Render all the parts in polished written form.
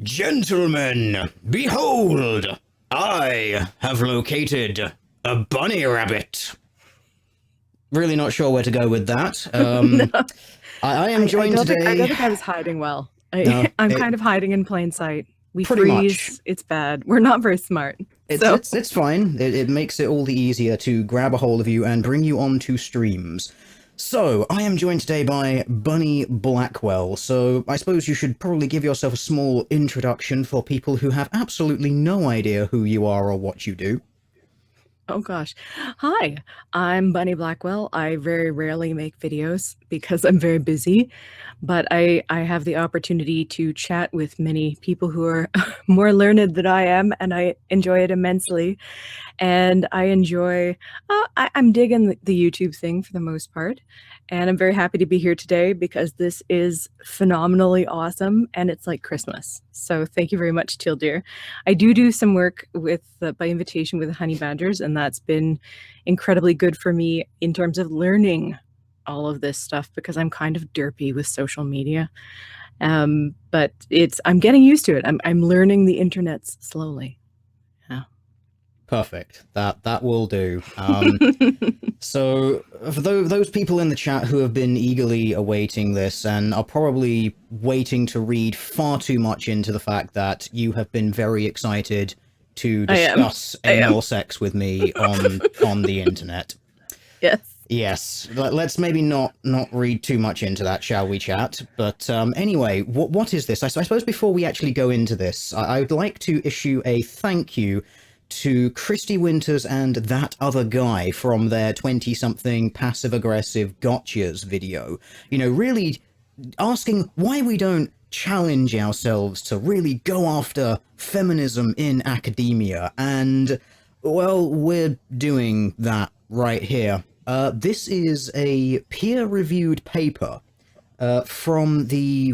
Gentlemen, behold! I have located a bunny rabbit. Really not sure where to go with that. No, I am joined I today. don't think I was hiding well. No, I'm kind of hiding in plain sight. We pretty much. freeze. It's bad. We're not very smart. So It's fine. It makes it all the easier to grab a hold of you and bring you onto streams. So, I am joined today by Bunny Blackwell, so I suppose you should probably give yourself a small introduction for people who have absolutely no idea who you are or what you do. oh gosh. Hi, I'm Bunny Blackwell. I very rarely make videos because I'm very busy, but I have the opportunity to chat with many people who are more learned than I am, and I enjoy it immensely. And I enjoy, I'm digging the YouTube thing for the most part. And I'm very happy to be here today because this is phenomenally awesome and it's like Christmas. So thank you very much, Teal Deer. I do some work with by invitation with the honey badgers, and that's been incredibly good for me in terms of learning all of this stuff because I'm kind of derpy with social media. But I'm getting used to it. I'm learning the internet slowly. Yeah. Perfect. That will do. So, for those people in the chat who have been eagerly awaiting this and are probably waiting to read far too much into the fact that you have been very excited to discuss anal sex with me on the internet. Yes. Yes. Let's maybe not read too much into that, shall we, chat? But anyway, what is this? I suppose before we actually go into this, I'd like to issue a thank you to Christy Winters and That Other Guy from their 20-something passive-aggressive gotchas video. You know, really asking why we don't challenge ourselves to really go after feminism in academia. And, well, we're doing that right here. This is a peer-reviewed paper from the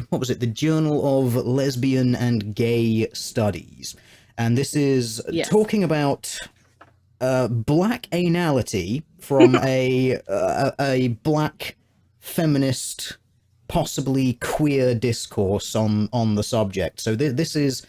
Journal of Lesbian and Gay Studies. And this is talking about black anality from a black feminist, possibly queer discourse on the subject. So this is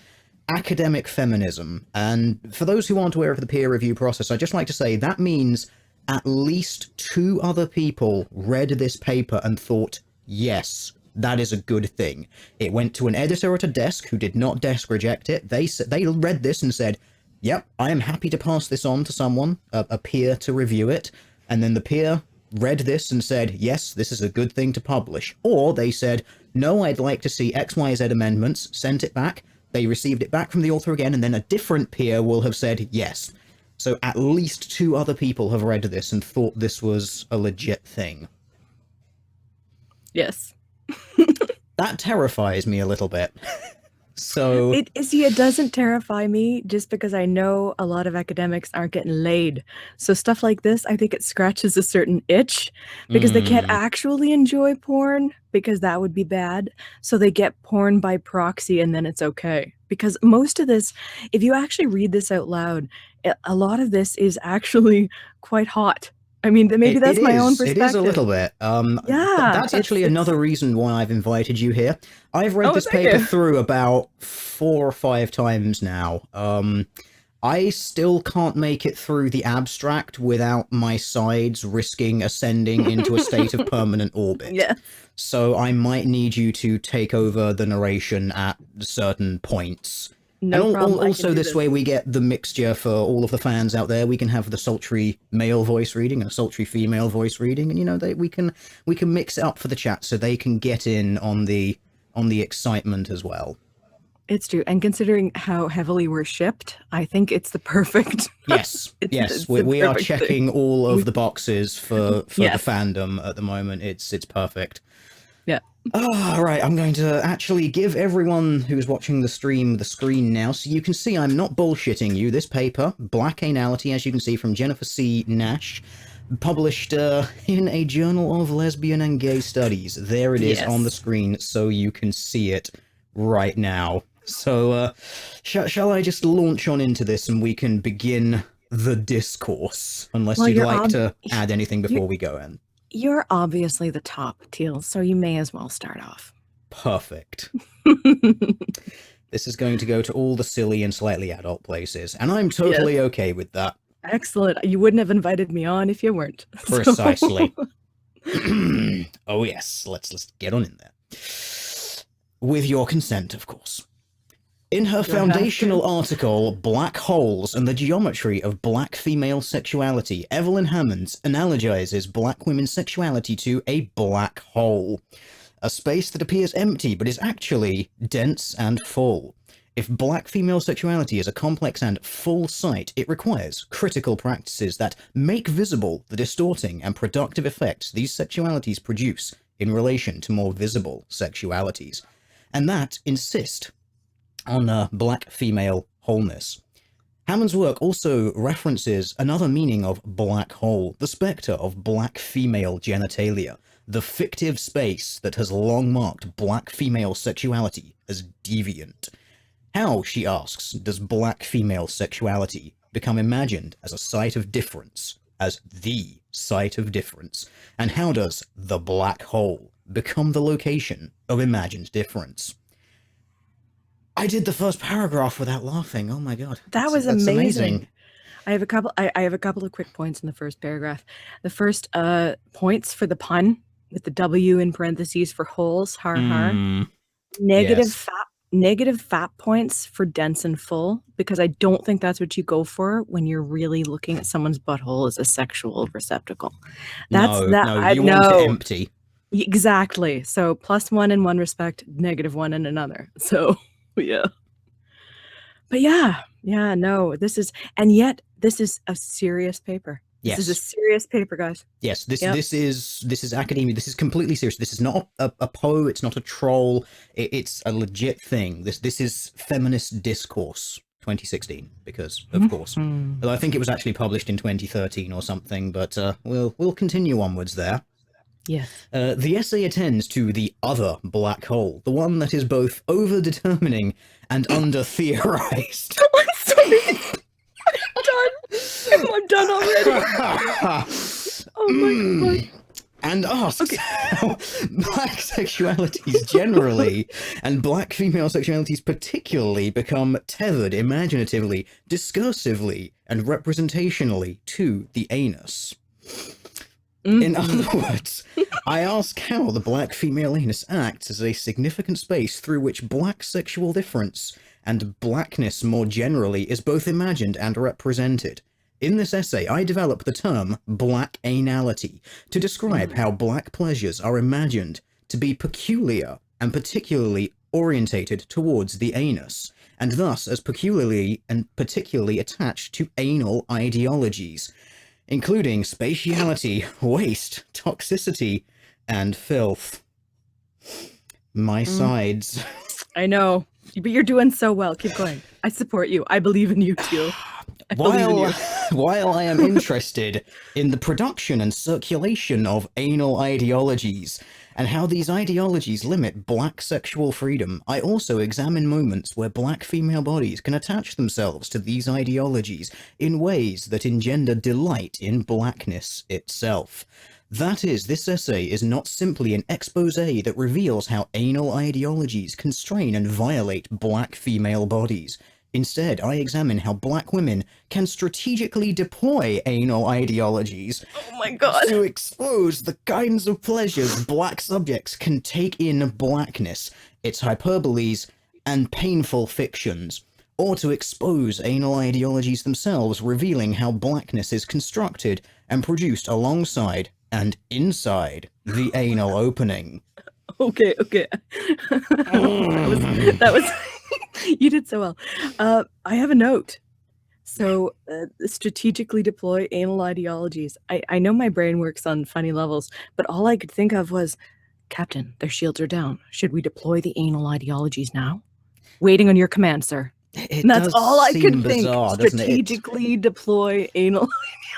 academic feminism. And for those who aren't aware of the peer review process, I'd just like to say that means at least 2 other people read this paper and thought, yes, that is a good thing. It went to an editor at a desk who did not desk reject it. They read this and said, yep, I am happy to pass this on to someone, a peer to review it. And then the peer read this and said, yes, this is a good thing to publish. Or they said, no, I'd like to see XYZ amendments, sent it back. They received it back from the author again, and then a different peer will have said yes. So at least 2 other people have read this and thought this was a legit thing. Yes. That terrifies me a little bit. So it doesn't terrify me just because I know a lot of academics aren't getting laid. So stuff like this, I think it scratches a certain itch because they can't actually enjoy porn because that would be bad. So they get porn by proxy and then it's okay. Because most of this, if you actually read this out loud, a lot of this is actually quite hot. I mean, maybe that's my own perspective. It is a little bit. That's actually another reason why I've invited you here. I've read this paper through about 4 or 5 times now. I still can't make it through the abstract without my sides risking ascending into a state of permanent orbit. Yeah. So I might need you to take over the narration at certain points. No problem. Also, this way we get the mixture for all of the fans out there. We can have the sultry male voice reading and a sultry female voice reading, and you know we can mix it up for the chat so they can get in on the excitement as well. It's true, and considering how heavily we're shipped, I think it's the perfect. Yes, we are checking all of the boxes for the fandom at the moment. It's perfect. Yeah. All right, I'm going to actually give everyone who's watching the stream the screen now so you can see I'm not bullshitting you. This paper, Black Anality, as you can see from Jennifer C. Nash, published in a Journal of Lesbian and Gay Studies. There it is on the screen so you can see it right now. So shall I just launch on into this and we can begin the discourse? Unless you'd like to add anything before we go in. You're obviously the top, Teal, so you may as well start off. Perfect. This is going to go to all the silly and slightly adult places, and I'm Yes. totally okay with that. Excellent. You wouldn't have invited me on if you weren't. So- Precisely. Oh yes, let's get on in there. With your consent, of course. In her foundational article, Black Holes and the Geometry of Black Female Sexuality, Evelyn Hammonds analogizes black women's sexuality to a black hole. A space that appears empty but is actually dense and full. If black female sexuality is a complex and full sight, it requires critical practices that make visible the distorting and productive effects these sexualities produce in relation to more visible sexualities, and that insist on black female wholeness. Hammond's work also references another meaning of black hole, the spectre of black female genitalia, the fictive space that has long marked black female sexuality as deviant. How, she asks, does black female sexuality become imagined as a site of difference, as the site of difference? And how does the black hole become the location of imagined difference? I did the first paragraph without laughing. Oh my god. That was amazing. I have a couple of quick points in the first paragraph. The first points for the pun with the W in parentheses for holes, har har. Negative fat points for dense and full, because I don't think that's what you go for when you're really looking at someone's butthole as a sexual receptacle. You want it empty. Exactly. So +1 in one respect, -1 in another. So yeah. But no, this is a serious paper. Yes. This is a serious paper, guys. Yes, this is academia. This is completely serious. This is not a Poe. It's not a troll. It's a legit thing. This is feminist discourse 2016, because of course. Although I think it was actually published in 2013 or something. But we'll continue onwards there. Yes. The essay attends to the other black hole, the one that is both over-determining and under-theorized. I'm sorry. I'm done already. Oh my god. And asks how black sexualities generally, and black female sexualities particularly, become tethered imaginatively, discursively, and representationally to the anus. In other words, I ask how the black female anus acts as a significant space through which black sexual difference and blackness more generally is both imagined and represented. In this essay, I develop the term black anality to describe how black pleasures are imagined to be peculiar and particularly orientated towards the anus, and thus as peculiarly and particularly attached to anal ideologies, including spatiality, waste, toxicity, and filth. My sides. I know, but you're doing so well. Keep going. I support you. I believe in you too. While I am interested in the production and circulation of anal ideologies and how these ideologies limit black sexual freedom, I also examine moments where black female bodies can attach themselves to these ideologies in ways that engender delight in blackness itself. That is, this essay is not simply an exposé that reveals how anal ideologies constrain and violate black female bodies. Instead, I examine how black women can strategically deploy anal ideologies to expose the kinds of pleasures black subjects can take in blackness, its hyperboles, and painful fictions, or to expose anal ideologies themselves, revealing how blackness is constructed and produced alongside and inside the anal opening. Okay. that was you did so well. I have a note. So strategically deploy anal ideologies. I know my brain works on funny levels, but all I could think of was, Captain, their shields are down. Should we deploy the anal ideologies now? Waiting on your command, sir. And that's all I could bizarre, think. Strategically deploy anal.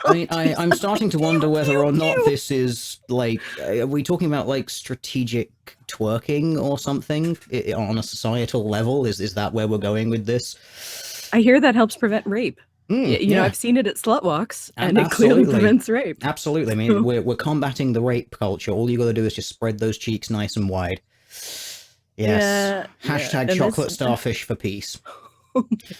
I mean, I'm starting to wonder whether or not this is like, are we talking about like strategic twerking or something on a societal level? Is that where we're going with this? I hear that helps prevent rape. You know, I've seen it at slut walks, and it clearly prevents rape. Absolutely. I mean, we're combating the rape culture. All you got to do is just spread those cheeks nice and wide. Yes. Yeah. Hashtag And chocolate starfish for peace. oh my God.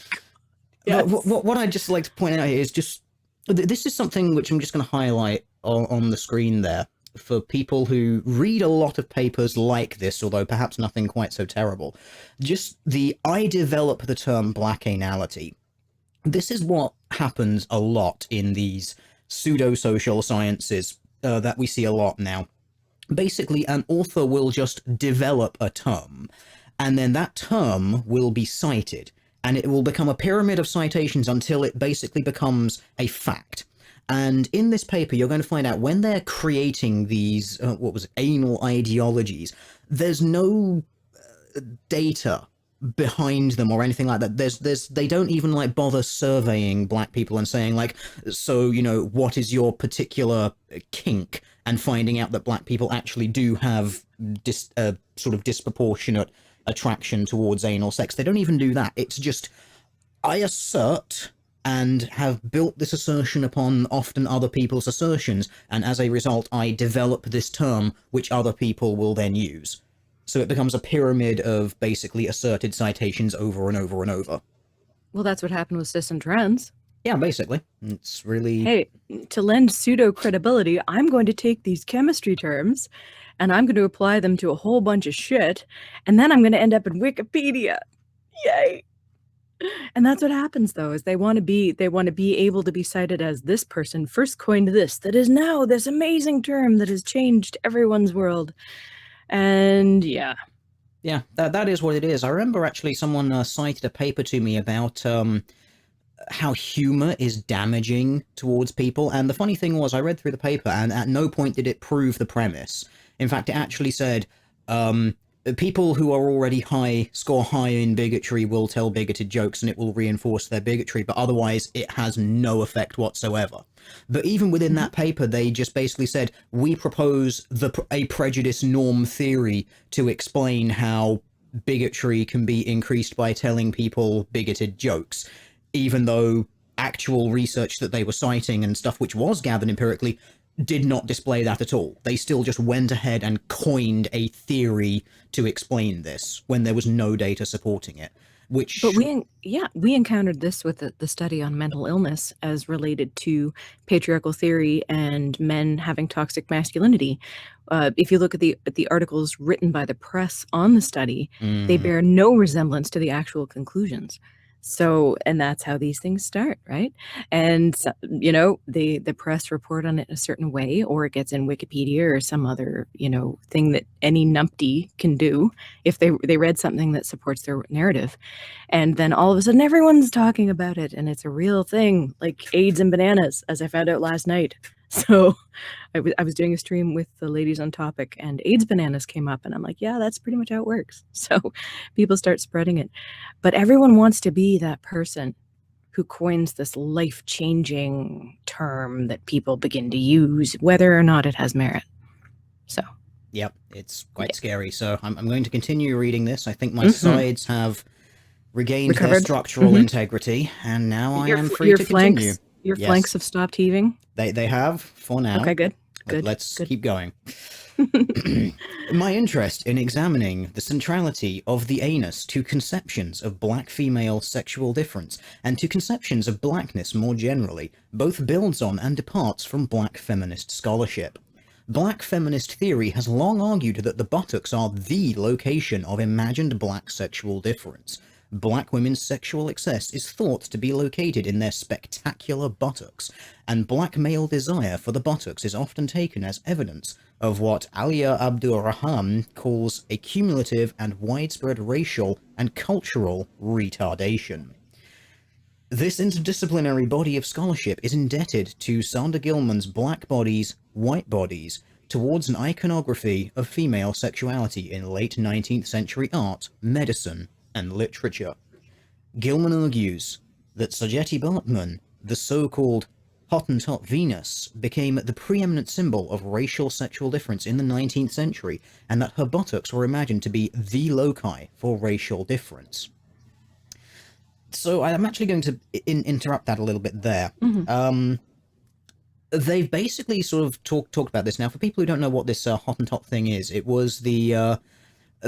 Yes. What I'd just like to point out here is just this is something which I'm just going to highlight on the screen there for people who read a lot of papers like this, although perhaps nothing quite so terrible. Just I develop the term black anality. This is what happens a lot in these pseudo-social sciences that we see a lot now. Basically, an author will just develop a term, and then that term will be cited, and it will become a pyramid of citations until it basically becomes a fact. And in this paper, you're going to find out when they're creating these, anal ideologies, there's no data behind them or anything like that. They don't even like bother surveying black people and saying like, so, what is your particular kink, and finding out that black people actually do have sort of disproportionate attraction towards anal sex. They don't even do that. It's just, I assert and have built this assertion upon often other people's assertions, and as a result, I develop this term which other people will then use. So it becomes a pyramid of basically asserted citations over and over and over. Well, that's what happened with cis and trans. Yeah, basically. It's really... Hey, to lend pseudo-credibility, I'm going to take these chemistry terms, and I'm going to apply them to a whole bunch of shit, and then I'm going to end up in Wikipedia. Yay! And that's what happens, though, is they want to be able to be cited as this person first coined this, that is now this amazing term that has changed everyone's world. And yeah, that is what it is. I remember actually someone cited a paper to me about how humor is damaging towards people, and the funny thing was I read through the paper and at no point did it prove the premise. In fact, it actually said people who are already score high in bigotry will tell bigoted jokes and it will reinforce their bigotry, but otherwise it has no effect whatsoever. But even within that paper, they just basically said, we propose a prejudice norm theory to explain how bigotry can be increased by telling people bigoted jokes, even though actual research that they were citing and stuff which was gathered empirically did not display that at all. They still just went ahead and coined a theory to explain this when there was no data supporting it. But we encountered this with the study on mental illness as related to patriarchal theory and men having toxic masculinity. If you look at the articles written by the press on the study, they bear no resemblance to the actual conclusions. So, and that's how these things start, right? And the press report on it a certain way, or it gets in Wikipedia or some other thing that any numpty can do if they read something that supports their narrative, and then all of a sudden everyone's talking about it and it's a real thing, like AIDS and bananas, as I found out last night. So I was doing a stream with the ladies on topic and AIDS bananas came up and I'm like, yeah, that's pretty much how it works. So people start spreading it. But everyone wants to be that person who coins this life-changing term that people begin to use, whether or not it has merit. So. Yep, it's quite scary. So I'm going to continue reading this. I think my sides have regained their structural integrity, and now I am free to continue. Your flanks have stopped heaving? They have, for now. Okay, good. Let's keep going. My interest in examining the centrality of the anus to conceptions of black female sexual difference, and to conceptions of blackness more generally, both builds on and departs from black feminist scholarship. Black feminist theory has long argued that the buttocks are the location of imagined black sexual difference. Black women's sexual excess is thought to be located in their spectacular buttocks, and black male desire for the buttocks is often taken as evidence of what Alia Abdur-Rahman calls a cumulative and widespread racial and cultural retardation. This interdisciplinary body of scholarship is indebted to Sandra Gilman's Black Bodies, White Bodies, towards an iconography of female sexuality in late 19th century art, medicine, and literature. Gilman argues that Sajetti Bartman, the so-called Hottentot Venus, became the preeminent symbol of racial sexual difference in the 19th century, and that her buttocks were imagined to be the loci for racial difference. So I'm actually going to interrupt that a little bit there. They've basically sort of talked about this. Now, for people who don't know what this Hottentot thing is, it was the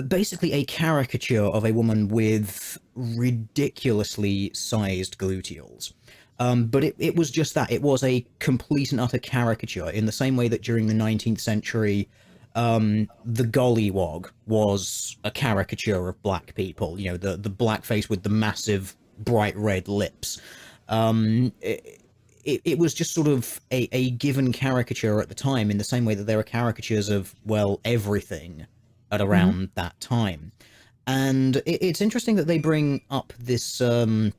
basically a caricature of a woman with ridiculously sized gluteals. But it was just that. It was a complete and utter caricature, in the same way that during the 19th century, the gollywog was a caricature of black people. You know, the blackface with the massive bright red lips. It was just sort of a given caricature at the time, in the same way that there are caricatures of, well, everything at around that time. And it's interesting that they bring up this idea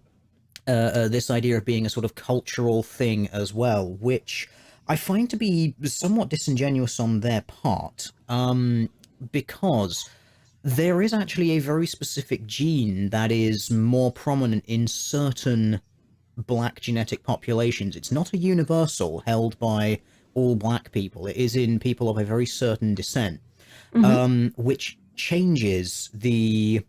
of being a sort of cultural thing as well, which I find to be somewhat disingenuous on their part, because there is actually a very specific gene that is more prominent in certain black genetic populations. It's not a universal held by all black people. It is in people of a very certain descent, which changes the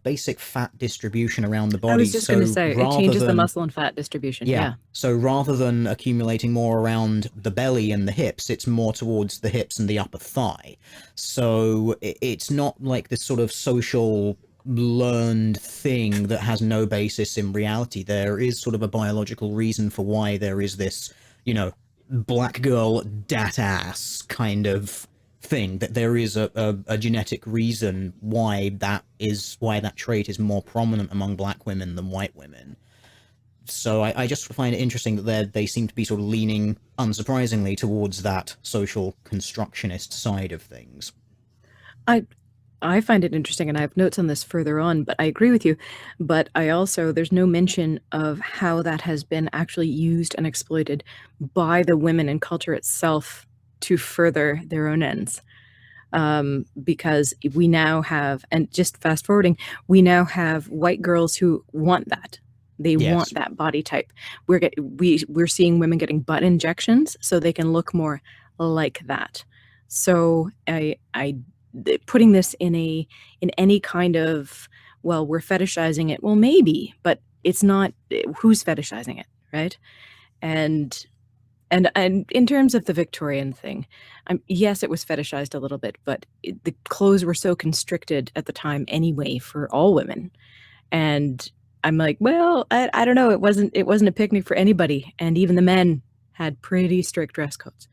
basic fat distribution around the body. I was just going to say, it changes the muscle and fat distribution. Yeah. So rather than accumulating more around the belly and the hips, it's more towards the hips and the upper thigh. So it's not like this sort of social learned thing that has no basis in reality. There is sort of a biological reason for why there is this, you know, black girl dat ass kind of thing, that there is a genetic reason why that trait is more prominent among black women than white women. So I just find it interesting that they seem to be sort of leaning, unsurprisingly, towards that social constructionist side of things. I find it interesting, and I have notes on this further on, but I agree with you. But I also, there's no mention of how that has been actually used and exploited by the women in culture itself to further their own ends. Because we now have, and just fast forwarding, we now have white girls who want that. They want that body type. We're seeing women getting butt injections so they can look more like that. So I putting this in any kind of, well, we're fetishizing it. Well, maybe, but it's not. Who's fetishizing it, right? And in terms of the Victorian thing, yes, it was fetishized a little bit, but the clothes were so constricted at the time anyway for all women. And I'm like, well, I don't know. It wasn't a picnic for anybody. And even the men had pretty strict dress codes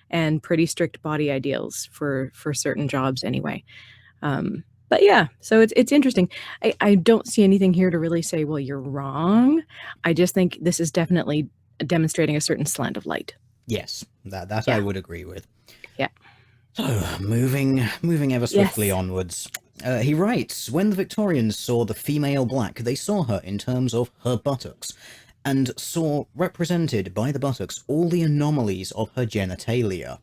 and pretty strict body ideals for certain jobs anyway. But yeah, so it's interesting. I don't see anything here to really say, well, you're wrong. I just think this is definitely demonstrating a certain slant of light. Yes, that I would agree with. Yeah. So moving ever swiftly onwards. He writes, when the Victorians saw the female black, they saw her in terms of her buttocks, and saw represented by the buttocks all the anomalies of her genitalia.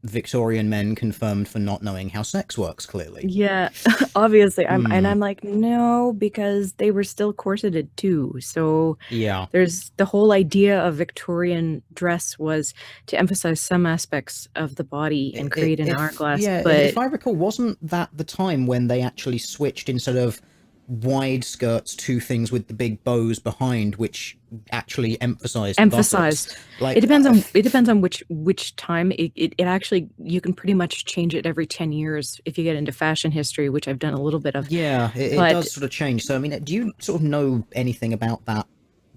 Victorian men confirmed for not knowing how sex works, clearly. Yeah, obviously. I'm like, no, because they were still corseted too. So yeah, there's the whole idea of Victorian dress was to emphasize some aspects of the body and create an hourglass. Yeah, but if I recall, wasn't that the time when they actually switched, instead of wide skirts, to things with the big bows behind, which actually emphasized buttocks? Like, it depends on which time. It actually, you can pretty much change it every 10 years if you get into fashion history, which I've done a little bit of. Yeah, it does sort of change. So I mean, do you sort of know anything about that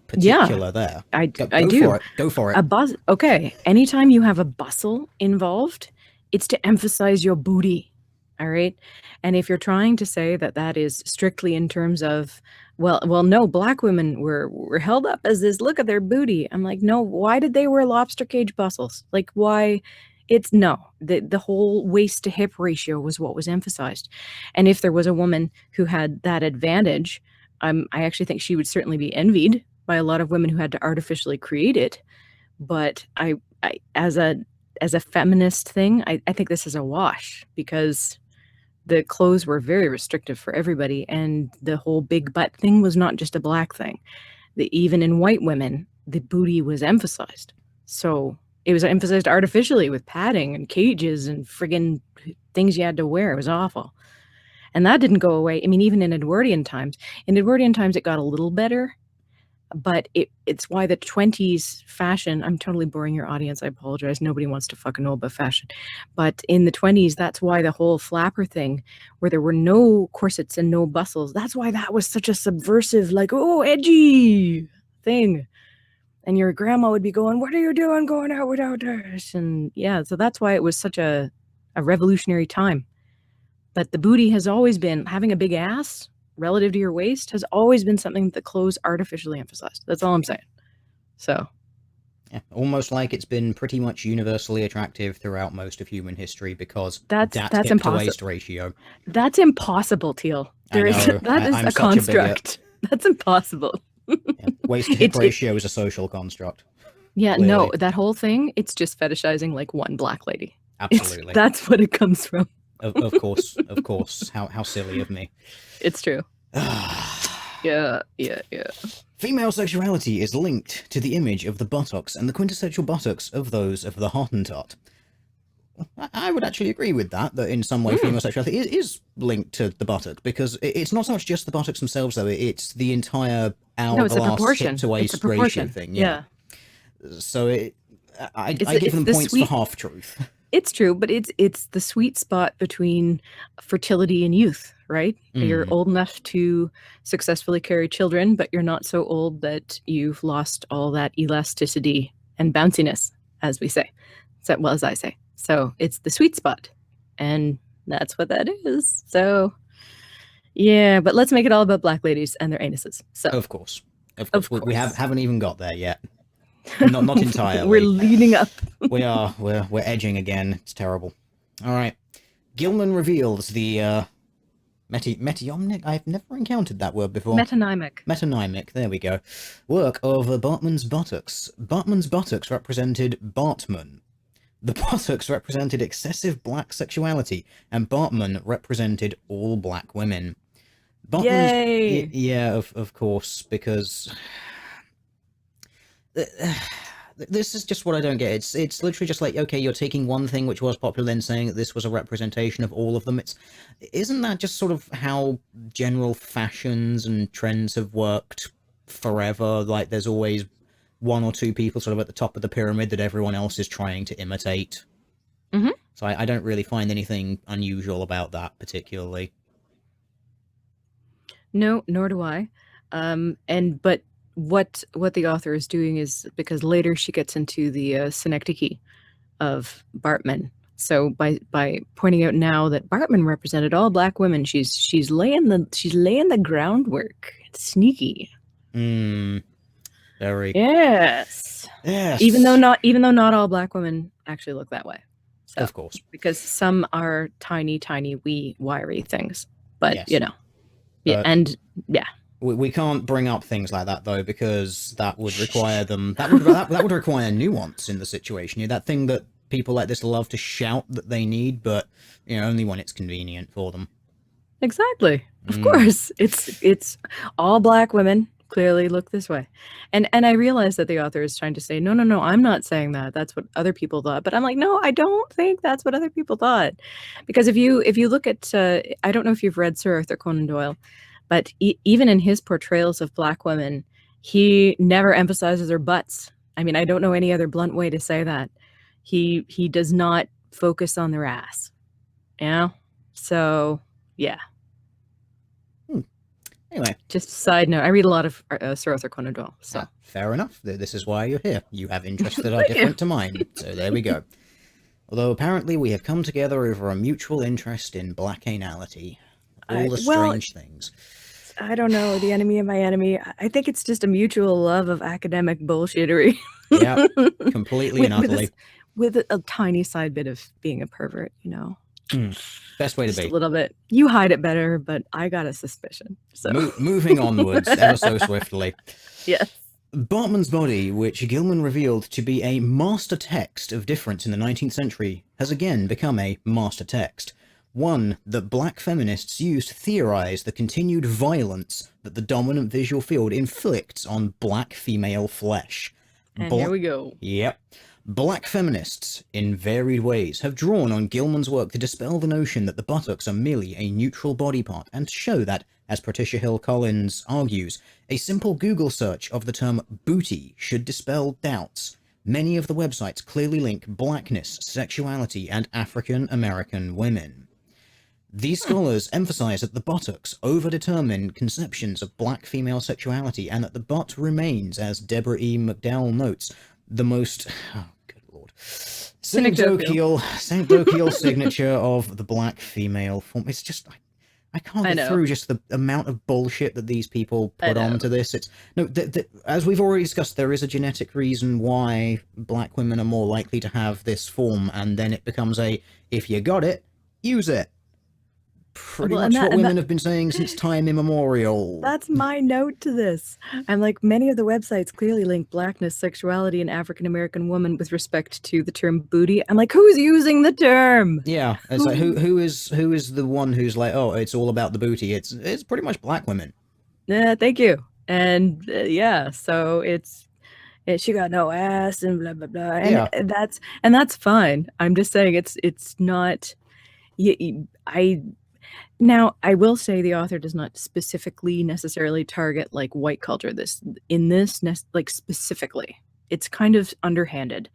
particular there? I do. Go for it. Okay, anytime you have a bustle involved, it's to emphasize your booty. All right. And if you're trying to say that is strictly in terms of, well, no, black women were held up as this, look at their booty. I'm like, no, why did they wear lobster cage bustles? Like, why? It's no, the whole waist to hip ratio was what was emphasized. And if there was a woman who had that advantage, I actually think she would certainly be envied by a lot of women who had to artificially create it. But I as a feminist thing, I think this is a wash, because the clothes were very restrictive for everybody, and the whole big butt thing was not just a black thing. Even in white women, the booty was emphasized. So it was emphasized artificially with padding and cages and friggin' things you had to wear. It was awful. And that didn't go away. I mean, even in Edwardian times, it got a little better, but it's why the 20s fashion, I'm totally boring your audience, I apologize, nobody wants to fucking know about fashion, but in the 20s, that's why the whole flapper thing, where there were no corsets and no bustles, that's why that was such a subversive, like, oh, edgy thing. And your grandma would be going, what are you doing going out without this? And yeah, so that's why it was such a revolutionary time. But the booty has always been, having a big ass relative to your waist has always been something that the clothes artificially emphasized. That's all I'm saying. So. Yeah, almost like it's been pretty much universally attractive throughout most of human history because that's hip to waist ratio. That's impossible, Teal. That is a construct. That's impossible. Yeah, waist to hip ratio is a social construct. Yeah, clearly. No, that whole thing, it's just fetishizing like one black lady. Absolutely. That's what it comes from. Of course, of course. How silly of me. It's true. Yeah. Female sexuality is linked to the image of the buttocks and the quintessential buttocks of those of the Hottentot. I would actually agree with that in some way female sexuality is linked to the buttock, because it's not so much just the buttocks themselves, though. It's the entire hourglass hip to waist ratio thing. Yeah. So I give them points for half-truth. It's true, but it's the sweet spot between fertility and youth, right? You're old enough to successfully carry children, but you're not so old that you've lost all that elasticity and bounciness, as we say. Well, as I say. So it's the sweet spot, and that's what that is. So, yeah, but let's make it all about black ladies and their anuses. So of course. We haven't even got there yet. Not entirely. We're leading up. We're edging again. It's terrible. All right. Gilman reveals the metonymic. I've never encountered that word before. Metonymic. There we go. Work of Bartman's buttocks. Bartman's buttocks represented Bartman. The buttocks represented excessive black sexuality, and Bartman represented all black women. Yay! Yeah, of course, because this is just what I don't get. It's literally just like, okay, you're taking one thing which was popular and saying that this was a representation of all of them. Isn't that just sort of how general fashions and trends have worked forever? Like, there's always one or two people sort of at the top of the pyramid that everyone else is trying to imitate. So I don't really find anything unusual about that particularly. No, nor do I. But what the author is doing is, because later she gets into the synecdoche of Bartman. So by pointing out now that Bartman represented all black women, she's laying the groundwork. It's sneaky. Very. Yes. Even though not all black women actually look that way. So, of course. Because some are tiny, wee, wiry things. But yes. you know. Yeah, and yeah. We can't bring up things like that though, because that would require them. That would require nuance in the situation. That thing that people like this love to shout that they need, but only when it's convenient for them. Exactly. Of course, it's all black women clearly look this way, and I realize that the author is trying to say no, I'm not saying that. That's what other people thought, but I'm like, no, I don't think that's what other people thought, because if you look at, I don't know if you've read Sir Arthur Conan Doyle. But even in his portrayals of black women, he never emphasizes their butts. I mean, I don't know any other blunt way to say that. He does not focus on their ass. So, yeah. Anyway. Just a side note, I read a lot of Sir Arthur Conan Doyle. So. Fair enough. This is why you're here. You have interests that are different to mine. So there we go. Although apparently we have come together over a mutual interest in black anality. All the strange things. I don't know, the enemy of my enemy. I think it's just a mutual love of academic bullshittery. Yeah, completely and utterly. With a tiny side bit of being a pervert, Best way to just be. A little bit. You hide it better, but I got a suspicion. So moving onwards ever so swiftly. Yes. Bartman's body, which Gilman revealed to be a master text of difference in the 19th century, has again become a master text. One that black feminists use to theorize the continued violence that the dominant visual field inflicts on black female flesh. And here we go. Yep. Black feminists, in varied ways, have drawn on Gilman's work to dispel the notion that the buttocks are merely a neutral body part, and to show that, as Patricia Hill Collins argues, a simple Google search of the term booty should dispel doubts. Many of the websites clearly link blackness, sexuality, and African American women. These scholars emphasize that the buttocks overdetermine conceptions of black female sexuality, and that the butt remains, as Deborah E. McDowell notes, the most synecdochial signature of the black female form. It's just, I can't get through just the amount of bullshit that these people put onto this. It's no, as we've already discussed, there is a genetic reason why black women are more likely to have this form, and then it becomes a, if you got it, use it. Pretty much what women have been saying since time immemorial. That's my note to this. I'm like, many of the websites clearly link blackness, sexuality, and African-American woman with respect to the term booty. I'm like, who's using the term? Yeah, it's like, who is the one who's like, oh, it's all about the booty? It's pretty much black women. Yeah, thank you. And yeah, so she got no ass and blah blah blah, and that's fine. I'm just saying it's not. Now, I will say the author does not specifically necessarily target like white culture. Like specifically, it's kind of underhanded,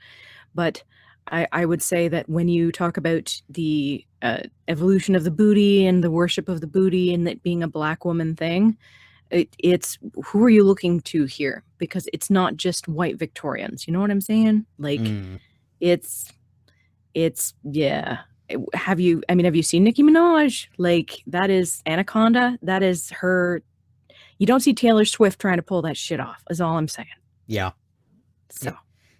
but I would say that when you talk about the evolution of the booty and the worship of the booty and that being a black woman thing, it's who are you looking to here? Because it's not just white Victorians. You know what I'm saying? Like, it's yeah. Have you seen Nicki Minaj? Like, that is Anaconda. That is her. You don't see Taylor Swift trying to pull that shit off, is all I'm saying. Yeah. So.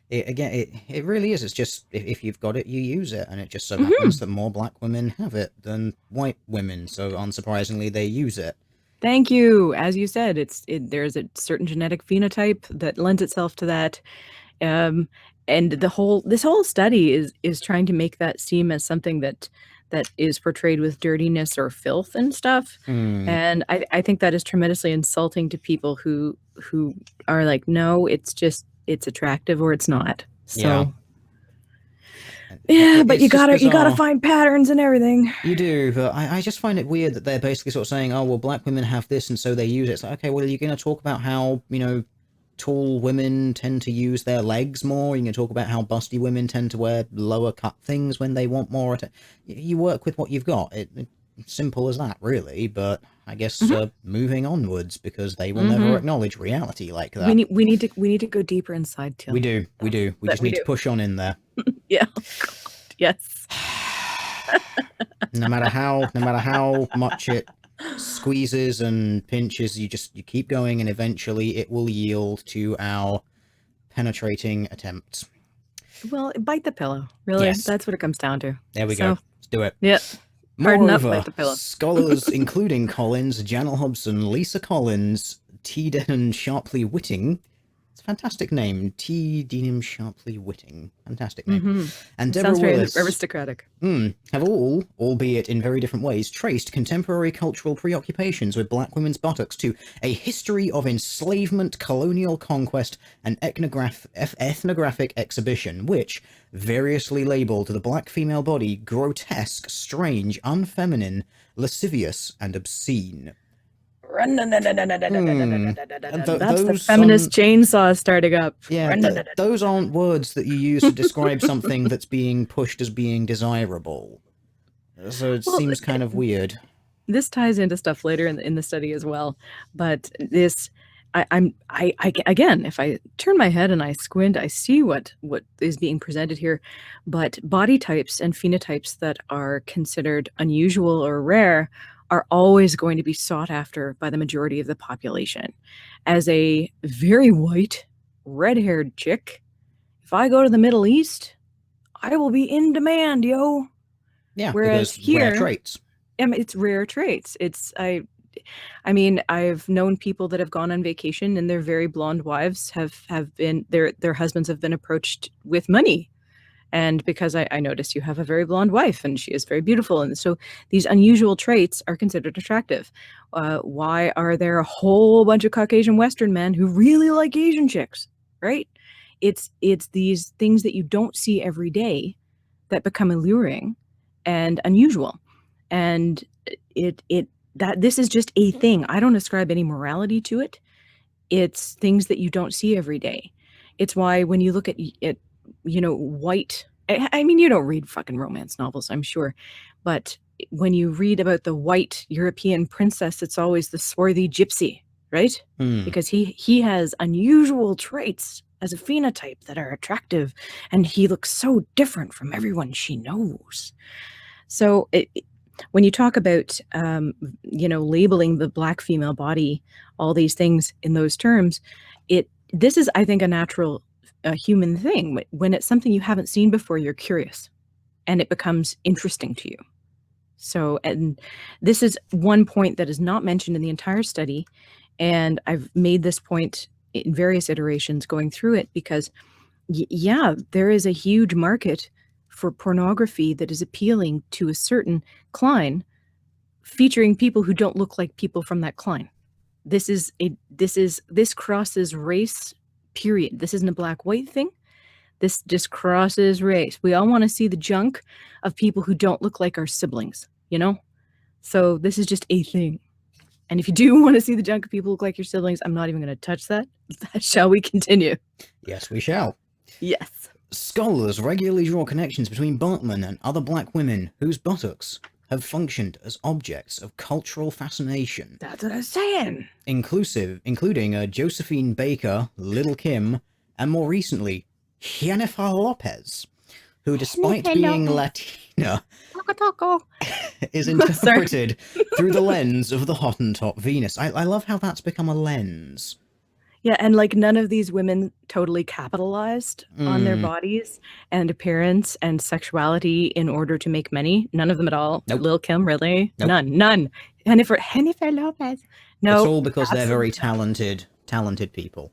It really is. It's just, if you've got it, you use it. And it just so happens that more black women have it than white women. So unsurprisingly, they use it. Thank you. As you said, there's a certain genetic phenotype that lends itself to that. And this whole study is trying to make that seem as something that is portrayed with dirtiness or filth and stuff. And I think that is tremendously insulting to people who are like, no, it's attractive or it's not. So yeah, but you gotta find patterns and everything. You do, but I just find it weird that they're basically sort of saying, oh well, black women have this and so they use it. It's like, okay, well, you're going to talk about how, tall women tend to use their legs more. You can talk about how busty women tend to wear lower cut things when they want more. You work with what you've got. It's simple as that, really. But I guess moving onwards, because they will never acknowledge reality like that. We need to go deeper inside, Till. We do. We just need to push on in there. Yeah. Oh, God. Yes. no matter how much it squeezes and pinches, you keep going, and eventually it will yield to our penetrating attempts. Well, bite the pillow, really. Yes. That's what it comes down to. There we go. Let's do it. Yep. Moreover, scholars including Collins, Janelle Hobson, Lisa Collins, T. Denham Sharpley Whitting, it's a fantastic name, T. Denham Sharpley Whitting, fantastic name, and Deborah Sounds Willis, very aristocratic, have all, albeit in very different ways, traced contemporary cultural preoccupations with black women's buttocks to a history of enslavement, colonial conquest, and ethnographic exhibition, which, variously labelled the black female body grotesque, strange, unfeminine, lascivious, and obscene. That's the feminist chainsaw starting up. Yeah, those aren't words that you use to describe something that's being pushed as being desirable. So it seems kind of weird. This ties into stuff later in the study as well. But this, I again, if I turn my head and I squint, I see what is being presented here. But body types and phenotypes that are considered unusual or rare are always going to be sought after by the majority of the population. As a very white, red-haired chick, if I go to the Middle East, I will be in demand, yo. Yeah, whereas here, rare traits. It's rare traits. I mean, I've known people that have gone on vacation and their very blonde wives have been, their husbands have been approached with money. And because I noticed you have a very blonde wife and she is very beautiful. And so these unusual traits are considered attractive. Why are there a whole bunch of Caucasian Western men who really like Asian chicks, right? it's these things that you don't see every day that become alluring and unusual. And this is just a thing. I don't ascribe any morality to it. It's things that you don't see every day. It's why when you look at white, I mean, you don't read fucking romance novels, I'm sure, but when you read about the white European princess, it's always the swarthy gypsy, right? Because he has unusual traits as a phenotype that are attractive, and he looks so different from everyone she knows. So when you talk about labeling the Black female body, all these things in those terms, this is, I think, a natural human thing. When it's something you haven't seen before, you're curious and it becomes interesting to you. So, and this is one point that is not mentioned in the entire study, and I've made this point in various iterations going through it, because yeah, there is a huge market for pornography that is appealing to a certain cline, featuring people who don't look like people from that cline. This crosses race, period. This isn't a black-white thing. This just crosses race. We all want to see the junk of people who don't look like our siblings, you know? So this is just a thing. And if you do want to see the junk of people who look like your siblings, I'm not even going to touch that. Shall we continue? Yes, we shall. Yes. Scholars regularly draw connections between Bartman and other black women whose buttocks have functioned as objects of cultural fascination. That's what I was saying. Including Josephine Baker, Little Kim, and more recently, Jennifer Lopez, who, despite being Latina, is interpreted through the lens of the Hottentot Venus. I love how that's become a lens. Yeah, and like none of these women totally capitalized on their bodies and appearance and sexuality in order to make money. None of them at all. Nope. Lil Kim, really? Nope. None. Jennifer Lopez. No. It's all because they're very talented people.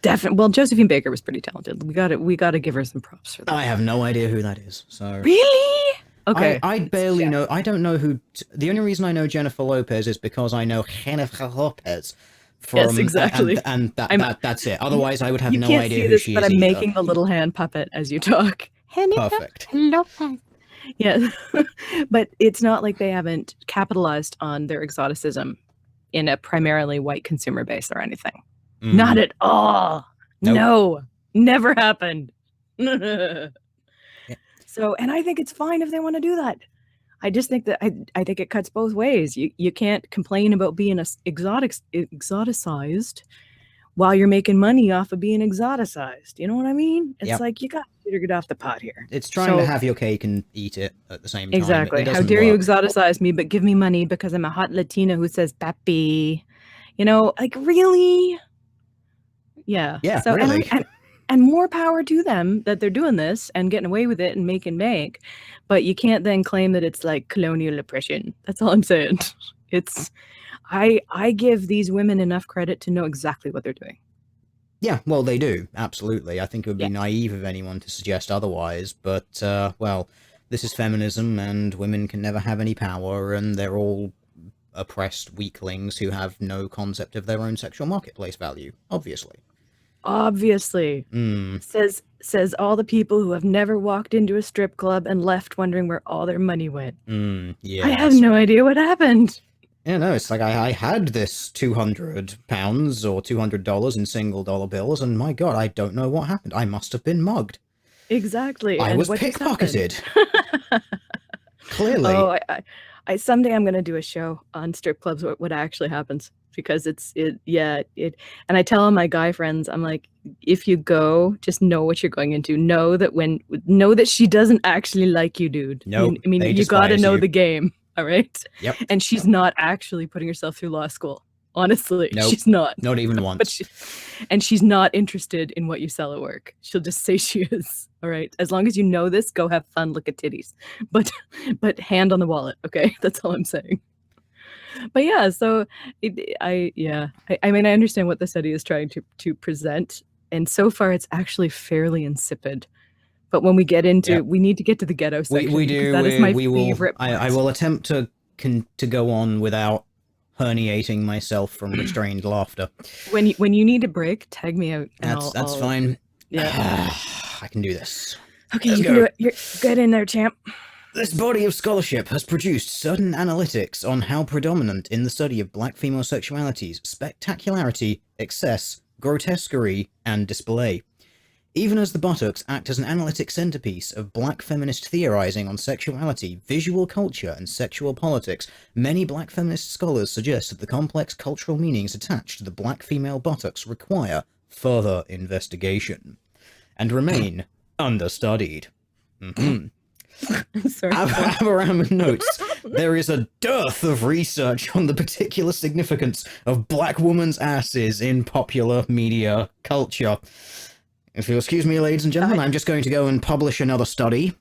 Definitely. Well, Josephine Baker was pretty talented. We got to give her some props for that. I have no idea who that is. So really? Okay. I barely know. I don't know who. The only reason I know Jennifer Lopez is because I know Jennifer Lopez. Yes, exactly. And that's it. Otherwise, I would have no idea who this, she but is. I'm making the little hand puppet as you talk. Perfect. Lopez. Yeah, but it's not like they haven't capitalized on their exoticism in a primarily white consumer base or anything. Not at all. Nope. No, never happened. So, and I think it's fine if they want to do that. I just think that I think it cuts both ways. You can't complain about being exoticized while you're making money off of being exoticized. You know what I mean? It's like you got to get off the pot here. It's trying to have your cake and eat it at the same time. Exactly. How dare you exoticize me, but give me money because I'm a hot Latina who says papi. You know, like really? Yeah. Yeah. So really. and more power to them that they're doing this and getting away with it and making bank, but you can't then claim that it's like colonial oppression. That's all I'm saying. It's, I give these women enough credit to know exactly what they're doing. Yeah, well, they do. Absolutely. I think it would be naive of anyone to suggest otherwise, but, well, this is feminism and women can never have any power and they're all oppressed weaklings who have no concept of their own sexual marketplace value, obviously. Says all the people who have never walked into a strip club and left wondering where all their money went. Yeah. I have no idea what happened. Yeah, no, it's like I had this £200 or $200 in single dollar bills, and my God, I don't know what happened. I must have been mugged. Exactly. I was pickpocketed. Clearly. Oh, I someday I'm going to do a show on strip clubs, what actually happens. Because and I tell all my guy friends, I'm like, if you go, just know what you're going into. Know that she doesn't actually like you, dude. No, I mean you got to know the game, all right? Yep. And she's not actually putting herself through law school. Honestly, nope, she's not. Not even once. And she's not interested in what you sell at work. She'll just say she is. All right. As long as you know this, go have fun, look at titties. But hand on the wallet, okay? That's all I'm saying. But yeah, so I mean, I understand what the study is trying to present, and so far it's actually fairly insipid. But when we get into, we need to get to the ghetto section. We do. That is my favorite part. I will attempt to go on without herniating myself from restrained laughter. When you need a break, tag me out. That's fine. Yeah. I can do this. Okay, Let's you can go. do it. You're get in there, champ. This body of scholarship has produced certain analytics on how predominant in the study of black female sexualities, spectacularity, excess, grotesquerie, and display. Even as the buttocks act as an analytic centerpiece of black feminist theorizing on sexuality, visual culture, and sexual politics, many black feminist scholars suggest that the complex cultural meanings attached to the black female buttocks require further investigation and remain understudied. Sorry. Abraham notes, there is a dearth of research on the particular significance of black women's asses in popular media culture. If you'll excuse me, ladies and gentlemen, I'm just going to go and publish another study.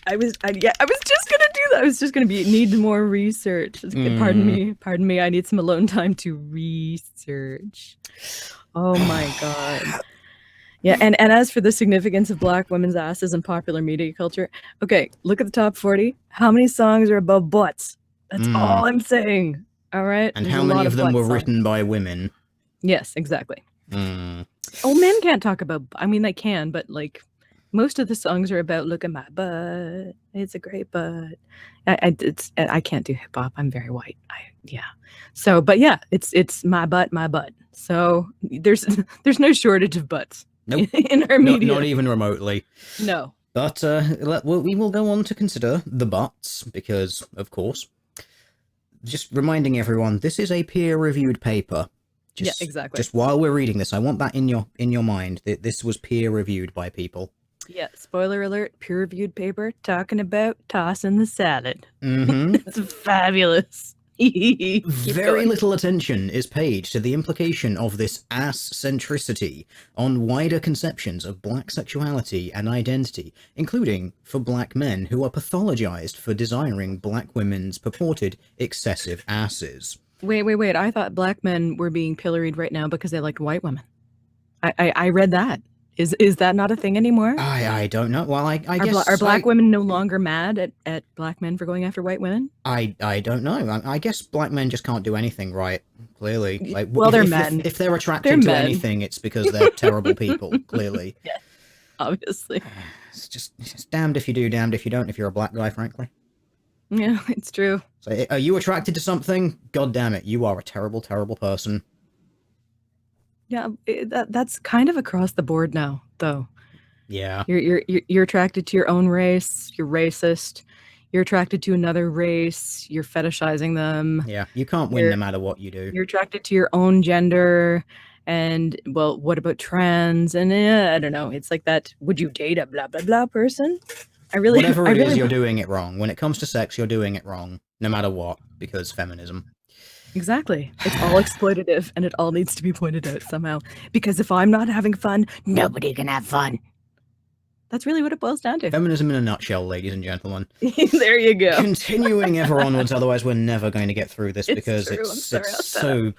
I was just gonna do that. I was just gonna need more research. Pardon me. I need some alone time to research. Oh my god. Yeah, and as for the significance of black women's asses in popular media culture, okay, look at the top 40. How many songs are about butts? That's all I'm saying. All right. And how many of them were written by women? Yes, exactly. Oh, men can't talk about. I mean, they can, but like most of the songs are about look at my butt. It's a great butt. I can't do hip hop. I'm very white. So, but yeah, it's my butt, my butt. So there's no shortage of butts. Nope. In our media. Not even remotely. No. But we will go on to consider the butts because, of course, just reminding everyone, this is a peer-reviewed paper. Yeah, exactly. Just while we're reading this, I want that in your mind that this was peer-reviewed by people. Yeah, spoiler alert, peer-reviewed paper talking about tossing the salad. It's fabulous. Very little attention is paid to the implication of this ass-centricity on wider conceptions of black sexuality and identity, including for black men who are pathologized for desiring black women's purported excessive asses. Wait. I thought black men were being pilloried right now because they liked white women. I read that. Is that not a thing anymore? I don't know. Well, I guess... Are black women no longer mad at black men for going after white women? I don't know. I guess black men just can't do anything right, clearly. Like, well, they're men. If they're attracted to anything, it's because they're terrible people, clearly. Yeah, obviously. It's damned if you do, damned if you don't, if you're a black guy, frankly. Yeah, it's true. So, are you attracted to something? God damn it, you are a terrible, terrible person. Yeah, that's kind of across the board now, though. Yeah. You're attracted to your own race. You're racist. You're attracted to another race. You're fetishizing them. Yeah, you can't win no matter what you do. You're attracted to your own gender. And, well, what about trans? And I don't know. It's like that, would you date a blah, blah, blah person? Whatever it is, you're doing it wrong. When it comes to sex, you're doing it wrong, no matter what, because feminism. Exactly. It's all exploitative, and it all needs to be pointed out somehow. Because if I'm not having fun, nobody can have fun. That's really what it boils down to. Feminism in a nutshell, ladies and gentlemen. There you go. Continuing ever onwards, otherwise we're never going to get through this because it's so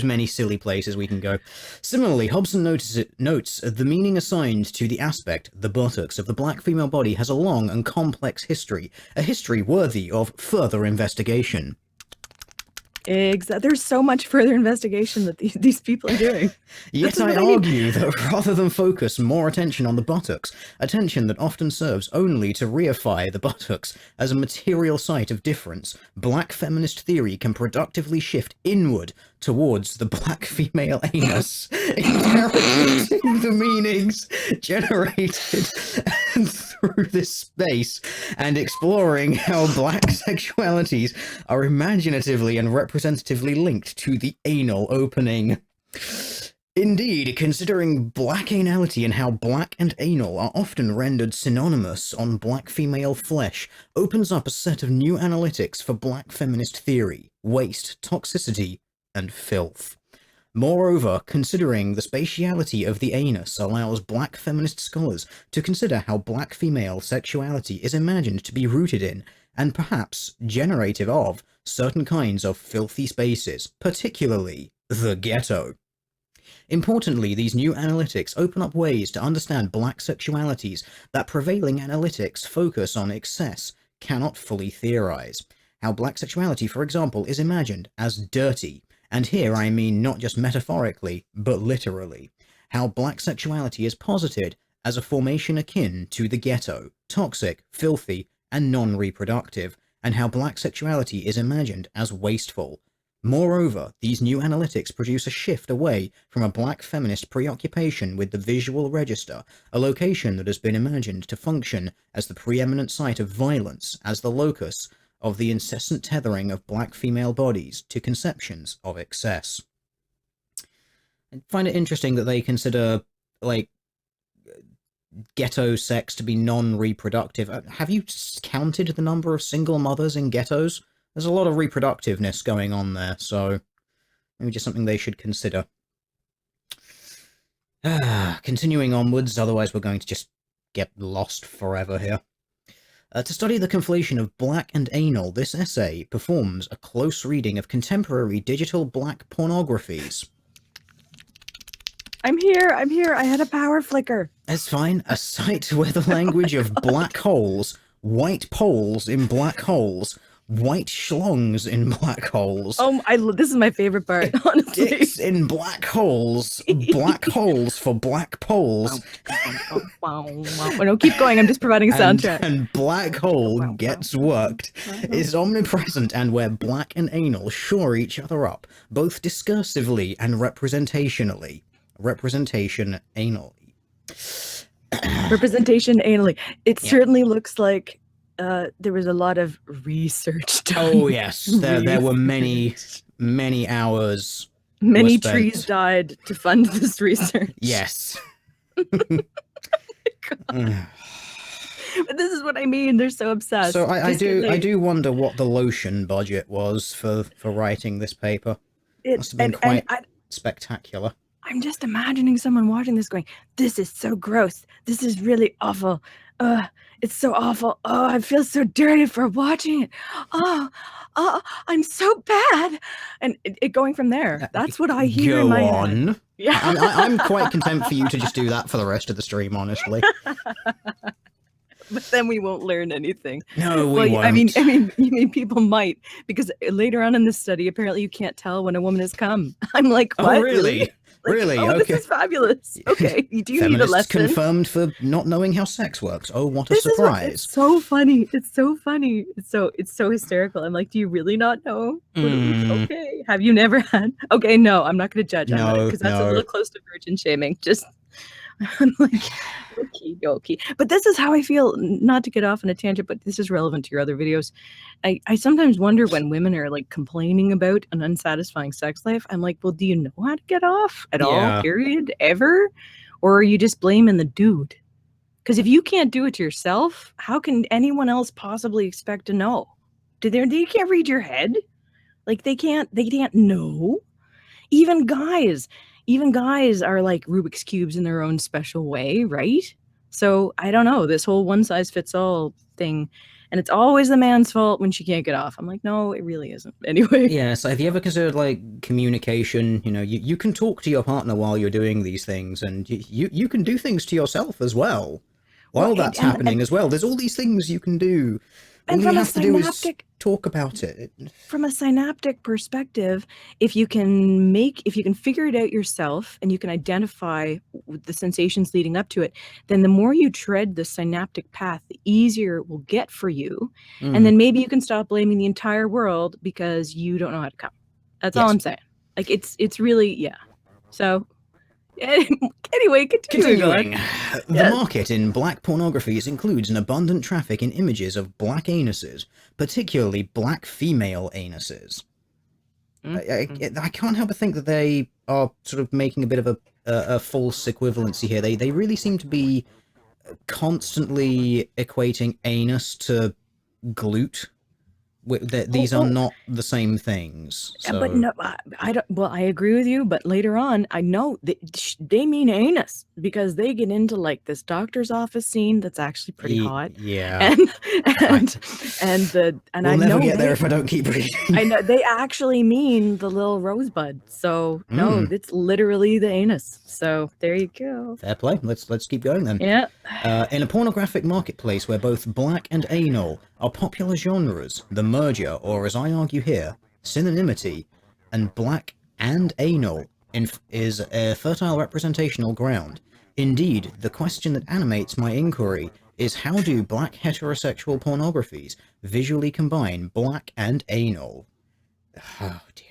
many silly places we can go. Similarly, Hobson notes the meaning assigned to the aspect, the buttocks, of the black female body has a long and complex history, a history worthy of further investigation. There's so much further investigation that these people are doing. Yet I argue that rather than focus more attention on the buttocks, attention that often serves only to reify the buttocks as a material site of difference, black feminist theory can productively shift inward towards the black female anus, interrogating the meanings generated through this space, and exploring how black sexualities are imaginatively and representatively linked to the anal opening. Indeed, considering black anality and how black and anal are often rendered synonymous on black female flesh opens up a set of new analytics for black feminist theory, waste, toxicity, and filth. Moreover, considering the spatiality of the anus allows black feminist scholars to consider how black female sexuality is imagined to be rooted in, and perhaps generative of, certain kinds of filthy spaces, particularly the ghetto. Importantly, these new analytics open up ways to understand black sexualities that prevailing analytics focus on excess cannot fully theorize. How black sexuality, for example, is imagined as dirty, and here I mean not just metaphorically, but literally. how black sexuality is posited as a formation akin to the ghetto, toxic, filthy, and non-reproductive, and how black sexuality is imagined as wasteful. Moreover, these new analytics produce a shift away from a black feminist preoccupation with the visual register, a location that has been imagined to function as the preeminent site of violence, as the locus of the incessant tethering of black female bodies to conceptions of excess. I find it interesting that they consider, like, ghetto sex to be non-reproductive. Have you counted the number of single mothers in ghettos? There's a lot of reproductiveness going on there, so maybe just something they should consider. Continuing onwards, otherwise we're going to just get lost forever here. To study the conflation of black and anal, this essay performs a close reading of contemporary digital black pornographies. I'm here, I had a power flicker. That's fine. A site where the language of black holes, white poles in black holes, white schlongs in black holes. Oh, this is my favorite part, honestly. Dicks in black holes for black poles. No, keep going, I'm just providing a soundtrack. And black hole gets worked is omnipresent, and where black and anal shore each other up, both discursively and representationally. Representation anally. Representation anally. It certainly looks like there was a lot of research done. Oh yes, there were many hours. Many trees died to fund this research. Yes. But this is what I mean. They're so obsessed. So I do wonder what the lotion budget was for writing this paper. It must have been quite spectacular. I'm just imagining someone watching this going, "This is so gross. This is really awful. It's so awful. Oh, I feel so dirty for watching it. Oh, I'm so bad." And it going from there. That's what I hear in my head. Yeah. I'm quite content for you to just do that for the rest of the stream, honestly. But then we won't learn anything. No, we won't. I mean, people might, because later on in this study, apparently you can't tell when a woman has come. I'm like, what? Oh, really? Like, really? Oh, okay. This is fabulous. Okay, do you need a lesson? Confirmed for not knowing how sex works. Oh, what a surprise! It's so funny. It's so funny. It's so hysterical. I'm like, do you really not know? Okay. Have you never had? Okay, no, I'm not going to judge on it because that's a little close to virgin shaming. Just. I'm like, okay. But this is how I feel, not to get off on a tangent, but this is relevant to your other videos. I sometimes wonder when women are like complaining about an unsatisfying sex life. I'm like, well, do you know how to get off at all, period, ever? Or are you just blaming the dude? Because if you can't do it yourself, how can anyone else possibly expect to know? They can't read your head. Like they can't know. Even guys are like Rubik's Cubes in their own special way, right? So I don't know, this whole one size fits all thing, and it's always the man's fault when she can't get off. I'm like, no, it really isn't. Anyway. Yeah, so have you ever considered like communication? You know, you can talk to your partner while you're doing these things, and you can do things to yourself as well while that's happening as well. There's all these things you can do. All you have to do is talk about it. From a synaptic perspective, if you can figure it out yourself and you can identify the sensations leading up to it, then the more you tread the synaptic path, the easier it will get for you. And then maybe you can stop blaming the entire world because you don't know how to come. That's all I'm saying. Like it's really, So anyway, continuing. The market in black pornographies includes an abundant traffic in images of black anuses, particularly black female anuses. I can't help but think that they are sort of making a bit of a false equivalency here. They really seem to be constantly equating anus to glute. These are not the same things. So. But no, I don't. Well, I agree with you. But later on, I know that they mean anus because they get into like this doctor's office scene that's actually pretty hot. Yeah. And we'll I never know get there if I don't keep reading. I know they actually mean the little rosebud. So no, it's literally the anus. So there you go. Fair play. Let's keep going then. Yeah. In a pornographic marketplace where both black and anal are popular genres, the merger, or as I argue here, synonymity, and black and anal is a fertile representational ground. Indeed, the question that animates my inquiry is how do black heterosexual pornographies visually combine black and anal? Oh dear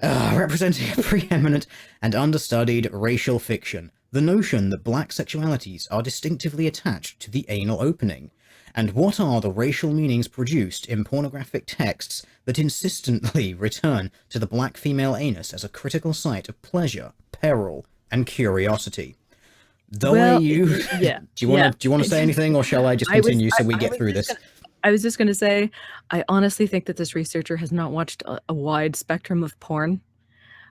Lord. Representing a preeminent and understudied racial fiction, the notion that black sexualities are distinctively attached to the anal opening. And what are the racial meanings produced in pornographic texts that insistently return to the black female anus as a critical site of pleasure, peril, and curiosity? The way you... Yeah. do you want to say anything, or shall I just continue so we get through this? I was just going to say, I honestly think that this researcher has not watched a wide spectrum of porn,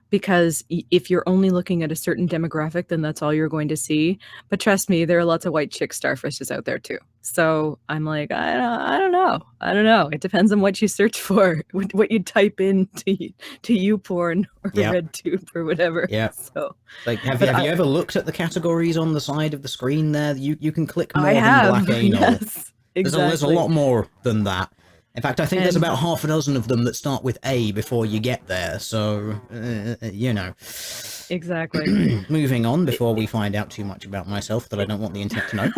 because if you're only looking at a certain demographic, then that's all you're going to see. But trust me, there are lots of white chick starfishes out there too. So I'm like, I don't know. It depends on what you search for, what you type in to YouPorn or RedTube or whatever. Yeah. So, like, have you ever looked at the categories on the side of the screen there? You can click more than black anal. Yes, exactly. There's a lot more than that. In fact, I think there's about half a dozen of them that start with A before you get there, so, you know. Exactly. Moving on, before we find out too much about myself that I don't want the internet to know.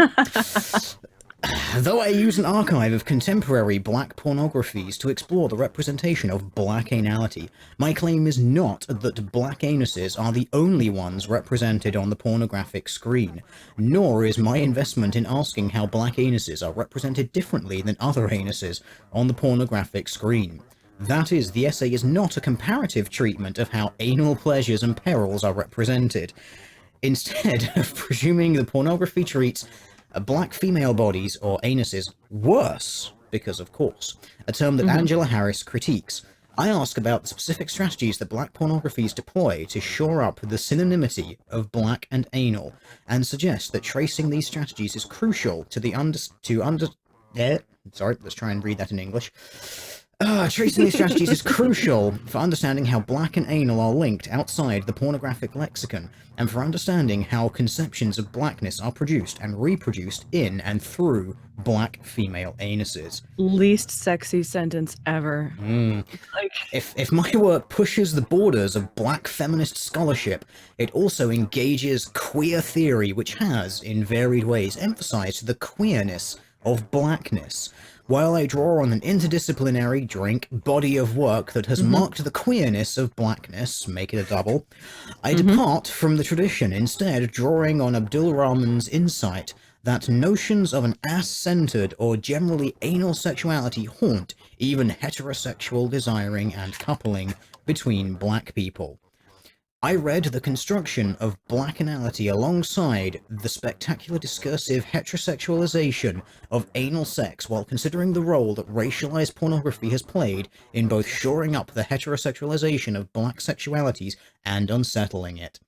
Though I use an archive of contemporary black pornographies to explore the representation of black anality, my claim is not that black anuses are the only ones represented on the pornographic screen, nor is my investment in asking how black anuses are represented differently than other anuses on the pornographic screen. That is, the essay is not a comparative treatment of how anal pleasures and perils are represented. Instead of presuming the pornography treats black female bodies or anuses worse, because of course, a term that Angela Harris critiques, I ask about the specific strategies that black pornographies deploy to shore up the synonymity of black and anal, and suggest that tracing these strategies is crucial to let's try and read that in English. Tracing these strategies is crucial for understanding how black and anal are linked outside the pornographic lexicon, and for understanding how conceptions of blackness are produced and reproduced in and through black female anuses. Least sexy sentence ever. Like... If my work pushes the borders of black feminist scholarship, it also engages queer theory, which has, in varied ways, emphasized the queerness of blackness. While I draw on an interdisciplinary body of work that has marked the queerness of blackness, make it a double, I depart from the tradition, instead drawing on Abdul Rahman's insight that notions of an ass-centered or generally anal sexuality haunt even heterosexual desiring and coupling between black people. I read the construction of black anality alongside the spectacular discursive heterosexualization of anal sex while considering the role that racialized pornography has played in both shoring up the heterosexualization of black sexualities and unsettling it.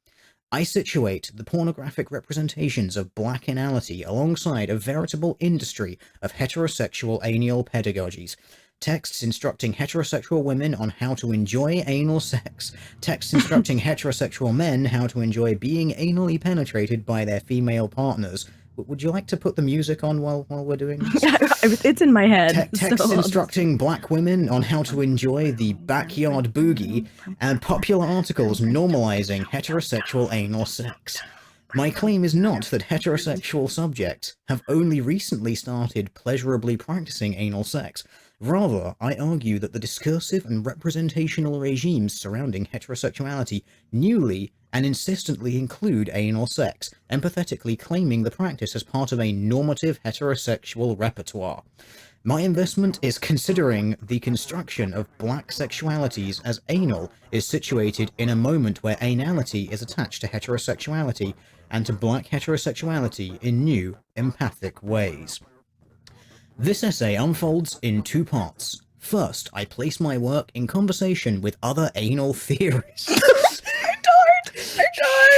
I situate the pornographic representations of black anality alongside a veritable industry of heterosexual anal pedagogies. Texts instructing heterosexual women on how to enjoy anal sex. Texts instructing heterosexual men how to enjoy being anally penetrated by their female partners. Would you like to put the music on while we're doing this? It's in my head. Texts instructing black women on how to enjoy the backyard boogie, and popular articles normalizing heterosexual anal sex. My claim is not that heterosexual subjects have only recently started pleasurably practicing anal sex. Rather, I argue that the discursive and representational regimes surrounding heterosexuality newly and insistently include anal sex, empathetically claiming the practice as part of a normative heterosexual repertoire. My investment is considering the construction of black sexualities as anal is situated in a moment where anality is attached to heterosexuality and to black heterosexuality in new, empathic ways. This essay unfolds in two parts. First, I place my work in conversation with other anal theorists. I'm tired.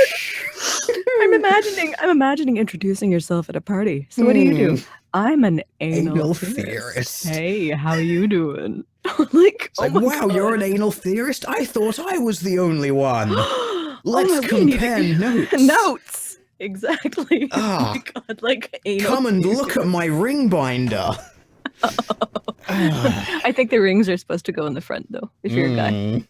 I'm imagining introducing yourself at a party. So what do you do? I'm an anal theorist. Hey, how you doing? like, wow, God. You're an anal theorist? I thought I was the only one. Let's compare notes. Notes. Exactly. Oh my God, like anal come and look at my ring binder. I think the rings are supposed to go in the front, though, if you're a guy.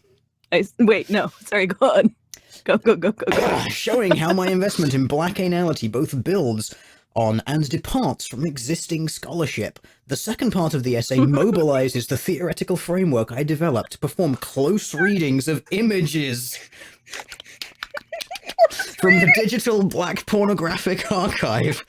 Wait, no. Sorry, go on. Go, go, go, go, go. Showing how my investment in black anality both builds on and departs from existing scholarship. The second part of the essay mobilizes the theoretical framework I developed to perform close readings of images from the digital black pornographic archive.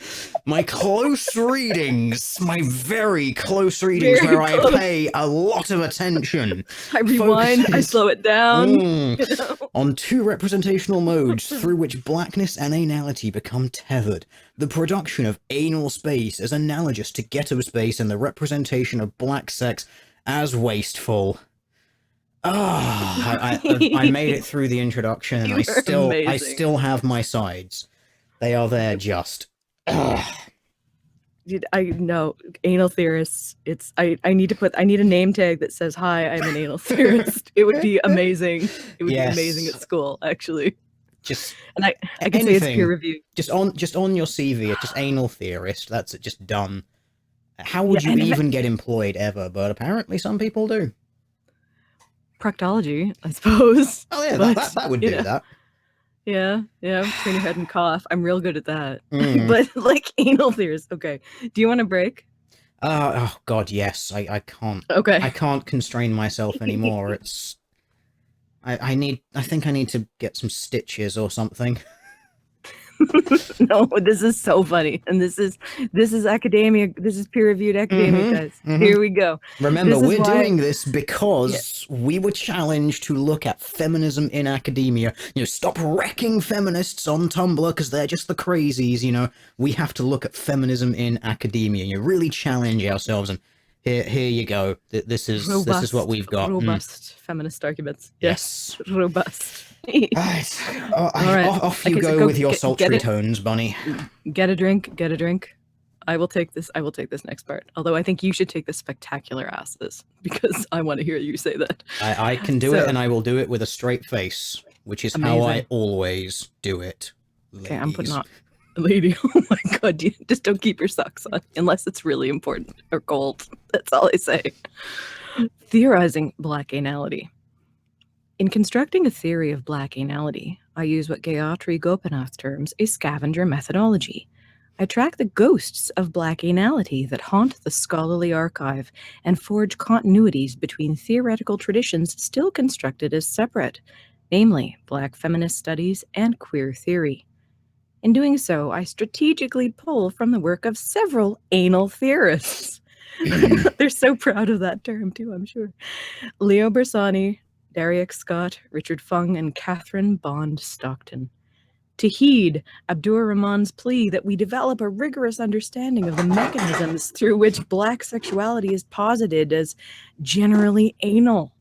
My close readings, my very close readings, Very where close. I pay a lot of attention. I rewind, I Focuses- slow it down. Mm. You know? On two representational modes through which blackness and anality become tethered. The production of anal space is analogous to ghetto space and the representation of black sex as wasteful. I made it through the introduction and You I were amazing. still have my sides. They are there just. Dude, I know anal theorists. I need a name tag that says, "Hi, I'm an anal theorist." It would be amazing. It would be amazing at school, actually. Just And I can say it's peer reviewed. just on your CV, it's just anal theorist. That's it, just done. How would Yeah, you and even get employed ever? But apparently some people do. Proctology, I suppose. Oh yeah, But, that would do that. Yeah, turn your head and cough. I'm real good at that. Mm. But like anal theorists, okay. Do you want a break? Oh God, yes. I can't. Okay. I can't constrain myself anymore. It's. I think I need to get some stitches or something. No, this is so funny, and this is academia. This is peer-reviewed academia, guys. Here we go. Remember, This is we're why- doing this because we were challenged to look at feminism in academia. Stop wrecking feminists on Tumblr because they're just the crazies. We have to look at feminism in academia. Really challenge ourselves, and here you go. This is what we've got. Robust feminist arguments. Yes. Robust. Right. right. Off you Okay, so go go with your get sultry it. tones, Bunny. Get a drink. I will take this next part. Although I think you should take the spectacular asses, because I want to hear you say that. I can do it, and I will do it with a straight face, which is how I Amazing. always do it. Okay, I'm putting ladies. on. Lady, oh my God, just don't keep your socks on unless it's really important or cold. That's all I say. Theorizing black anality. In constructing a theory of black anality, I use what Gayatri Gopinath terms a scavenger methodology. I track the ghosts of black anality that haunt the scholarly archive and forge continuities between theoretical traditions still constructed as separate, namely black feminist studies and queer theory. In doing so, I strategically pull from the work of several anal theorists. They're so proud of that term, too, I'm sure. Leo Bersani, Darius Scott, Richard Fung, and Catherine Bond Stockton. To heed Abdur Rahman's plea that we develop a rigorous understanding of the mechanisms through which black sexuality is posited as generally anal.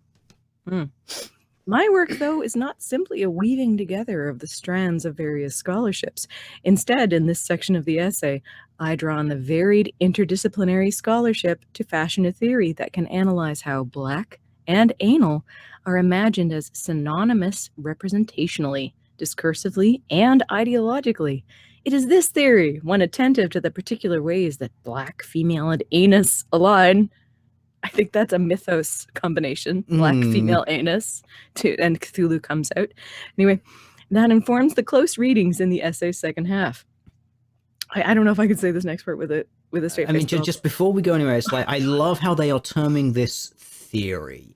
My work, though, is not simply a weaving together of the strands of various scholarships. Instead, in this section of the essay, I draw on the varied interdisciplinary scholarship to fashion a theory that can analyze how black and anal are imagined as synonymous representationally, discursively, and ideologically. It is this theory, when attentive to the particular ways that black, female, and anus align. I think that's a mythos combination. Black, female, anus, and Cthulhu comes out. Anyway, that informs the close readings in the essay's second half. I don't know if I could say this next part with a straight face. I mean, just before we go anywhere, it's like I love how they are terming this theory.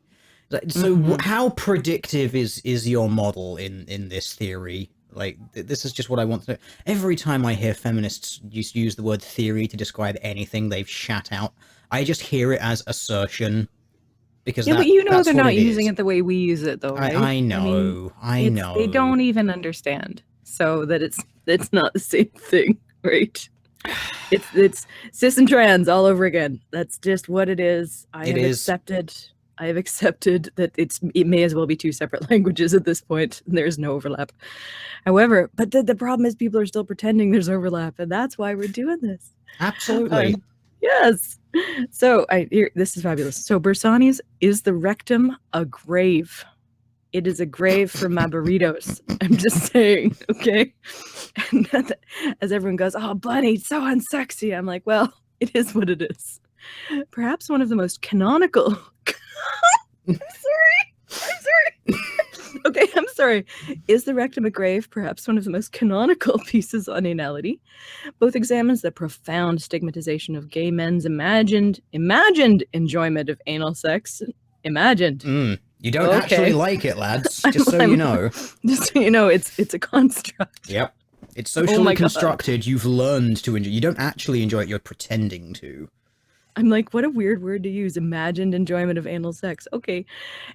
So, how predictive is your model in this theory? Like, this is just what I want to know. Every time I hear feminists use the word theory to describe anything they've shat out, I just hear it as assertion. Because but that's they're what not it using is. it the way we use it, though, right? I know. I know. They don't even understand, so that it's not the same thing, right? It's cis and trans all over again. That's just what it is. I have accepted that it may as well be two separate languages at this point. And there's no overlap. However, but the problem is people are still pretending there's overlap, and that's why we're doing this. Absolutely. Yes. So this is fabulous. So Bersani's is the rectum a grave? It is a grave for my burritos. I'm just saying, okay? And as everyone goes, oh, Bunny, it's so unsexy. I'm like, well, it is what it is. Perhaps one of the most canonical. I'm sorry. Okay. Okay, I'm sorry. Is the Rectum a Grave perhaps one of the most canonical pieces on anality? Both examines the profound stigmatization of gay men's imagined enjoyment of anal sex. Imagined. You don't actually like it, lads. Just so you know. Just so you know, it's a construct. Yep. It's socially constructed. You've learned to enjoy. You don't actually enjoy it. You're pretending to. I'm like, what a weird word to use. Imagined enjoyment of anal sex. Okay.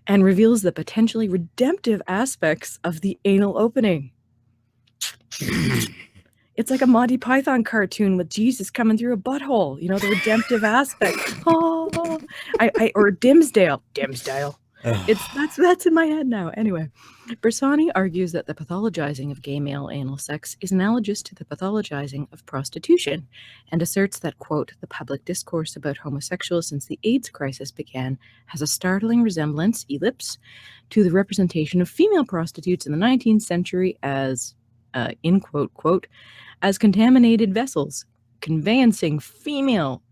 And reveals the potentially redemptive aspects of the anal opening. It's like a Monty Python cartoon with Jesus coming through a butthole. You know, the redemptive aspect. Oh, or Dimsdale. That's in my head now. Anyway, Bersani argues that the pathologizing of gay male anal sex is analogous to the pathologizing of prostitution, and asserts that, quote, the public discourse about homosexuals since the AIDS crisis began has a startling resemblance, ellipse, to the representation of female prostitutes in the 19th century as, in quote, as contaminated vessels, conveyancing female,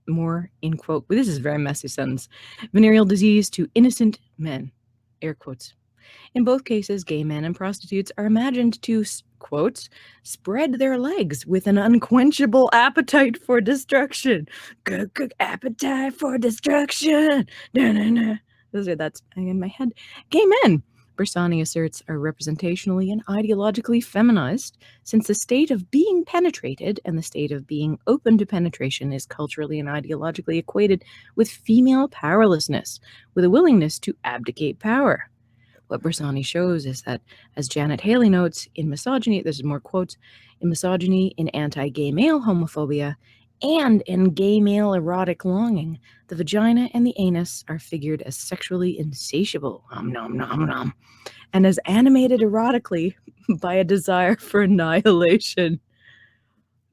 more, in quote, this is a very messy sentence, venereal disease to innocent men, air quotes. In both cases, gay men and prostitutes are imagined to, quotes, spread their legs with an unquenchable appetite for destruction. Appetite for destruction. That's in my head. Gay men, Bersani asserts, are representationally and ideologically feminized, since the state of being penetrated and the state of being open to penetration is culturally and ideologically equated with female powerlessness, with a willingness to abdicate power. What Bersani shows is that, as Janet Haley notes, in misogyny, there's more quotes, in misogyny, in anti-gay male homophobia, and in gay male erotic longing, the vagina and the anus are figured as sexually insatiable, and as animated erotically by a desire for annihilation.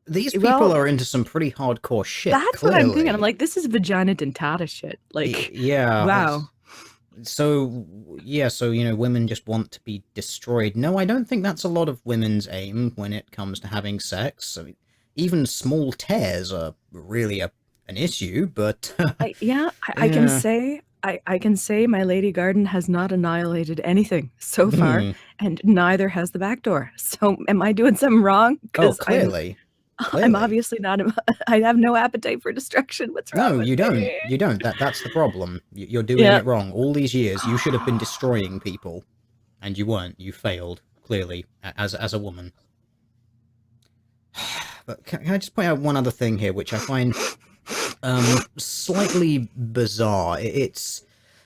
These people are into some pretty hardcore shit. That's clearly. What I'm thinking. I'm like, this is vagina dentata shit. Like, yeah. Wow. So, you know, women just want to be destroyed. No, I don't think that's a lot of women's aim when it comes to having sex. I mean, even small tears are really an issue, but... I can say... I can say my Lady Garden has not annihilated anything so far, and neither has the back door. So am I doing something wrong? Oh, clearly. I'm obviously not. I have no appetite for destruction. What's wrong? No, with you don't. me? You don't. That's the problem. You're doing it wrong. All these years, you should have been destroying people, and you weren't. You failed, clearly, as a woman. But can I just point out one other thing here, which I find slightly bizarre? It's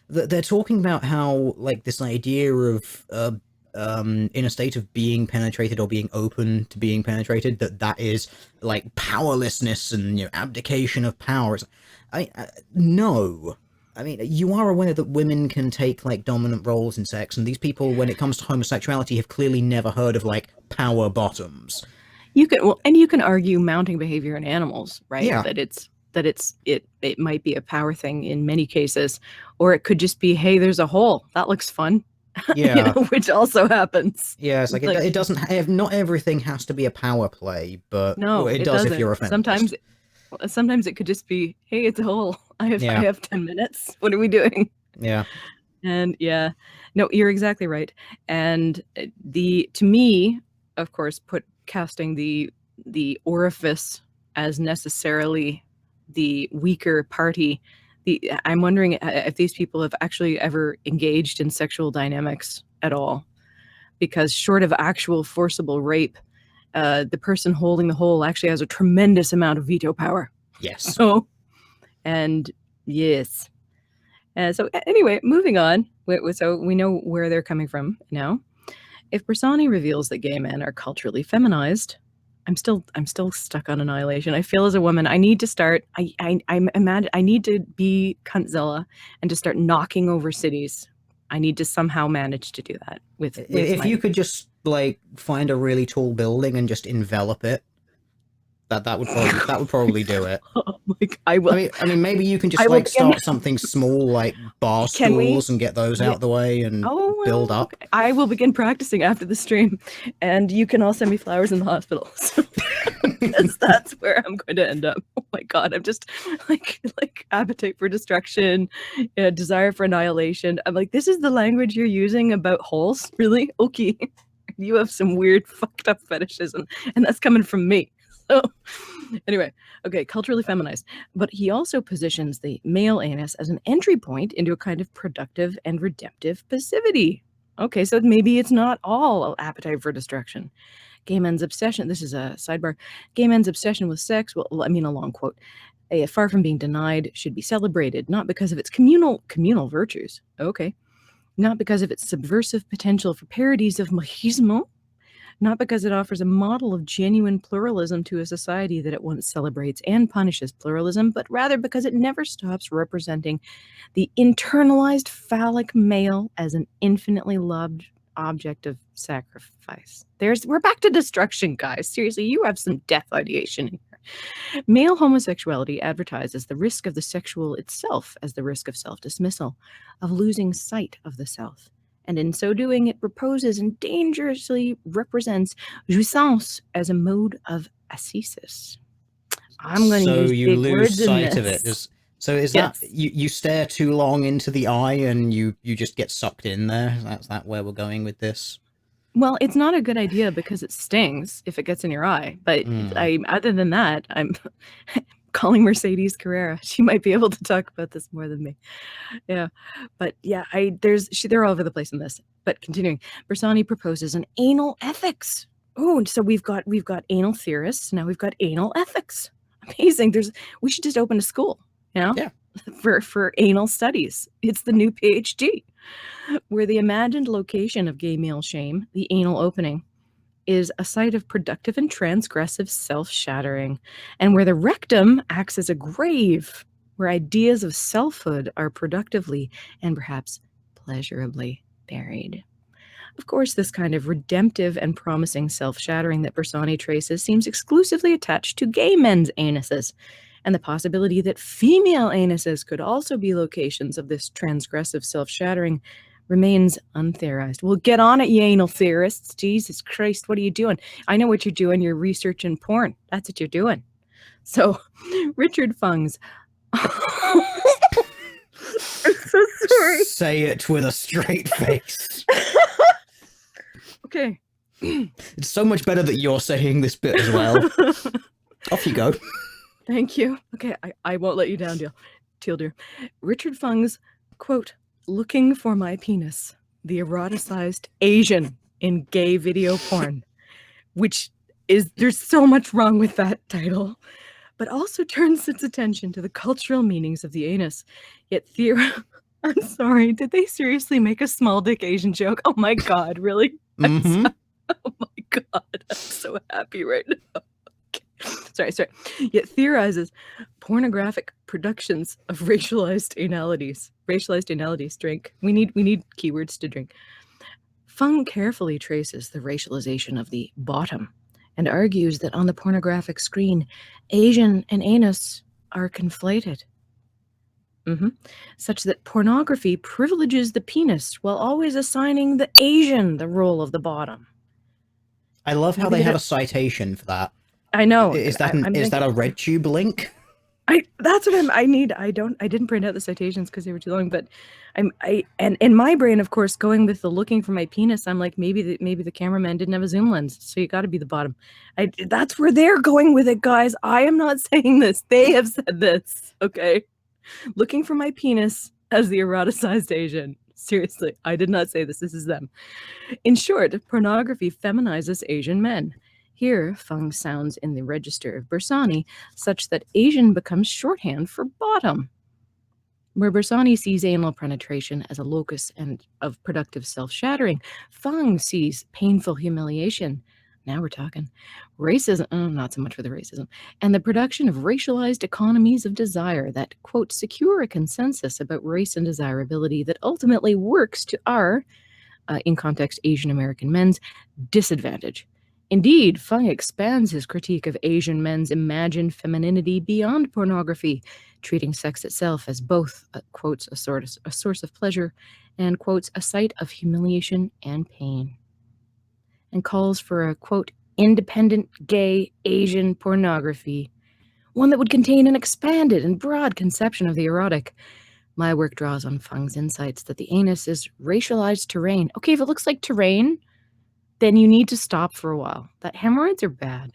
that they're talking about how, like, this idea of in a state of being penetrated or being open to being penetrated, that is like powerlessness and, you know, abdication of power. No. I mean, you are aware that women can take, like, dominant roles in sex, and these people, when it comes to homosexuality, have clearly never heard of, like, power bottoms. You can argue mounting behavior in animals, right? Yeah. It might be a power thing in many cases, or it could just be, hey, there's a hole, that looks fun. Yeah. You know, which also happens. Yeah, it's like it doesn't have, not everything has to be a power play, but no, it does doesn't. if you're a feminist. Sometimes it could just be, hey, it's a hole. I have 10 minutes. What are we doing? Yeah. And no, you're exactly right. And to me, of course, casting the orifice as necessarily the weaker party. I'm wondering if these people have actually ever engaged in sexual dynamics at all, because short of actual forcible rape, the person holding the hole actually has a tremendous amount of veto power. Yes. So anyway, moving on. So we know where they're coming from now. If Bersani reveals that gay men are culturally feminized, I'm still stuck on annihilation. I feel as a woman, I need to start. I need to be cuntzilla and to start knocking over cities. I need to somehow manage to do that. If you could just, like, find a really tall building and just envelop it. That would probably do it. Like I will. I mean, maybe you can just I will like begin. start something small, like bar Can we? stools, and get those Yeah. out the way and Oh build well. up. Okay. I will begin practicing after the stream, and you can all send me flowers in the hospital. So that's where I'm going to end up. Oh my god, I'm just like appetite for destruction, desire for annihilation. I'm like, this is the language you're using about holes, really? Okay, you have some weird fucked up fetishes, and that's coming from me. So anyway, okay, culturally feminized. But he also positions the male anus as an entry point into a kind of productive and redemptive passivity. Okay, so maybe it's not all appetite for destruction. Gay men's obsession, this is a sidebar, gay men's obsession with sex, well, I mean, a long quote, far from being denied, should be celebrated, not because of its communal virtues, okay, not because of its subversive potential for parodies of machismo, not because it offers a model of genuine pluralism to a society that at once celebrates and punishes pluralism, but rather because it never stops representing the internalized phallic male as an infinitely loved object of sacrifice. We're back to destruction, guys. Seriously, you have some death ideation in here. Male homosexuality advertises the risk of the sexual itself as the risk of self-dismissal, of losing sight of the self. And in so doing, it proposes and dangerously represents jouissance as a mode of ascesis. I'm going to use you big lose words in sight this. of it. So is Yes. that you stare too long into the eye and you just get sucked in there? That's that where we're going with this? Well, it's not a good idea because it stings if it gets in your eye. But other than that, I'm calling Mercedes Carrera. She might be able to talk about this more than me. Yeah, but yeah, they're all over the place in this. But continuing, Bersani proposes an anal ethics. Oh, so we've got anal theorists. Now we've got anal ethics. Amazing. We should just open a school, you know? Yeah. For anal studies. It's the new PhD, where the imagined location of gay male shame, the anal opening, is a site of productive and transgressive self-shattering, and where the rectum acts as a grave, where ideas of selfhood are productively and perhaps pleasurably buried. Of course, this kind of redemptive and promising self-shattering that Bersani traces seems exclusively attached to gay men's anuses, and the possibility that female anuses could also be locations of this transgressive self-shattering remains untheorized. Well, get on it, you anal theorists. Jesus Christ, what are you doing? I know what you're doing. You're researching porn. That's what you're doing. So, Richard Fung's... I'm so sorry. Say it with a straight face. Okay. It's so much better that you're saying this bit as well. Off you go. Thank you. Okay, I won't let you down, Teal dear. Richard Fung's, quote, "Looking for my penis, the eroticized Asian in gay video porn," which is, there's so much wrong with that title, but also turns its attention to the cultural meanings of the anus. Yet I'm sorry, did they seriously make a small dick Asian joke? Oh my god, really? Mm-hmm. Oh my god, I'm so happy right now. Sorry. Yet theorizes pornographic productions of racialized analities. Racialized analities. Drink. We need keywords to drink. Fung carefully traces the racialization of the bottom and argues that on the pornographic screen, Asian and anus are conflated. Such that pornography privileges the penis while always assigning the Asian the role of the bottom. I love how they have a citation for that. I know. Is that a RedTube link? That's what I need. I didn't print out the citations because they were too long, but and in my brain, of course, going with the looking for my penis, I'm like, maybe the cameraman didn't have a zoom lens, so you got to be the bottom. That's where they're going with it, guys. I am not saying this. They have said this. Okay, looking for my penis as the eroticized Asian. Seriously, I did not say this. This is them. In short, pornography feminizes Asian men. Here, Fung sounds in the register of Bersani such that Asian becomes shorthand for bottom. Where Bersani sees anal penetration as a locus of productive self-shattering, Fung sees painful humiliation. Now we're talking. Racism, not so much for the racism, and the production of racialized economies of desire that, quote, secure a consensus about race and desirability that ultimately works to our, in context, Asian American men's disadvantage. Indeed, Fung expands his critique of Asian men's imagined femininity beyond pornography, treating sex itself as both, quotes, a source of pleasure and, quotes, a site of humiliation and pain, and calls for a, quote, independent gay Asian pornography, one that would contain an expanded and broad conception of the erotic. My work draws on Fung's insights that the anus is racialized terrain. Okay, if it looks like terrain, then you need to stop for a while. That hemorrhoids are bad.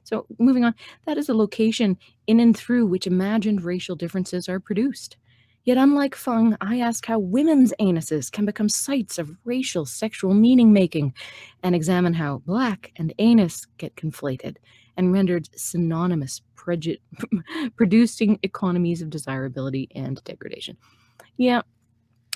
So moving on, that is a location in and through which imagined racial differences are produced. Yet unlike Fung, I ask how women's anuses can become sites of racial sexual meaning making, and examine how black and anus get conflated and rendered synonymous, producing economies of desirability and degradation. Yeah,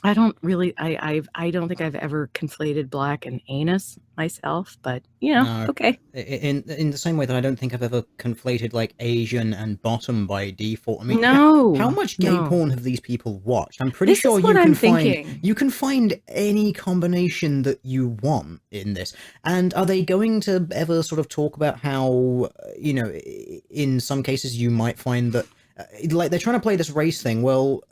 I don't really, I don't think I've ever conflated black and anus myself, but you know, No. okay. In the same way that I don't think I've ever conflated like Asian and bottom by default. I mean, how No, much gay no. porn have these people watched? I'm pretty This is sure what I'm thinking. you can find any combination that you want in this. And are they going to ever sort of talk about how, you know, in some cases you might find that like they're trying to play this race thing. Well,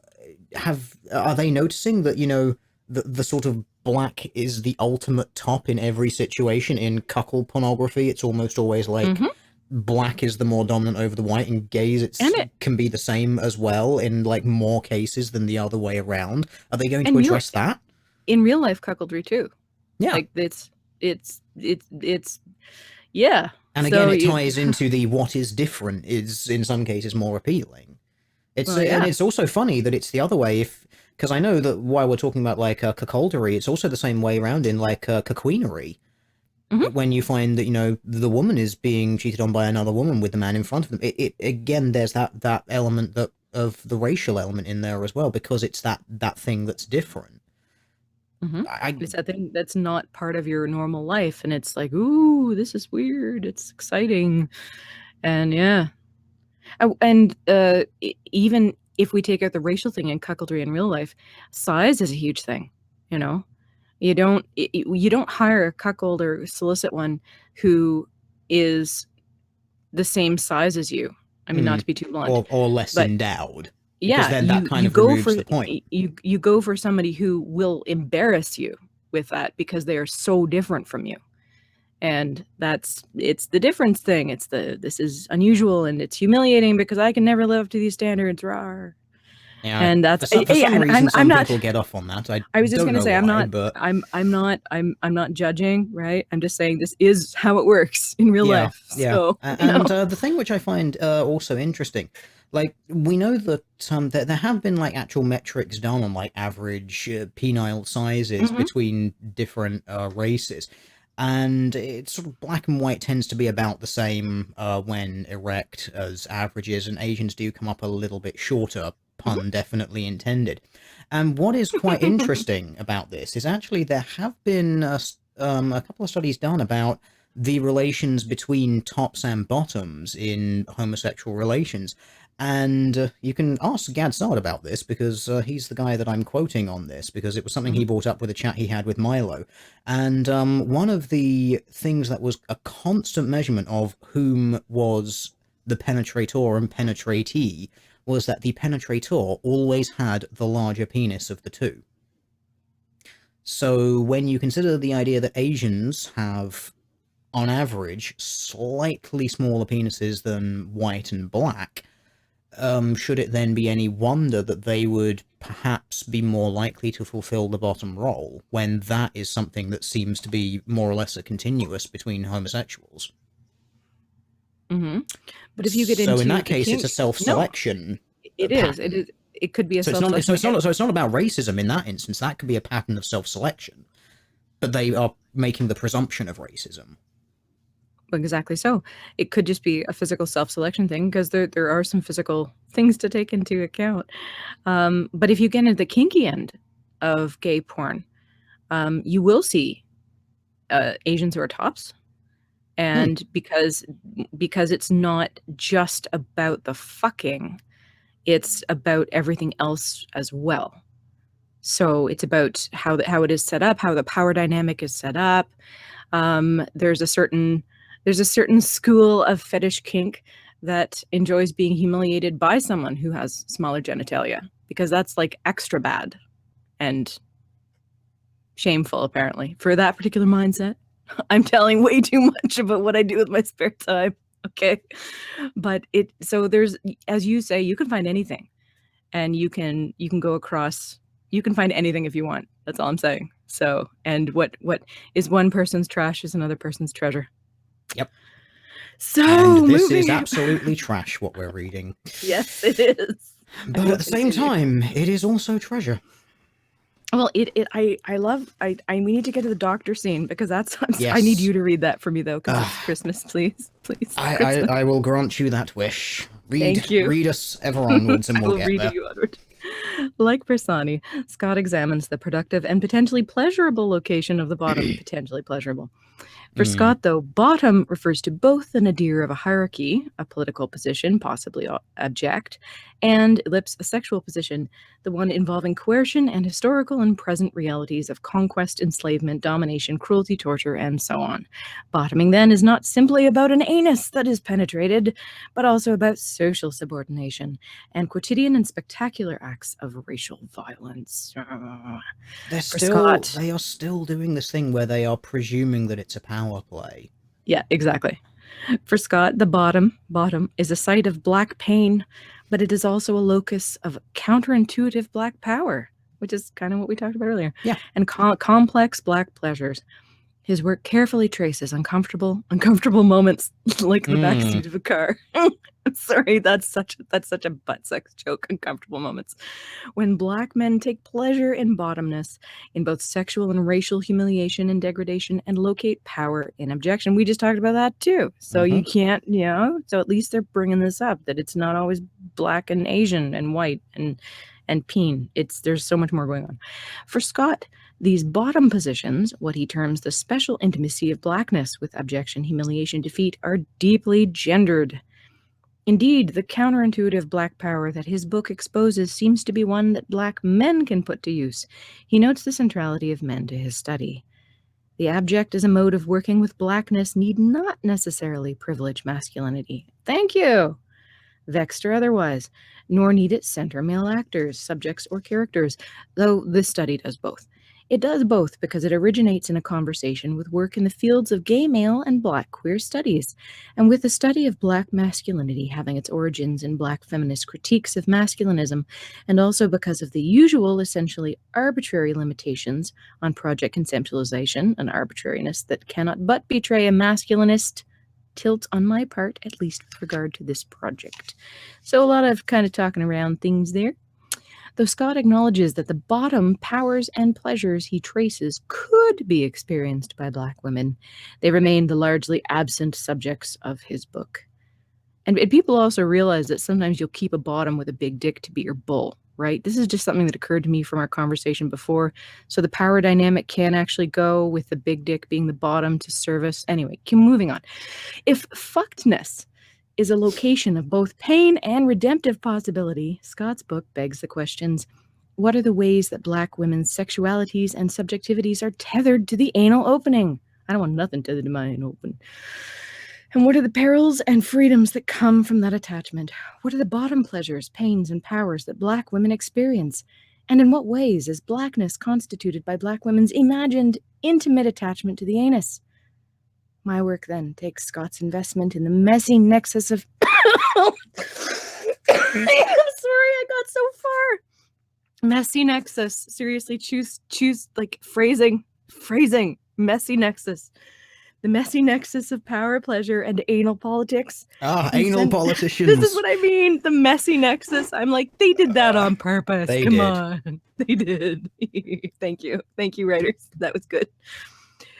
are they noticing that, you know, the sort of black is the ultimate top in every situation? In cuckold pornography, it's almost always like black is the more dominant over the white. In gays, And can be the same as well in like more cases than the other way around. Are they going to and you're address that? in real life cuckoldry too. Yeah. Like it's yeah. And again, So it you ties into the what is different is in some cases more appealing. It's well and yeah. it's also funny that it's the other way. If because I know that while we're talking about like cuckoldry, it's also the same way around in like cuqueenery. Mm-hmm. When you find that, you know, the woman is being cheated on by another woman with the man in front of them, it again, there's that element that of the racial element in there as well, because it's that thing that's different. Mm-hmm. I It's that thing that's not part of your normal life, and it's like, ooh, this is weird. It's exciting, and yeah. And even if we take out the racial thing in cuckoldry in real life, size is a huge thing. You know, you don't hire a cuckold or solicit one who is the same size as you. I mean, not mm, to be too blunt, or less but endowed, because yeah, then that you kind you of go removes for the point. you go for somebody who will embarrass you with that because they are so different from you. And it's the difference thing. It's this is unusual and it's humiliating because I can never live up to these standards. Rawr. Yeah, And that's for some and reason, I'm some not. people get off on that. I I was just don't gonna know say why, but I'm not judging, right? I'm just saying this is how it works in real yeah, life. yeah. So you know. And the thing which I find also interesting, like we know that there have been like actual metrics done on like average penile sizes Hmm. between different races, and it's sort of black and white tends to be about the same when erect as averages, and Asians do come up a little bit shorter. Pun definitely intended. And what is quite interesting about this is actually there have been a couple of studies done about the relations between tops and bottoms in homosexual relations. And you can ask Gadsard about this because he's the guy that I'm quoting on this, because it was something he Hmm. brought up with a chat he had with Milo. And one of the things that was a constant measurement of whom was the penetrator and penetratee was that the penetrator always had the larger penis of the two. So when you consider the idea that Asians have, on average, slightly smaller penises than white and black, should it then be any wonder that they would perhaps be more likely to fulfill the bottom role when that is something that seems to be more or less a continuous between homosexuals? Hmm. But if you get So in into that the case, it's a kink, no, self-selection it is. It pattern. is. It could be a So it's not. self-selection. So it's not about racism in that instance. That could be a pattern of self-selection, but they are making the presumption of racism. Exactly so. It could just be a physical self-selection thing because there are some physical things to take into account. But if you get into the kinky end of gay porn, you will see Asians who are tops, Hmm. and because it's not just about the fucking, it's about everything else as well. So it's about how it is set up, how the power dynamic is set up. There's a certain There's a certain school of fetish kink that enjoys being humiliated by someone who has smaller genitalia, because that's like extra bad and shameful, apparently, for that particular mindset. I'm telling way too much about what I do with my spare time. Okay. But so there's, as you say, you can find anything, and you can go across, you can find anything if you want. That's all I'm saying. So, and what is one person's trash is another person's treasure. Yep. So and this moving is absolutely trash what we're reading. Yes, it is. But at the same time, it is also treasure. Well, I love, we need to get to the doctor scene, because that's, Yes. I need you to read that for me, though, because it's Christmas, please. I will grant you that wish. Thank you. Read us ever onwards, and we'll get there. You onward. Like Bersani, Scott examines the productive and potentially pleasurable location of the bottom. Potentially pleasurable. For Scott, though, bottom refers to both the nadir of a hierarchy, a political position, possibly abject, and ellipse, a sexual position, the one involving coercion and historical and present realities of conquest, enslavement, domination, cruelty, torture, and so on. Bottoming, then, is not simply about an anus that is penetrated, but also about social subordination and quotidian and spectacular acts of racial violence. They are still doing this thing where they are presuming that it's a power play. Yeah, exactly. For Scott, the bottom is a site of black pain, but it is also a locus of counterintuitive black power, which is kind of what we talked about earlier. Yeah. And complex black pleasures. His work carefully traces uncomfortable moments, like the backseat of a car. Sorry, that's such a butt sex joke. Uncomfortable moments, when black men take pleasure in bottomness, in both sexual and racial humiliation and degradation, and locate power in abjection. We just talked about that too. So you can't, so at least they're bringing this up, that it's not always black and Asian and white and peen. There's so much more going on. For Scott, these bottom positions, what he terms the special intimacy of blackness with abjection, humiliation, defeat, are deeply gendered. Indeed, the counterintuitive black power that his book exposes seems to be one that black men can put to use. He notes the centrality of men to his study. The abject as a mode of working with blackness need not necessarily privilege masculinity. Thank you! Vexed or otherwise, nor need it center male actors, subjects, or characters, though this study does both. It does both because it originates in a conversation with work in the fields of gay male and black queer studies, and with the study of black masculinity having its origins in black feminist critiques of masculinism, and also because of the usual, essentially arbitrary limitations on project conceptualization, an arbitrariness that cannot but betray a masculinist tilt on my part, at least with regard to this project. So a lot of kind of talking around things there. Though Scott acknowledges that the bottom powers and pleasures he traces could be experienced by black women, they remain the largely absent subjects of his book. And people also realize that sometimes you'll keep a bottom with a big dick to be your bull, right? This is just something that occurred to me from our conversation before. So the power dynamic can actually go with the big dick being the bottom to service. Anyway, moving on. If fuckedness is a location of both pain and redemptive possibility, Scott's book begs the questions: what are the ways that black women's sexualities and subjectivities are tethered to the anal opening? I don't want nothing tethered to my anal opening. And what are the perils and freedoms that come from that attachment? What are the bottom pleasures, pains, and powers that black women experience? And in what ways is blackness constituted by black women's imagined intimate attachment to the anus? My work then takes Scott's investment in the messy nexus of I'm sorry, I got so far. Messy nexus. Seriously, choose like phrasing. Messy nexus. The messy nexus of power, pleasure, and anal politics. Anal politicians. This is what I mean. The messy nexus. I'm like, they did that on purpose. Come on. They did. Thank you, writers. That was good.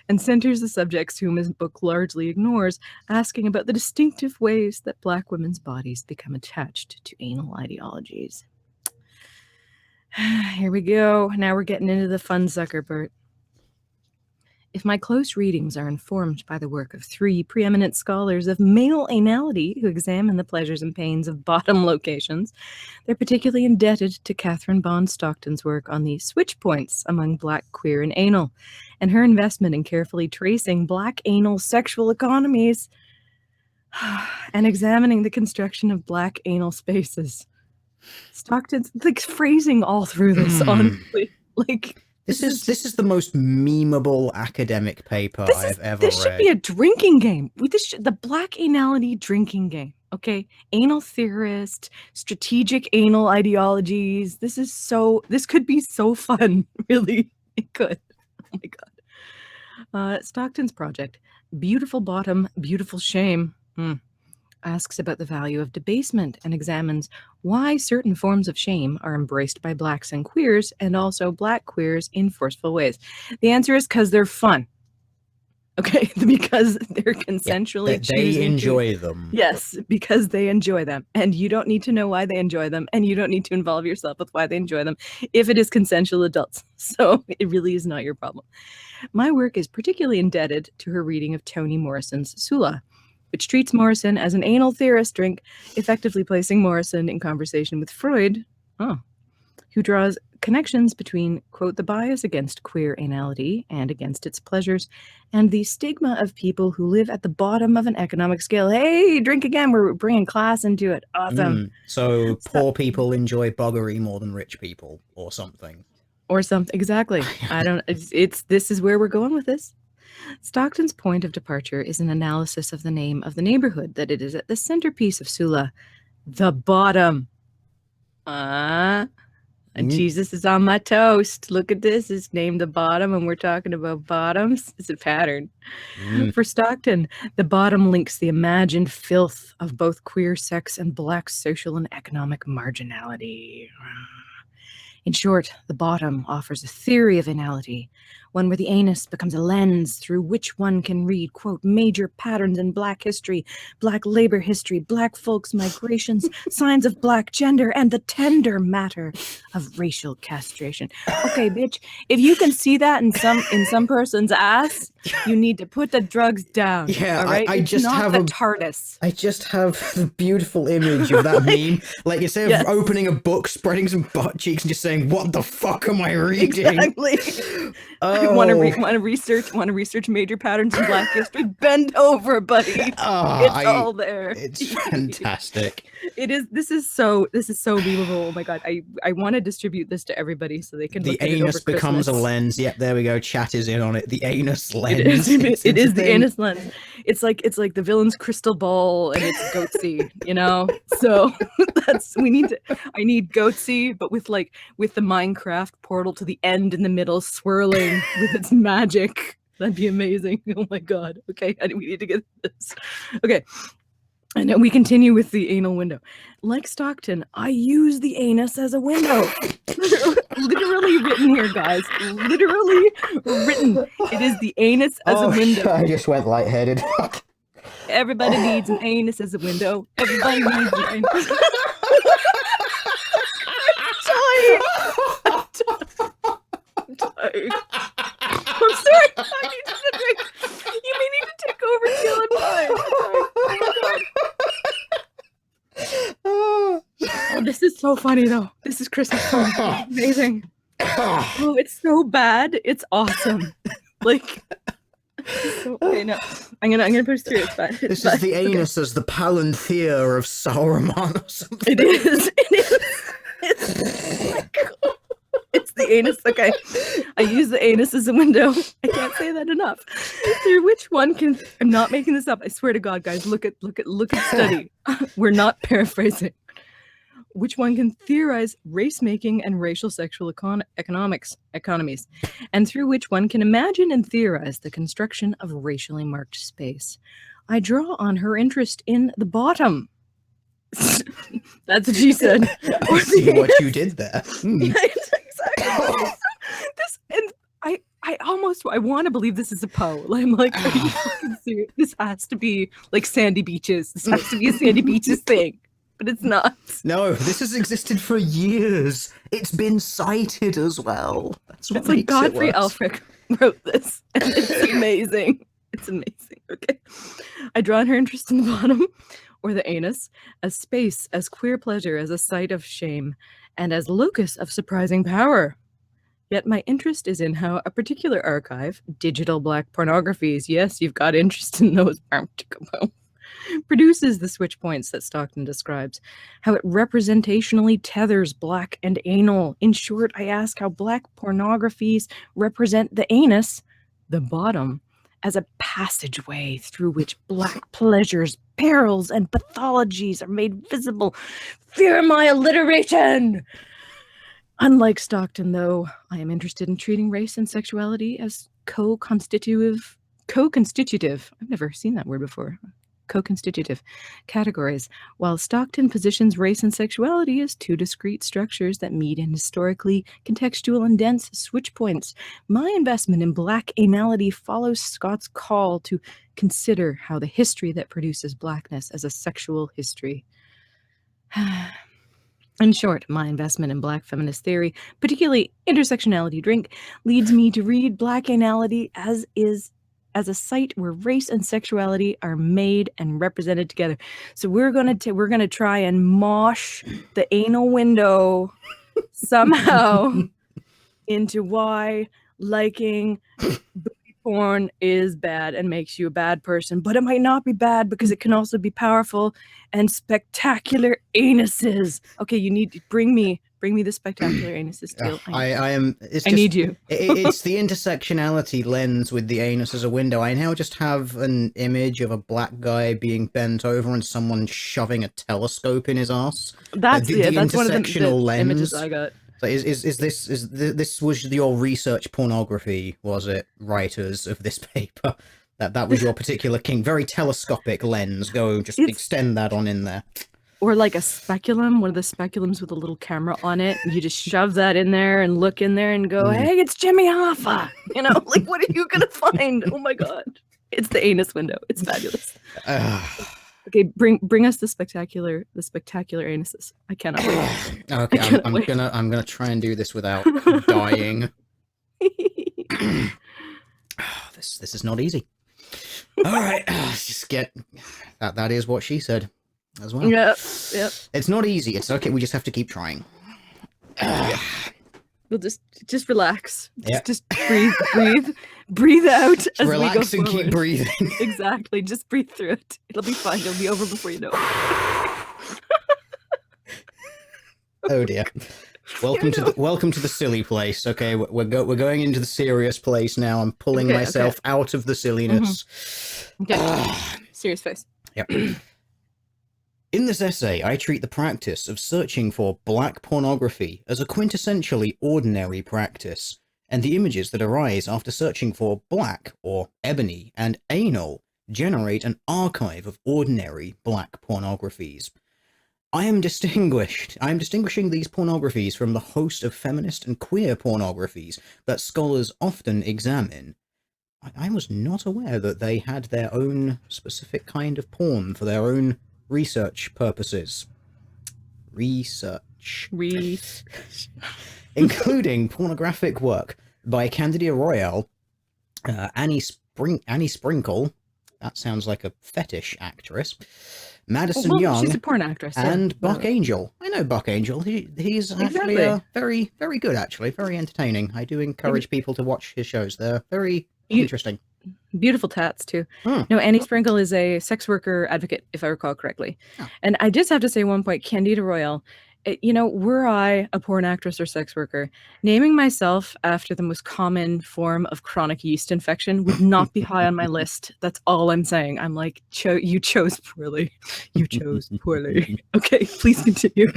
And centers the subjects whom his book largely ignores, asking about the distinctive ways that black women's bodies become attached to anal ideologies. Here we go. Now we're getting into the fun sucker, Bert. If my close readings are informed by the work of 3 preeminent scholars of male anality who examine the pleasures and pains of bottom locations, they're particularly indebted to Catherine Bond Stockton's work on the switch points among Black, queer, and anal, and her investment in carefully tracing Black anal sexual economies and examining the construction of Black anal spaces. Stockton's like phrasing all through this, honestly. Like this is the most memeable academic paper I've ever read. This should be a drinking game. The Black anality drinking game. Okay, anal theorist, strategic anal ideologies. This could be so fun. Really, it could. Oh my god. Stockton's project, Beautiful Bottom, Beautiful Shame. Asks about the value of debasement and examines why certain forms of shame are embraced by Blacks and queers, and also Black queers in forceful ways. The answer is because they're fun. Okay, because they're consensually choosing. They enjoy them. Yes, because they enjoy them. And you don't need to know why they enjoy them, and you don't need to involve yourself with why they enjoy them if it is consensual adults. So it really is not your problem. My work is particularly indebted to her reading of Toni Morrison's Sula, which treats Morrison as an anal theorist drink, effectively placing Morrison in conversation with Freud, who draws connections between, quote, the bias against queer anality and against its pleasures, and the stigma of people who live at the bottom of an economic scale. Hey, drink again, we're bringing class into it. Awesome. So poor people enjoy buggery more than rich people, or something. Or something, exactly. This is where we're going with this. Stockton's point of departure is an analysis of the name of the neighborhood that it is at the centerpiece of Sula, the bottom. Jesus is on my toast. Look at this. It's named the bottom, and we're talking about bottoms. It's a pattern. For Stockton, the bottom links the imagined filth of both queer sex and Black social and economic marginality. In short, the bottom offers a theory of anality, one where the anus becomes a lens through which one can read, quote, major patterns in Black history, Black labor history, Black folks' migrations, signs of Black gender, and the tender matter of racial castration. Okay, bitch, if you can see that in some person's ass, you need to put the drugs down. Yeah, all right? I just have the TARDIS. I just have the beautiful image of that meme. Like, instead of opening a book, spreading some butt cheeks, and just saying, "What the fuck am I reading?" Exactly. I want to research major patterns in Black history. Bend over, buddy. It's all there. It's fantastic. It is. This is so memeable. Oh my god. I want to distribute this to everybody so they can. The look at anus it over becomes Christmas. a lens. Yep, there we go. Chat is in on it. The anus lens. It is the anus lens. It's like the villain's crystal ball, and it's Goatsy, you know. So I need Goatsy, but with the Minecraft portal to the end in the middle swirling with its magic. That'd be amazing. Oh my god. Okay, we need to get this. Okay. And then we continue with the anal window. Like Stockton, I use the anus as a window. Literally written here, guys. Literally written. It is the anus as a window. I just went lightheaded. Everybody needs an anus as a window. Everybody needs an anus. I'm tired. I'm sorry. I need to drink. You may need to take over till I'm fine. Oh, this is so funny though. This is Christmas fun. Amazing. Oh, it's so bad. It's awesome. Like, okay, no. I'm gonna push through. It's fine. This is the anus as the Palantir of Sauron or something. It is. It's the anus. Okay, I use the anus as a window. I can't say that enough. Through which one can? I'm not making this up. I swear to God, guys, look at study. We're not paraphrasing. Which one can theorize race-making and racial sexual economies, and through which one can imagine and theorize the construction of racially marked space. I draw on her interest in the bottom. That's what she said. I see what you did there. Yeah, exactly. I want to believe this is a Poe. I'm like, are you fucking serious? This has to be like Sandy Beaches. This has to be a Sandy Beaches thing. but it's not. No, this has existed for years. It's been cited as well. That's what It's like makes it Godfrey worse. Alfric wrote this, and it's amazing. It's amazing. Okay. I draw on her interest in the bottom, or the anus, as space, as queer pleasure, as a site of shame, and as locus of surprising power. Yet my interest is in how a particular archive, digital black pornographies, yes, you've got interest in those, produces the switch points that Stockton describes, how it representationally tethers black and anal. In short, I ask how black pornographies represent the anus, the bottom, as a passageway through which black pleasures, perils, and pathologies are made visible. Fear my alliteration! Unlike Stockton, though, I am interested in treating race and sexuality as co-constitutive, I've never seen that word before, co-constitutive categories, while Stockton positions race and sexuality as two discrete structures that meet in historically contextual and dense switch points. My investment in black anality follows Scott's call to consider how the history that produces blackness as a sexual history. In short, my investment in black feminist theory, particularly intersectionality drink, leads me to read black anality as a site where race and sexuality are made and represented together. So we're gonna try and mosh the anal window somehow into why liking booty porn is bad and makes you a bad person, but it might not be bad because it can also be powerful and spectacular anuses. Okay, you need to bring me the spectacular anuses too. I am. I need you. It's the intersectionality lens with the anus as a window. I now just have an image of a black guy being bent over and someone shoving a telescope in his ass. That's that's one of the lens. images I got. So is this was your research pornography? Was it, writers of this paper? That was your particular king. Very telescopic lens. Go just extend that on in there. Or like a speculum, one of the speculums with a little camera on it. You just shove that in there and look in there and go, hey, it's Jimmy Hoffa. You know, like, what are you going to find? Oh my God. It's the anus window. It's fabulous. Okay, bring us the spectacular anuses. I cannot wait. Okay, I'm gonna try and do this without dying. This is not easy. All right, let's just get that. That is what she said as well. Yep. It's not easy. It's okay. We just have to keep trying. We'll just relax. Just breathe out as relax we go and keep breathing. Exactly. Just breathe through it. It'll be fine. It'll be over before you know it. Oh dear. Welcome to the silly place. Okay, we're going into the serious place now. I'm pulling myself out of the silliness. Okay. Serious face. Yep. In this essay, I treat the practice of searching for black pornography as a quintessentially ordinary practice, and the images that arise after searching for black, or ebony, and anal generate an archive of ordinary black pornographies. I am distinguishing these pornographies from the host of feminist and queer pornographies that scholars often examine. I was not aware that they had their own specific kind of porn for their own research purposes. Including pornographic work by Candida Royale, Annie Sprinkle, that sounds like a fetish actress, Madison Young, she's a porn actress, and Buck Angel. I know Buck Angel. He's actually very, very good, actually. Very entertaining. I do encourage people to watch his shows. They're very interesting. Beautiful tats, too. No, Annie Sprinkle is a sex worker advocate, if I recall correctly. And I just have to say one point, Candida Royale, were I a porn actress or sex worker, naming myself after the most common form of chronic yeast infection would not be high on my list. That's all I'm saying. I'm like, you chose poorly. You chose poorly. Okay, please continue.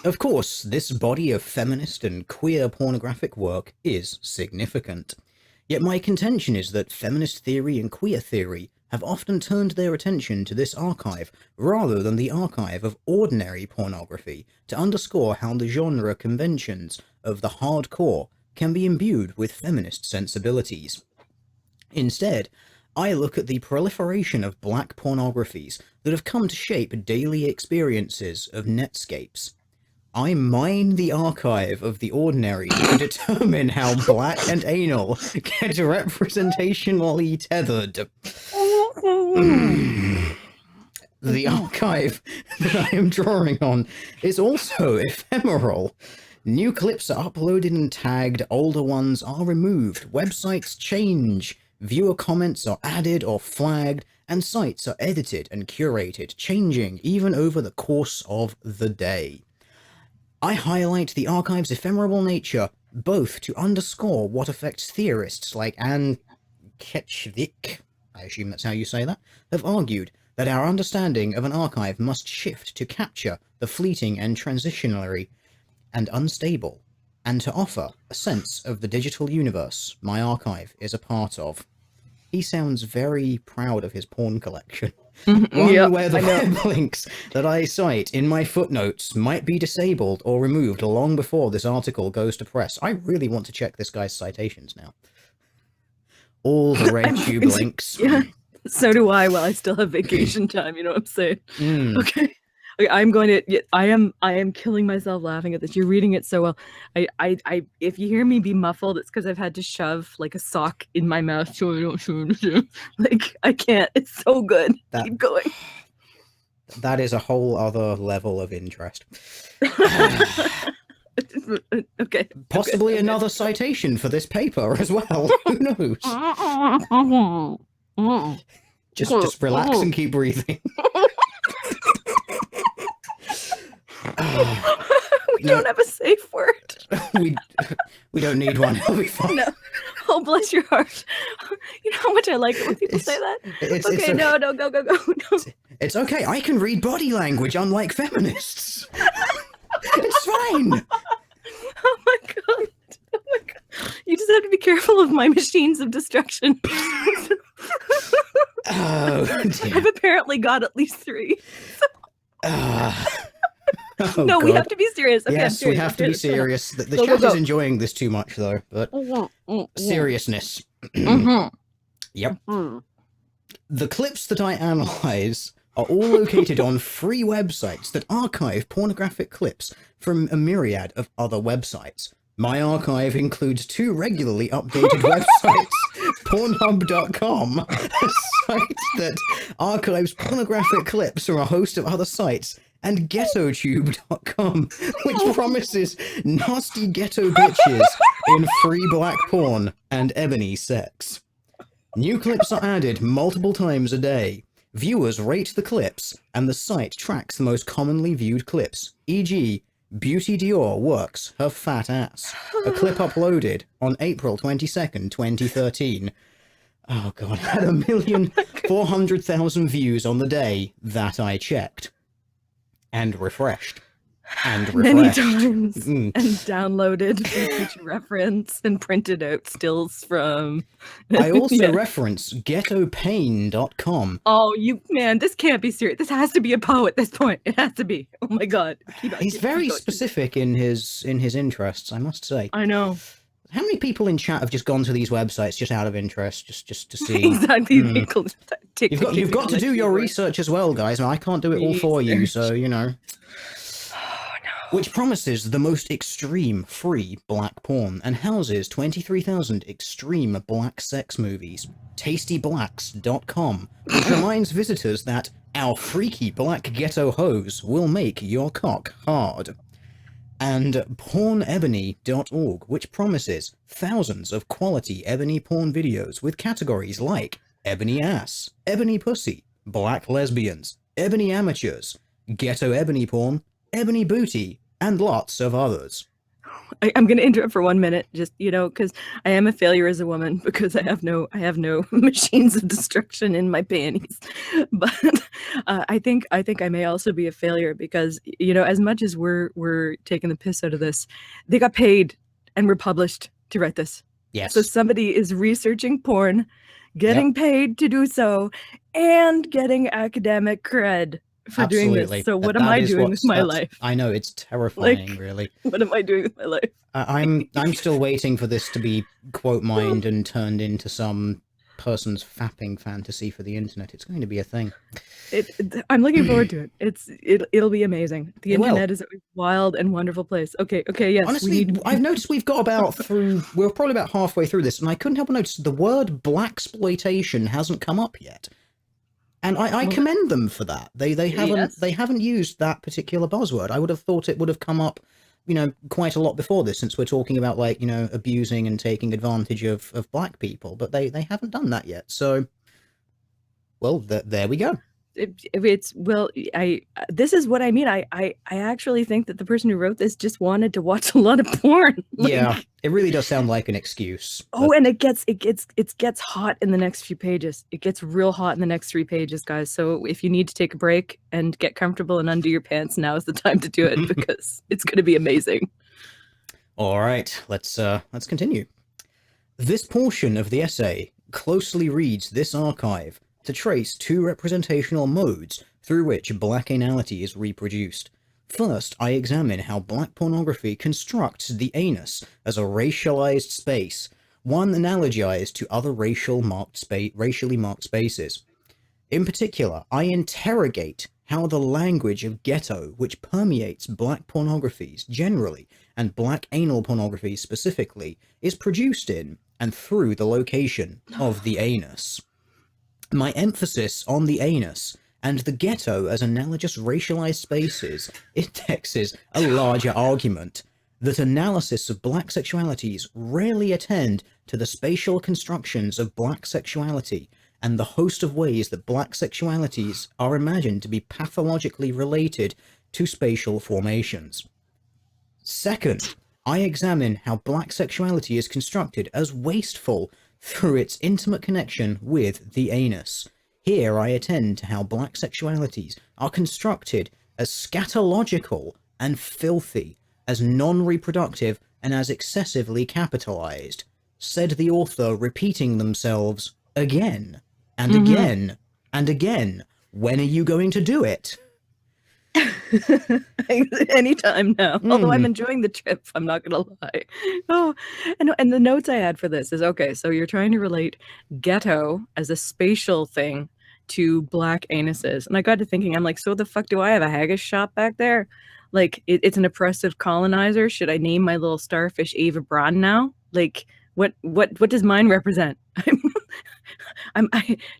Of course, this body of feminist and queer pornographic work is significant. Yet my contention is that feminist theory and queer theory have often turned their attention to this archive rather than the archive of ordinary pornography to underscore how the genre conventions of the hardcore can be imbued with feminist sensibilities. Instead, I look at the proliferation of black pornographies that have come to shape daily experiences of netscapes. I mine the archive of the ordinary to determine how black and anal get representationally tethered. The archive that I am drawing on is also ephemeral. New clips are uploaded and tagged, older ones are removed, websites change, viewer comments are added or flagged, and sites are edited and curated, changing even over the course of the day. I highlight the archive's ephemeral nature, both to underscore what affects theorists like Anne Ketchvik, I assume that's how you say that, have argued that our understanding of an archive must shift to capture the fleeting and transitionary and unstable, and to offer a sense of the digital universe my archive is a part of. He sounds very proud of his porn collection. One where the web links that I cite in my footnotes might be disabled or removed long before this article goes to press. I really want to check this guy's citations now. All the red tube links. Yeah, so do I, while I still have vacation time, you know what I'm saying? Okay. I'm going to. I am killing myself laughing at this. You're reading it so well. I if you hear me be muffled, it's because I've had to shove like a sock in my mouth. Like I can't. It's so good. Keep going. That is a whole other level of interest. Okay. Possibly another citation for this paper as well. Who knows? Just relax and keep breathing. We don't have a safe word. we don't need one. It'll be fine. No. Oh, bless your heart. You know how much I like it when people say that? Okay, no, go. No. It's okay. I can read body language, unlike feminists. It's fine. Oh my god. You just have to be careful of my machines of destruction. Oh, dear. I've apparently got at least 3. Oh, no, God. We have to be serious. Okay, yes, we have to be serious. The chat is enjoying this too much, though. But seriousness. Yep. The clips that I analyze are all located on free websites that archive pornographic clips from a myriad of other websites. My archive includes 2 regularly updated websites, Pornhub.com, a site that archives pornographic clips from a host of other sites, and GhettoTube.com, which promises nasty ghetto bitches in free black porn and ebony sex. New clips are added multiple times a day. Viewers rate the clips, and the site tracks the most commonly viewed clips, e.g., Beauty Dior works her fat ass. A clip uploaded on April 22nd, 2013. Oh god, had 1,400,000 views on the day that I checked. And refreshed. And refreshed. Many times. And downloaded feature reference and printed out stills from. I also reference ghettopain.com. Oh, man, this can't be serious. This has to be a poet at this point. It has to be. Oh my god. He's very specific in his interests, I must say. I know. How many people in chat have just gone to these websites just out of interest, just to see? Exactly. You've got to do your research as well, guys. I can't do it all for you, so, you know. Which promises the most extreme free black porn and houses 23,000 extreme black sex movies. TastyBlacks.com, which reminds visitors that our freaky black ghetto hose will make your cock hard. And PornEbony.org, which promises thousands of quality ebony porn videos with categories like ebony ass, ebony pussy, black lesbians, ebony amateurs, ghetto ebony porn, ebony booty, and lots of others. I'm going to interrupt for 1 minute, just, because I am a failure as a woman, because I have no machines of destruction in my panties. But I think I may also be a failure because, as much as we're taking the piss out of this, they got paid and were published to write this. Yes. So somebody is researching porn, getting paid to do so, and getting academic cred for doing this. So what am I doing with my life? I know, it's terrifying, really. What am I doing with my life? I'm still waiting for this to be quote mined and turned into some person's fapping fantasy for the internet. It's going to be a thing. I'm looking forward to it. It'll be amazing. The internet is a wild and wonderful place. Okay, yes. Honestly, I've noticed we've got we're probably about halfway through this, and I couldn't help but notice the word blaxploitation hasn't come up yet. And I commend them for that. They haven't used that particular buzzword. I would have thought it would have come up, quite a lot before this, since we're talking about abusing and taking advantage of black people, but they haven't done that yet. So, well, there we go. This is what I mean. I actually think that the person who wrote this just wanted to watch a lot of porn. Yeah, it really does sound like an excuse. Oh, and it gets hot in the next few pages. It gets real hot in the next 3 pages, guys. So if you need to take a break and get comfortable and undo your pants, now is the time to do it, because it's going to be amazing. All right, let's continue. This portion of the essay closely reads this archive to trace 2 representational modes through which black anality is reproduced. First, I examine how black pornography constructs the anus as a racialized space, one analogized to other racially marked spaces. In particular, I interrogate how the language of ghetto, which permeates black pornographies generally, and black anal pornography specifically, is produced in and through the location of the anus. My emphasis on the anus and the ghetto as analogous racialized spaces indexes a larger argument that analysis of black sexualities rarely attend to the spatial constructions of black sexuality and the host of ways that black sexualities are imagined to be pathologically related to spatial formations. Second, I examine how black sexuality is constructed as wasteful through its intimate connection with the anus. Here I attend to how black sexualities are constructed as scatological and filthy, as non-reproductive and as excessively capitalized, said the author, repeating themselves again and again and again. When are you going to do it? Anytime now. Although I'm enjoying the trip, I'm not gonna lie. Oh, and the notes I had for this is, okay, so you're trying to relate ghetto as a spatial thing to black anuses, and I got to thinking, I'm like, so the fuck do I have a haggis shop back there? Like, it's an oppressive colonizer. Should I name my little starfish Ava Braun now? Like, what does mine represent?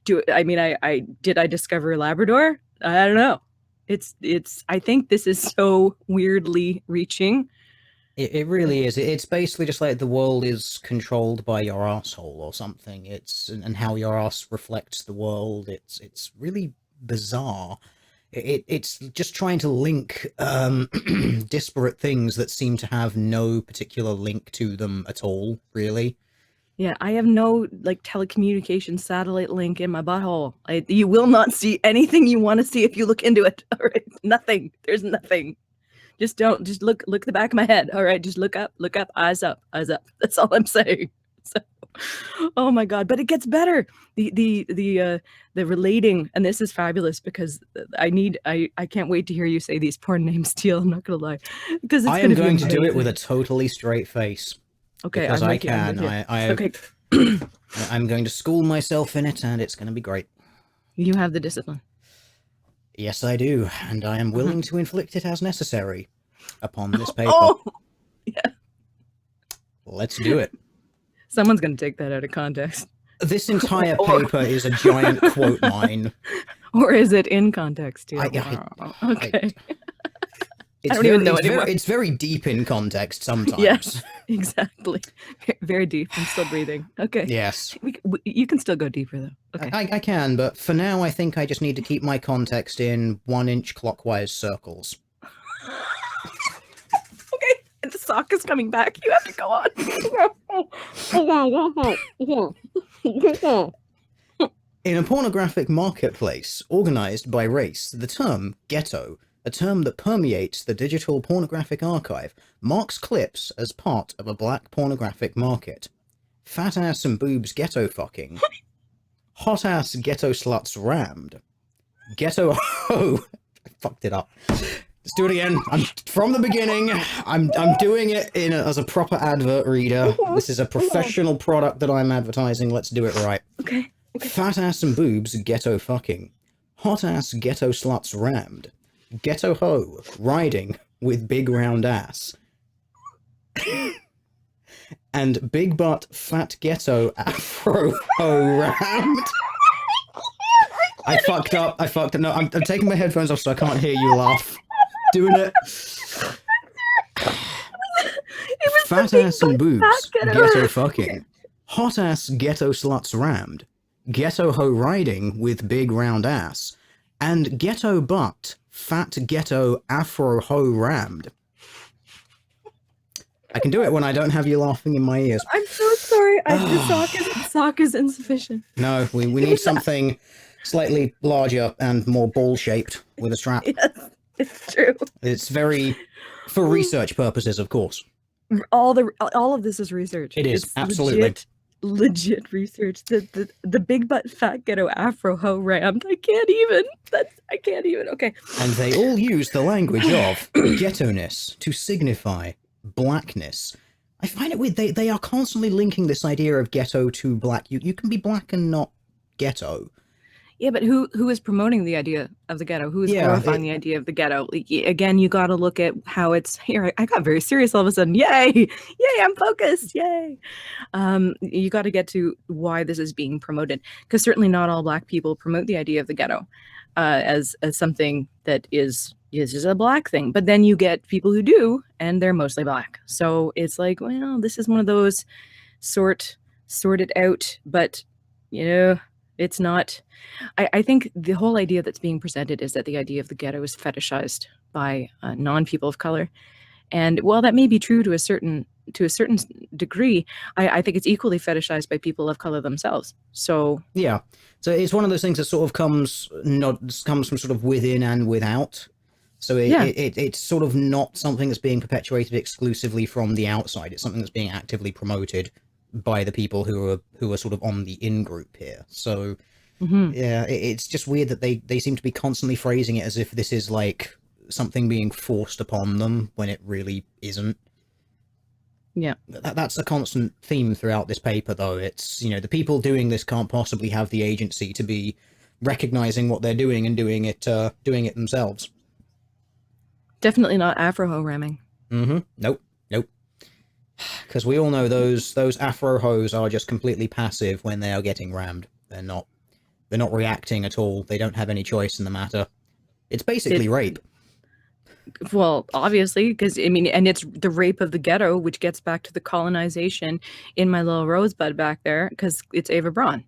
Did I discover Labrador? I don't know. I think this is so weirdly reaching. It really is. It's basically just like the world is controlled by your asshole or something. And how your ass reflects the world. It's really bizarre. It's just trying to link disparate things that seem to have no particular link to them at all, really. Yeah, I have no telecommunications satellite link in my butthole. You will not see anything you want to see if you look into it. All right, nothing. There's nothing. Just look the back of my head. All right, just look up, eyes up. That's all I'm saying. So, oh my God, but it gets better. The relating, and this is fabulous, because I can't wait to hear you say these porn names, Teal. I'm not gonna lie, because I am going to do it with a totally straight face. Okay, because I'm I can. Okay. I'm going to school myself in it, and it's going to be great. You have the discipline. Yes, I do, and I am willing to inflict it as necessary upon this paper. Oh, yeah. Let's do it. Someone's going to take that out of context. This entire paper is a giant quote mine. Or is it in context, too? Okay. I don't even know anymore. It's very deep in context sometimes. Yes, exactly. Very deep. I'm still breathing. Okay. Yes. You can still go deeper, though. Okay. I can, but for now, I think I just need to keep my context in 1-inch clockwise circles. Okay. And the sock is coming back. You have to go on. In a pornographic marketplace organized by race, the term ghetto, a term that permeates the digital pornographic archive, marks clips as part of a black pornographic market. Fat ass and boobs ghetto fucking. Hot ass ghetto sluts rammed. Ghetto ho. I fucked it up. Let's do it again. I'm from the beginning. I'm doing it as a proper advert reader. This is a professional product that I'm advertising. Let's do it right. Okay. Fat ass and boobs ghetto fucking. Hot ass ghetto sluts rammed. Ghetto hoe riding with big round ass. And big butt fat ghetto afro hoe rammed. I fucked up. No, I'm taking my headphones off so I can't hear you laugh. Doing it. Fat ass and boobs ghetto fucking. Hot ass ghetto sluts rammed. Ghetto hoe riding with big round ass. And ghetto butt fat ghetto afro hoe rammed. I can do it when I don't have you laughing in my ears. I'm so sorry. The sock is insufficient. No, we need something slightly larger and more ball-shaped with a strap. Yes, it's true. It's very... for research purposes, of course. All of this is research. It is, it's absolutely. Legit research. The big butt fat ghetto afro hoe rammed. I can't even. Okay. And they all use the language of ghetto-ness to signify blackness. I find it weird. They are constantly linking this idea of ghetto to black. You can be black and not ghetto. Yeah, but who is promoting the idea of the ghetto? Who is glorifying the idea of the ghetto? Again, you got to look at how it's here. I got very serious all of a sudden. Yay! I'm focused. Yay! You got to get to why this is being promoted, because certainly not all Black people promote the idea of the ghetto as something that is a Black thing. But then you get people who do, and they're mostly Black. So it's like, well, this is one of those sorted out, but it's not. I think the whole idea that's being presented is that the idea of the ghetto is fetishized by non-people of color, and while that may be true to a certain degree, I think it's equally fetishized by people of color themselves. So yeah, so it's one of those things that sort of comes from sort of within and without. So it's sort of not something that's being perpetuated exclusively from the outside. It's something that's being actively promoted by the people who are sort of on the in-group here. So yeah, it's just weird that they seem to be constantly phrasing it as if this is like something being forced upon them when it really isn't. Yeah, that's a constant theme throughout this paper, though. It's, the people doing this can't possibly have the agency to be recognizing what they're doing and doing it themselves. Definitely not afro-ho ramming. Nope. Because we all know those afro hoes are just completely passive when they are getting rammed. They're not reacting at all. They don't have any choice in the matter. It's basically rape. Well, obviously, because and it's the rape of the ghetto, which gets back to the colonization in my little rosebud back there, because it's Ava Braun.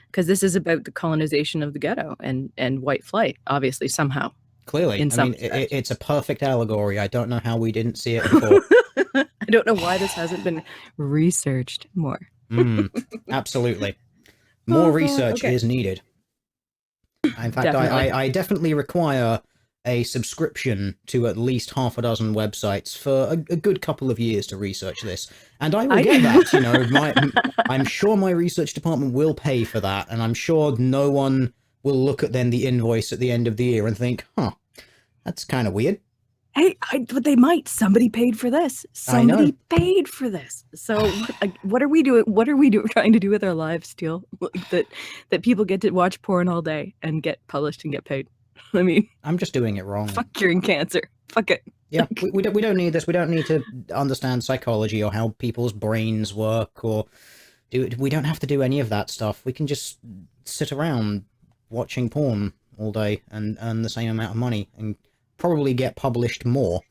Because this is about the colonization of the ghetto and white flight, obviously, somehow. Clearly, it's a perfect allegory. I don't know how we didn't see it before. I don't know why this hasn't been researched more. Absolutely. More research is needed. In fact, I definitely require a subscription to at least half a dozen websites for a good couple of years to research this. And I will get that, I'm sure my research department will pay for that, and I'm sure no one will look at then the invoice at the end of the year and think, that's kind of weird. Hey, but they might. Somebody paid for this. Somebody paid for this. So what are we doing? What are we trying to do with our lives, Steele? That people get to watch porn all day and get published and get paid. I mean, I'm just doing it wrong. Fuck curing cancer. Fuck it. Yeah, we don't need this. We don't need to understand psychology or how people's brains work, or we don't have to do any of that stuff. We can just sit around watching porn all day and earn the same amount of money and probably get published more,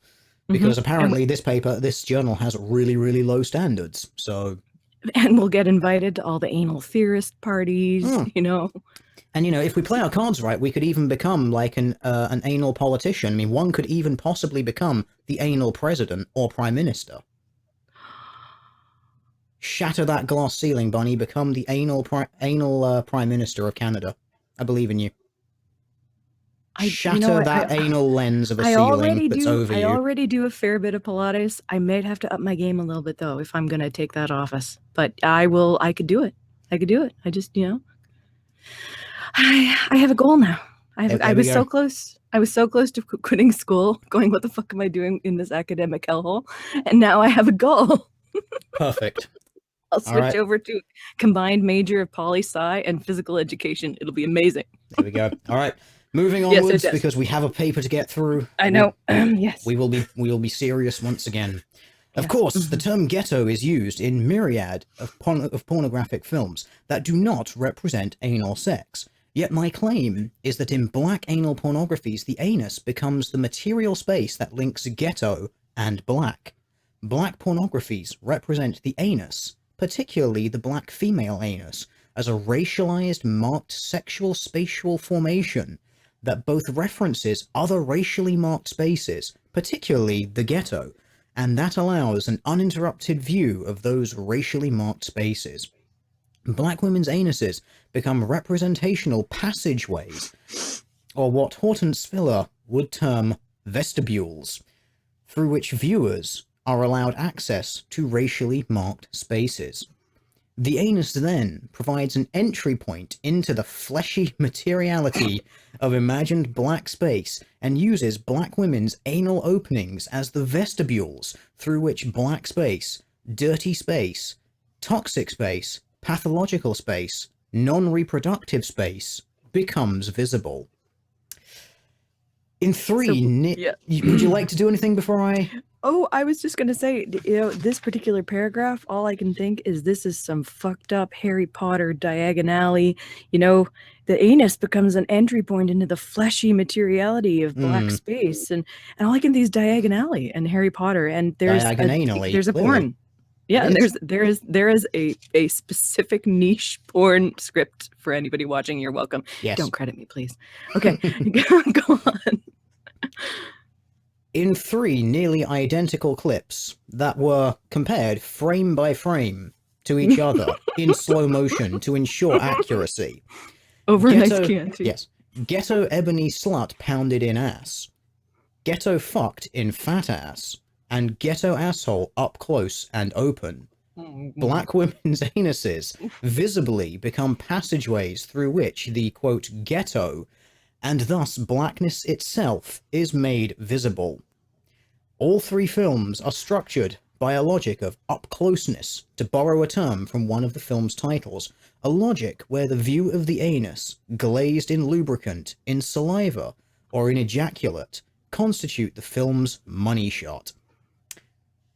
because apparently this journal has really, really low standards. So, and we'll get invited to all the anal theorist parties, And if we play our cards right, we could even become like an anal politician. I mean, one could even possibly become the anal president or prime minister. Shatter that glass ceiling, Bunny. Become the anal prime minister of Canada. I believe in you. Shatter that anal lens of a ceiling that's over you. I already do a fair bit of Pilates. I might have to up my game a little bit, though, if I'm going to take that office. But I could do it. I just, I have a goal now. I was so close. I was so close to quitting school, going, what the fuck am I doing in this academic hellhole? And now I have a goal. Perfect. I'll All switch right. over to combined major of poli-sci and physical education. It'll be amazing. There we go. All right. Moving Yes, it onwards does. because we have a paper to get through. I know. Yes. We will be serious once again. Of Yes. course, the term ghetto is used in myriad of pornographic films that do not represent anal sex. Yet my claim is that in black anal pornographies, the anus becomes the material space that links ghetto and black. Black pornographies represent the anus, particularly the black female anus, as a racialized, marked sexual spatial formation that both references other racially marked spaces, particularly the ghetto, and that allows an uninterrupted view of those racially marked spaces. Black women's anuses become representational passageways, or what Horton Spiller would term vestibules, through which viewers are allowed access to racially marked spaces. The anus then provides an entry point into the fleshy materiality of imagined black space and uses black women's anal openings as the vestibules through which black space, dirty space, toxic space, pathological space, non-reproductive space becomes visible. In three, would you like to do anything before I... Oh, I was just going to say, this particular paragraph, all I can think is this is some fucked up Harry Potter diagonally. The anus becomes an entry point into the fleshy materiality of black space. And all I can think is diagonally and Harry Potter. And there's a porn. Yeah, and there is a specific niche porn script for anybody watching. You're welcome. Yes. Don't credit me, please. Okay, go on. In 3 nearly identical clips that were compared frame by frame to each other in slow motion to ensure accuracy. Over a nice Chianti. Yes. Ghetto ebony slut pounded in ass. Ghetto fucked in fat ass. And ghetto asshole up close and open. Black women's anuses visibly become passageways through which the, quote, ghetto, and thus blackness itself, is made visible. All 3 films are structured by a logic of up-closeness, to borrow a term from one of the film's titles, a logic where the view of the anus, glazed in lubricant, in saliva, or in ejaculate, constitute the film's money shot.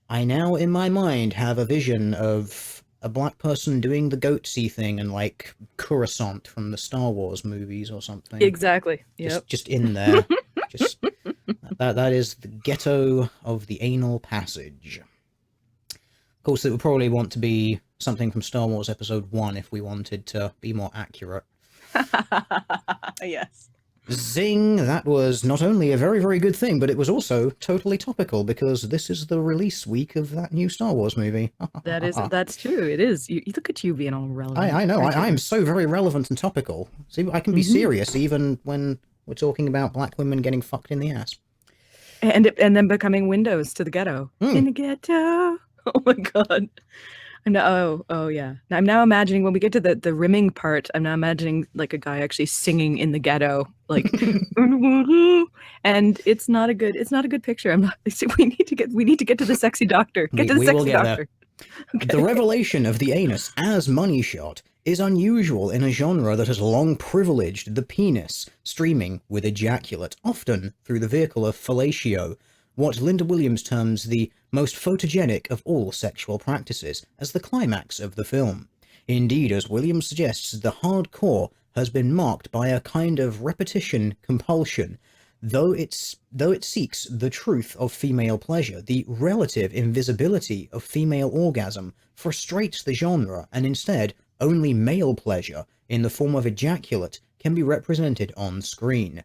I now, in my mind, have a vision of a black person doing the goatsy thing and like Coruscant from the Star Wars movies or something. Exactly. Yep. Just in there. Just that is the ghetto of the anal passage. Of course, it would probably want to be something from Star Wars Episode 1 if we wanted to be more accurate. Yes. Zing! That was not only a very, very good thing, but it was also totally topical because this is the release week of that new Star Wars movie. That's true. It is. You look at you being all relevant. I know. I am so very relevant and topical. See, I can be serious even when we're talking about black women getting fucked in the ass. And then becoming windows to the ghetto. In the ghetto. Oh my god. Oh yeah. I'm now imagining when we get to the rimming part, I'm now imagining like a guy actually singing in the ghetto, like and it's not a good picture. We need to get to the sexy doctor. Get to the sexy doctor. Okay. The revelation of the anus as money shot is unusual in a genre that has long privileged the penis streaming with ejaculate, often through the vehicle of fellatio, what Linda Williams terms the most photogenic of all sexual practices, as the climax of the film. Indeed, as Williams suggests, the hardcore has been marked by a kind of repetition compulsion. Though it seeks the truth of female pleasure, the relative invisibility of female orgasm frustrates the genre, and instead only male pleasure, in the form of ejaculate, can be represented on screen.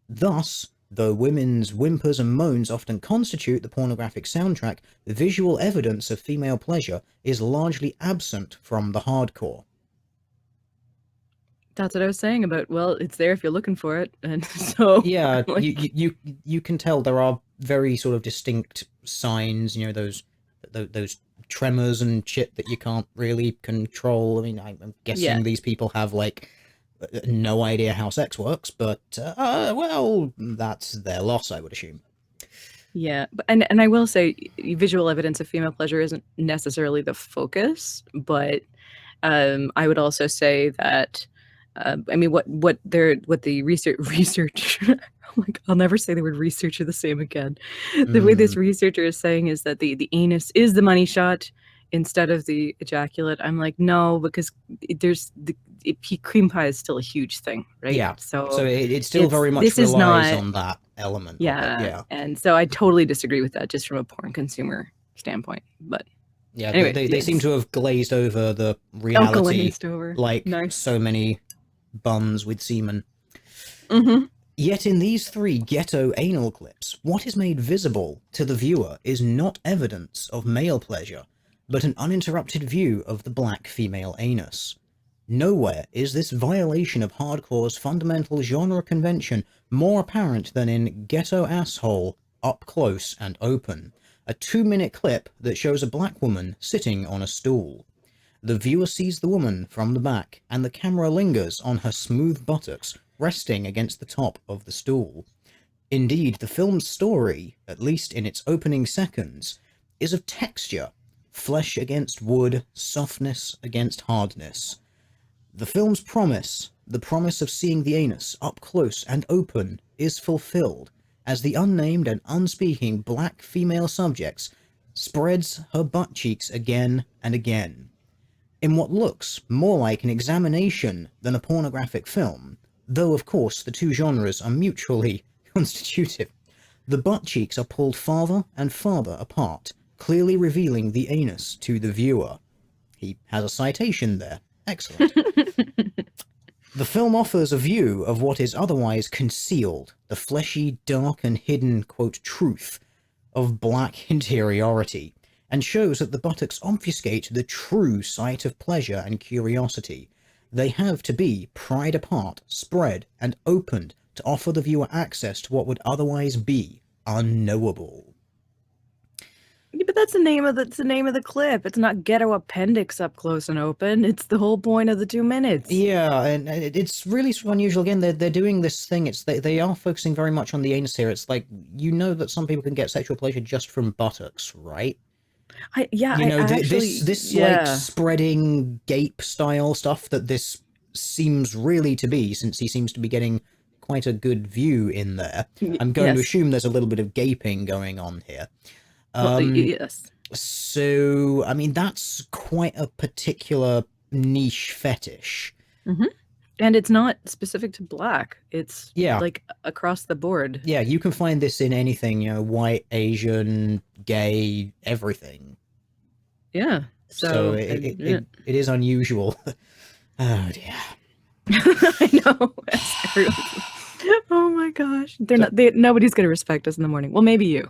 Thus, though women's whimpers and moans often constitute the pornographic soundtrack, the visual evidence of female pleasure is largely absent from the hardcore. That's what I was saying about, well, it's there if you're looking for it, and so... Yeah, like... you can tell there are very sort of distinct signs, those tremors and shit that you can't really control. I mean, I'm guessing these people have, like, no idea how sex works, but, well, that's their loss, I would assume. Yeah, and I will say visual evidence of female pleasure isn't necessarily the focus, but I would also say that I mean what the research like I'll never say the word researcher the same again. The way this researcher is saying is that the anus is the money shot instead of the ejaculate. I'm like, no, because there's cream pie is still a huge thing, right? Yeah. So So it still very much this is relies not, on that element of it. yeah, Yeah. and so I totally disagree with that just from a porn consumer standpoint. But Yeah, anyway, they seem yes. to have glazed over the Oh, reality glazed over. like Nice. so many buns with semen. Mm-hmm. Yet in these 3 ghetto anal clips, what is made visible to the viewer is not evidence of male pleasure, but an uninterrupted view of the black female anus. Nowhere is this violation of hardcore's fundamental genre convention more apparent than in Ghetto Asshole, Up Close and Open, a 2-minute clip that shows a black woman sitting on a stool. The viewer sees the woman from the back, and the camera lingers on her smooth buttocks resting against the top of the stool. Indeed, the film's story, at least in its opening seconds, is of texture, flesh against wood, softness against hardness. The film's promise, the promise of seeing the anus up close and open, is fulfilled as the unnamed and unspeaking black female subjects spreads her butt cheeks again and again. In what looks more like an examination than a pornographic film, though of course the 2 genres are mutually constitutive, the butt cheeks are pulled farther and farther apart, clearly revealing the anus to the viewer. He has a citation there. Excellent. The film offers a view of what is otherwise concealed, the fleshy, dark and hidden, quote, truth of black interiority, and shows that the buttocks obfuscate the true site of pleasure and curiosity. They have to be pried apart, spread, and opened to offer the viewer access to what would otherwise be unknowable. Yeah, but that's the name of the clip. It's not ghetto appendix up close and open. It's the whole point of the 2 minutes. Yeah, and it's really sort of unusual. Again, they're doing this thing. They are focusing very much on the anus here. It's like, you know that some people can get sexual pleasure just from buttocks, right? This like spreading gape style stuff that this seems really to be, since he seems to be getting quite a good view in there. I'm going to assume there's a little bit of gaping going on here. Yes. So, I mean, that's quite a particular niche fetish. Mm-hmm. And it's not specific to black. It's like across the board. Yeah, you can find this in anything, white, Asian, gay, everything. Yeah. So it is unusual. Oh dear. I know. Oh my gosh. Nobody's gonna respect us in the morning. Well, maybe you.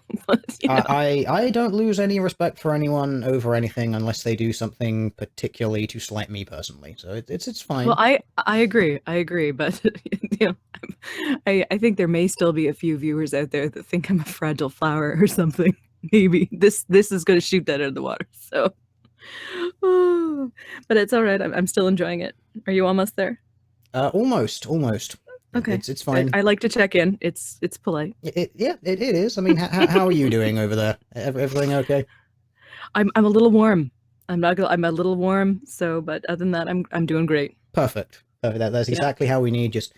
I don't lose any respect for anyone over anything unless they do something particularly to slight me personally. So it's fine. Well, I agree, but I think there may still be a few viewers out there that think I'm a fragile flower or something. Maybe this is gonna shoot that out of the water. So, but it's all right. I'm still enjoying it. Are you almost there? Almost. Okay, it's fine. I like to check in. It's polite. It is. I mean, how are you doing over there? Everything okay? I'm a little warm. I'm a little warm. So, but other than that, I'm doing great. Perfect. That's exactly how we need. Just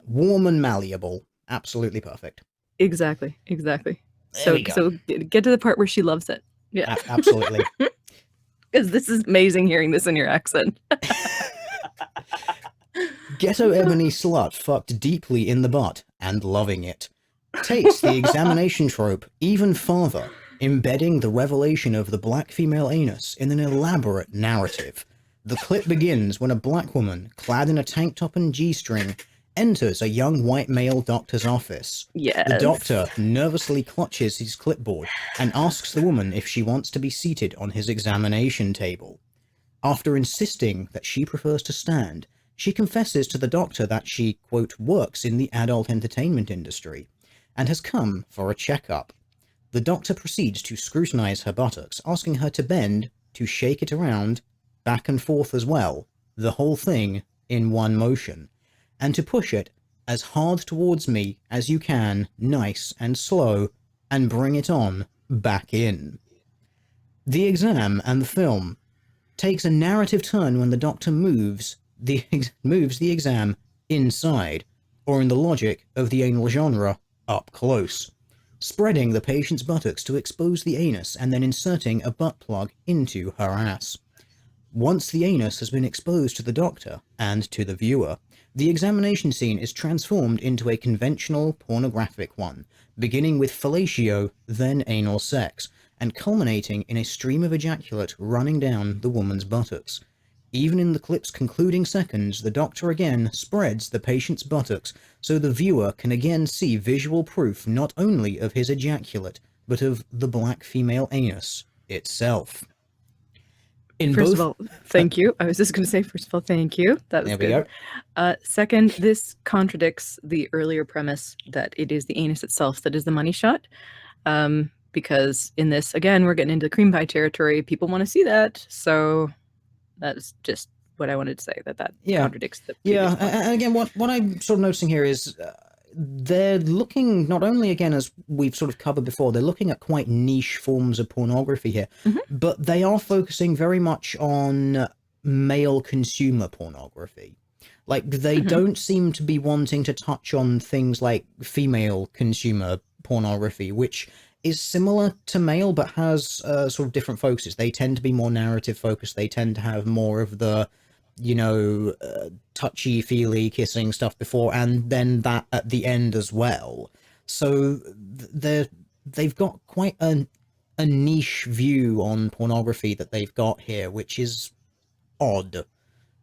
warm and malleable. Absolutely perfect. Exactly. So get to the part where she loves it. Yeah. Absolutely. Because this is amazing hearing this in your accent. Ghetto ebony slut fucked deeply in the butt and loving it. Takes the examination trope even farther, embedding the revelation of the black female anus in an elaborate narrative. The clip begins when a black woman, clad in a tank top and G-string, enters a young white male doctor's office. Yes. The doctor nervously clutches his clipboard and asks the woman if she wants to be seated on his examination table. After insisting that she prefers to stand, she confesses to the doctor that she, quote, works in the adult entertainment industry, and has come for a checkup. The doctor proceeds to scrutinize her buttocks, asking her to bend, to shake it around, back and forth as well, the whole thing in one motion, and to push it as hard towards me as you can, nice and slow, and bring it on back in. The exam and the film takes a narrative turn when the doctor moves the exam inside, or in the logic of the anal genre, up close, spreading the patient's buttocks to expose the anus and then inserting a butt plug into her ass. Once the anus has been exposed to the doctor and to the viewer, the examination scene is transformed into a conventional pornographic one, beginning with fellatio, then anal sex, and culminating in a stream of ejaculate running down the woman's buttocks. Even in the clip's concluding seconds, the doctor again spreads the patient's buttocks so the viewer can again see visual proof not only of his ejaculate, but of the black female anus itself. First of all, thank you. I was just going to say, first of all, thank you. That was good. Second, this contradicts the earlier premise that it is the anus itself that is the money shot. Because in this, again, we're getting into cream pie territory. People want to see that. So that's just what I wanted to say, that contradicts the previous one. And again, what I'm sort of noticing here is they're looking, not only, again, as we've sort of covered before, they're looking at quite niche forms of pornography here, but they are focusing very much on male consumer pornography. Like, they don't seem to be wanting to touch on things like female consumer pornography, which is similar to male, but has sort of different focuses. They tend to be more narrative focused. They tend to have more of the, you know, touchy-feely kissing stuff before, and then that at the end as well. So they've got quite a niche view on pornography that they've got here, which is odd.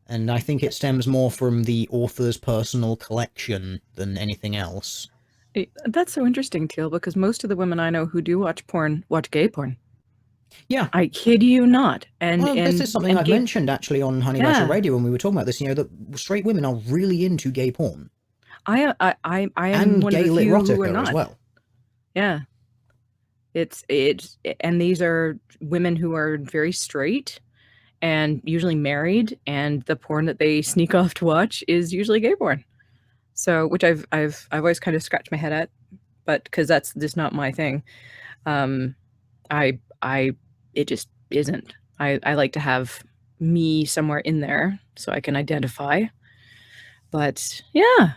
And I think it stems more from the author's personal collection than anything else. That's so interesting, Teal, because most of the women I know who do watch porn watch gay porn. Yeah, I kid you not. And this is something I've mentioned actually on Honey Badger Radio when we were talking about this. You know, that straight women are really into gay porn. I am and one gay of the few who are erotica not. as well. Yeah, and these are women who are very straight and usually married, and the porn that they sneak off to watch is usually gay porn. So, which I've always kind of scratched my head at, but because that's just not my thing. It just isn't. I like to have me somewhere in there so I can identify. But yeah,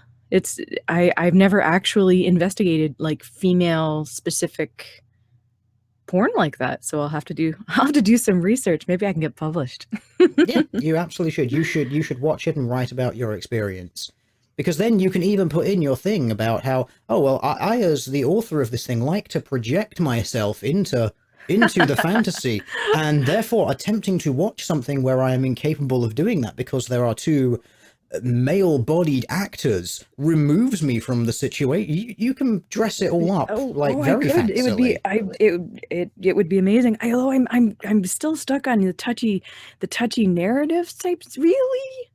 I've never actually investigated like female specific porn like that. So I'll have to do some research. Maybe I can get published. Yeah, you absolutely should. You should watch it and write about your experience. Because then you can even put in your thing about how, oh, well, I as the author of this thing, like to project myself into the fantasy, and therefore attempting to watch something where I am incapable of doing that because there are two male-bodied actors removes me from the situation. You can dress it all up very fancily. It would be amazing. Although I'm still stuck on the touchy narrative types, really.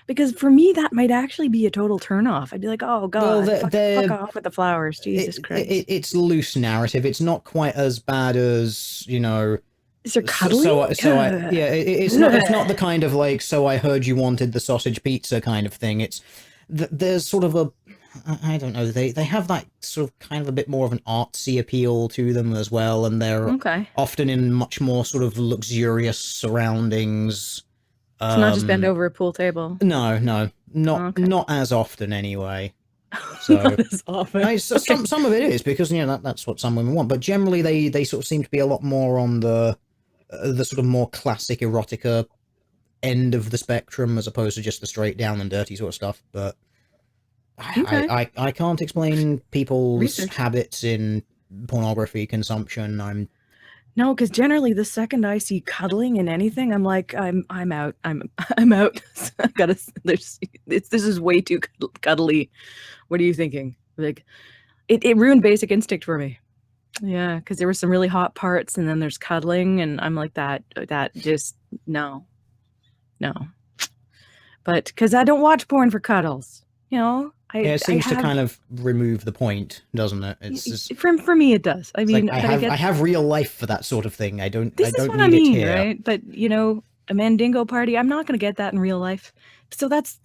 Because for me, that might actually be a total turnoff. I'd be like, oh, God, fuck off with the flowers. Jesus Christ. It's loose narrative. It's not quite as bad as, you know... Is there cuddling? It's not the kind of, like, so I heard you wanted the sausage pizza kind of thing. There's sort of a... I don't know. They have that sort of kind of a bit more of an artsy appeal to them as well. And they're often in much more sort of luxurious surroundings. It's not just bend over a pool table. No, not as often anyway. So not as often. Some of it is because, you know, that's what some women want, but generally they sort of seem to be a lot more on the sort of more classic erotica end of the spectrum as opposed to just the straight down and dirty sort of stuff. But I can't explain people's habits in pornography consumption. No, because generally the second I see cuddling in anything, I'm like, I'm out. I'm out. This is way too cuddly. What are you thinking? Like, it ruined Basic Instinct for me. Yeah, because there were some really hot parts, and then there's cuddling, and I'm like that just no. But because I don't watch porn for cuddles, you know. It seems to kind of remove the point, doesn't it? It's just, for me, it does. I mean, like I have real life for that sort of thing. I don't need it here, right? But you know, a Mandingo party, I'm not going to get that in real life. So that's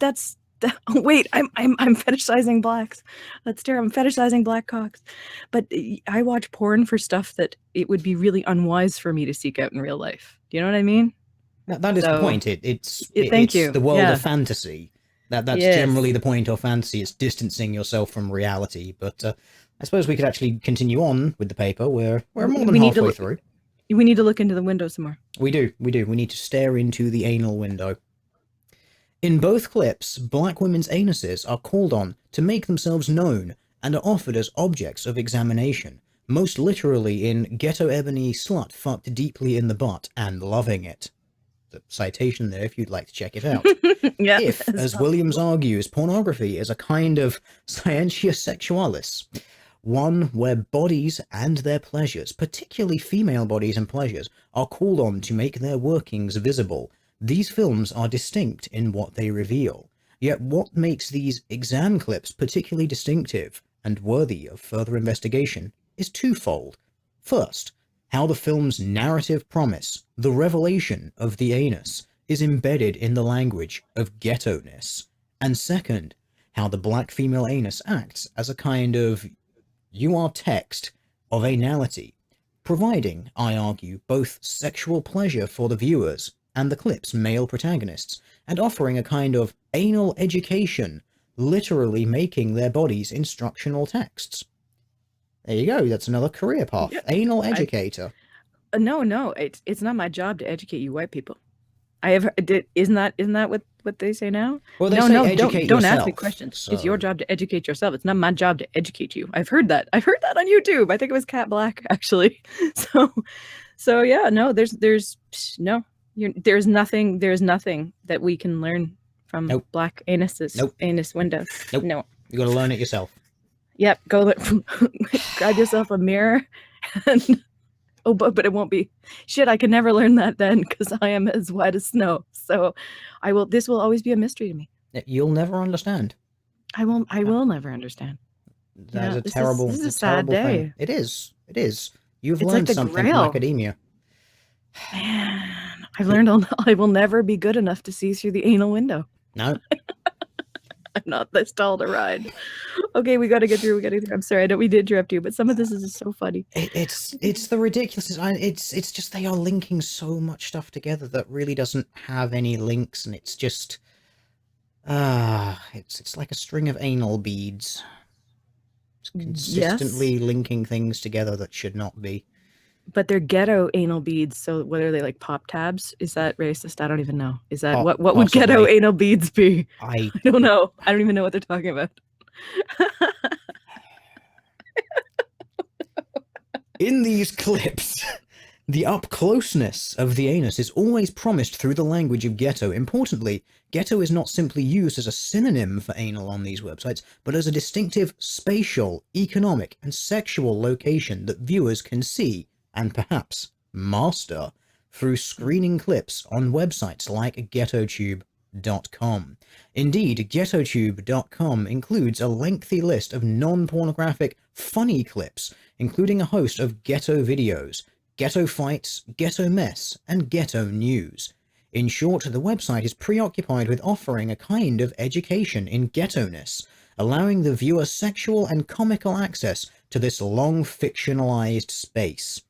Wait, I'm fetishizing blacks. That's terrible. I'm fetishizing black cocks. But I watch porn for stuff that it would be really unwise for me to seek out in real life. Do you know what I mean? That is the point. Thank It's you. the world Yeah. of fantasy. That's Yes. generally the point of fantasy. It's distancing yourself from reality. But I suppose we could actually continue on with the paper. We're more than halfway through. We need to look into the window some more. We do. We need to stare into the anal window. In both clips, black women's anuses are called on to make themselves known and are offered as objects of examination, most literally in Ghetto Ebony slut fucked deeply in the butt and loving it. The citation there if you'd like to check it out. Yeah. If, as Williams argues, pornography is a kind of scientia sexualis, one where bodies and their pleasures, particularly female bodies and pleasures, are called on to make their workings visible, these films are distinct in what they reveal. Yet what makes these exam clips particularly distinctive and worthy of further investigation is twofold. First, how the film's narrative promise, the revelation of the anus, is embedded in the language of ghetto-ness. And second, how the black female anus acts as a kind of you are text of anality, providing, I argue, both sexual pleasure for the viewers and the clip's male protagonists, and offering a kind of anal education, literally making their bodies instructional texts. There you go, that's another career path. Yeah, anal educator. No, it's not my job to educate you white people. Isn't that what they say now? Well, they say educate don't yourself, ask me questions. So. It's your job to educate yourself. It's not my job to educate you. I've heard that on YouTube. I think it was Cat Black, actually. So yeah, no, there's nothing that we can learn from black anuses, anus windows. No. You got to learn it yourself. Yep, go grab yourself a mirror and but it won't be shit. I can never learn that then because I am as white as snow. So this will always be a mystery to me. You'll never understand. I will never understand. That is a terrible, this is a sad day. Thing. It is. You've learned like something from academia. Man, I've learned I will never be good enough to see through the anal window. No. I'm not this tall to ride. Okay, we got to get through. I'm sorry, I don't mean to interrupt you, but some of this is just so funny. It's the ridiculousness. It's just they are linking so much stuff together that really doesn't have any links, and it's just it's like a string of anal beads. It's consistently linking things together that should not be. But they're ghetto anal beads, so what are they, like pop tabs? Is that racist? I don't even know. Is that what would ghetto anal beads be? I don't know. I don't even know what they're talking about. In these clips, the up-closeness of the anus is always promised through the language of ghetto. Importantly, ghetto is not simply used as a synonym for anal on these websites, but as a distinctive spatial, economic, and sexual location that viewers can see and perhaps master through screening clips on websites like GhettoTube.com. Indeed, GhettoTube.com includes a lengthy list of non-pornographic funny clips, including a host of ghetto videos, ghetto fights, ghetto mess, and ghetto news. In short, the website is preoccupied with offering a kind of education in ghetto-ness, allowing the viewer sexual and comical access to this long fictionalized space.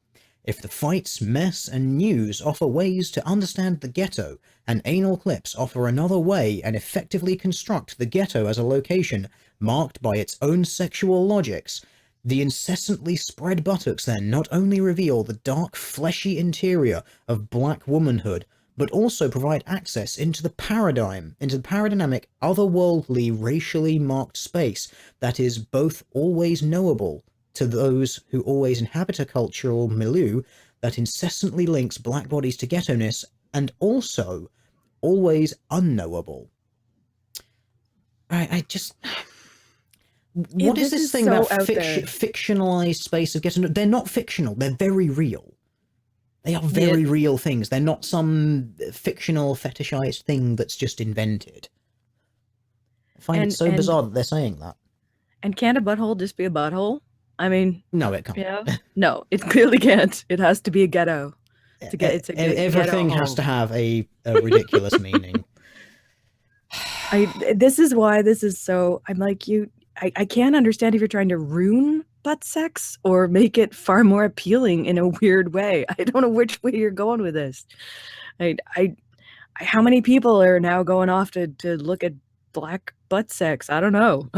If the fights, mess, and news offer ways to understand the ghetto, and anal clips offer another way and effectively construct the ghetto as a location marked by its own sexual logics, the incessantly spread buttocks then not only reveal the dark, fleshy interior of black womanhood, but also provide access into the paradigmatic, otherworldly, racially marked space that is both always knowable to those who always inhabit a cultural milieu that incessantly links black bodies to ghetto-ness, and also always unknowable. I just... What is this thing about fictionalized space of ghetto? They're not fictional, they're very real. They are very real things. They're not some fictional fetishized thing that's just invented. I find it so bizarre that they're saying that. And can't a butthole just be a butthole? I mean, no, it can't. Yeah, no, it clearly can't. It has to be a ghetto. Everything has to have a ridiculous meaning. This is why this is so. I'm like you. I can't understand if you're trying to ruin butt sex or make it far more appealing in a weird way. I don't know which way you're going with this. I how many people are now going off to look at black butt sex? I don't know.